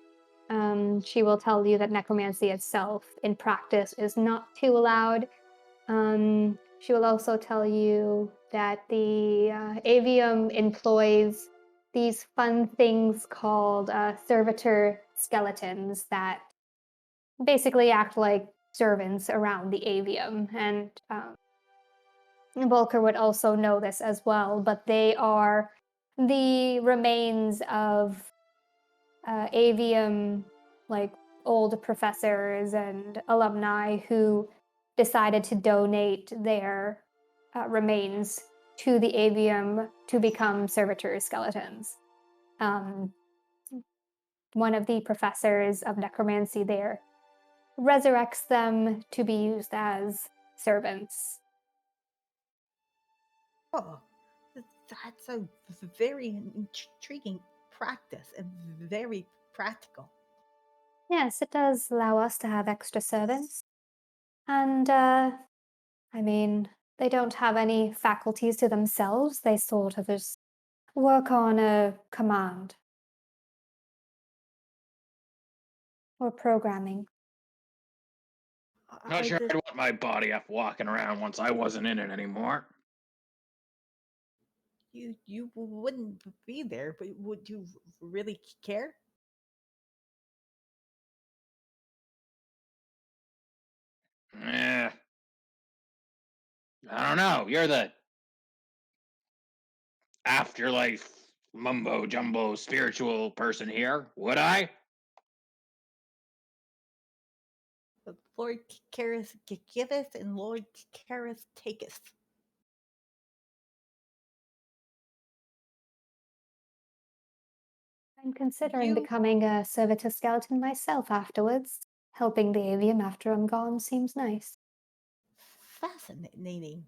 She will tell you that necromancy itself, in practice, is not too allowed. She will also tell you that the avium employs these fun things called servitor skeletons that basically act like servants around the avium. And Volker would also know this as well, but they are the remains of avium, like old professors and alumni who decided to donate their remains to the avium to become servitor skeletons. One of the professors of necromancy there resurrects them to be used as servants. Oh, that's a very intriguing practice and very practical. Yes, it does allow us to have extra servants. And, I mean, they don't have any faculties to themselves. They sort of just work on a command or programming. Not sure I'd want my body up walking around once I wasn't in it anymore. You wouldn't be there, but would you really care? Eh. I don't know. You're the afterlife mumbo jumbo spiritual person here. Would I? Lord Karras giveth and Lord Karras taketh. I'm considering You- becoming a servitor skeleton myself afterwards. Helping the avium after I'm gone seems nice. Fascinating.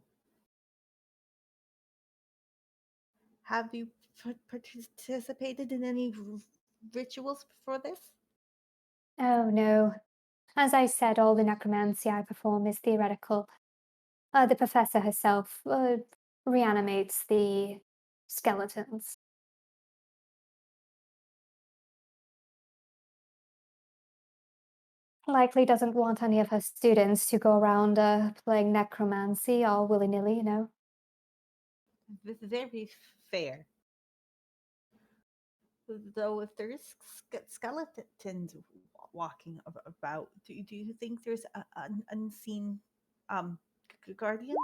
Have you participated in any rituals before this? Oh no. As I said, all the necromancy I perform is theoretical. The professor herself reanimates the skeletons. Likely doesn't want any of her students to go around playing necromancy all willy-nilly, you know. Very fair. Though if there's skeletons walking about, do you think there's an unseen guardians?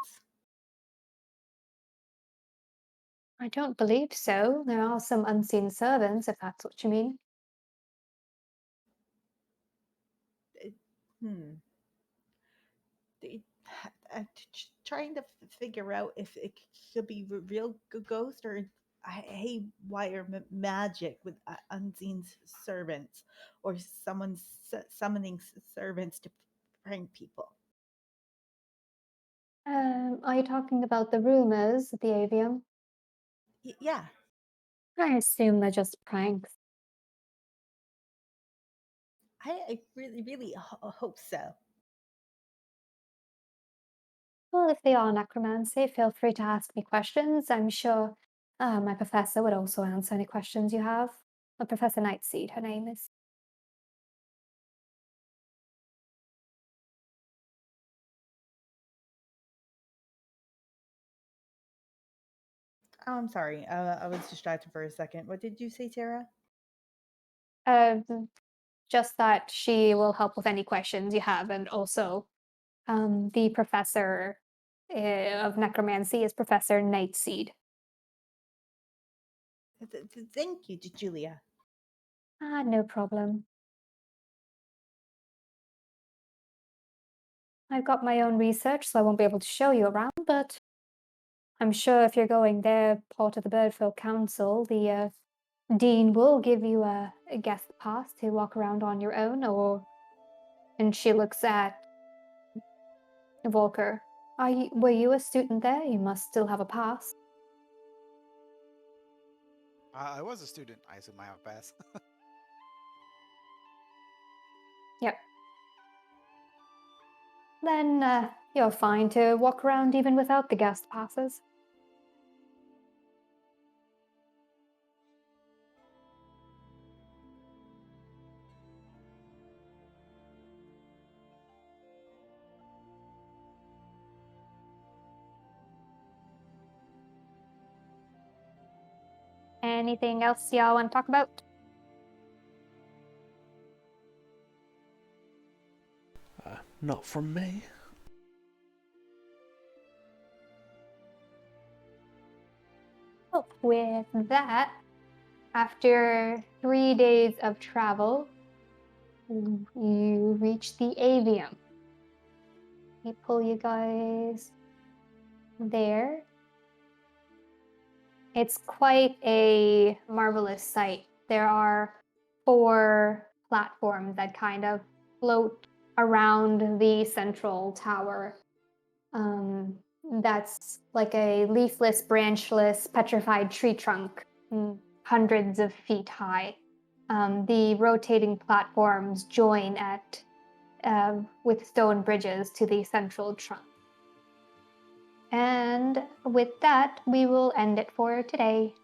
I don't believe so. There are some unseen servants, if that's what you mean. Hmm. I'm trying to figure out if it could be real ghost or haywire magic with unseen servants, or someone summoning servants to prank people. Are you talking about the rumors at the avium? Yeah, I assume they're just pranks. I really hope so. Well, if they are necromancy, feel free to ask me questions. I'm sure my professor would also answer any questions you have. Professor Nightseed, her name is. Oh, I'm sorry. I was distracted for a second. What did you say, Tara? Uh, just that she will help with any questions you have, and also the professor of necromancy is Professor Nightseed. Thank you, Julia. Ah, no problem. I've got my own research, so I won't be able to show you around, but I'm sure if you're going there, part of the Birdfield Council, the Dean will give you a guest pass to walk around on your own, and she looks at Volker. Were you a student there? You must still have a pass. I was a student. I assume I have a pass. Yep. Then you're fine to walk around even without the guest passes. Anything else y'all want to talk about? Not from me. Well, with that, after 3 days of travel, you reach the avium. Let me pull you guys there. It's quite a marvelous sight. There are 4 platforms that kind of float around the central tower. That's like a leafless, branchless, petrified tree trunk, hundreds of feet high. The rotating platforms join at with stone bridges to the central trunk. And with that, we will end it for today.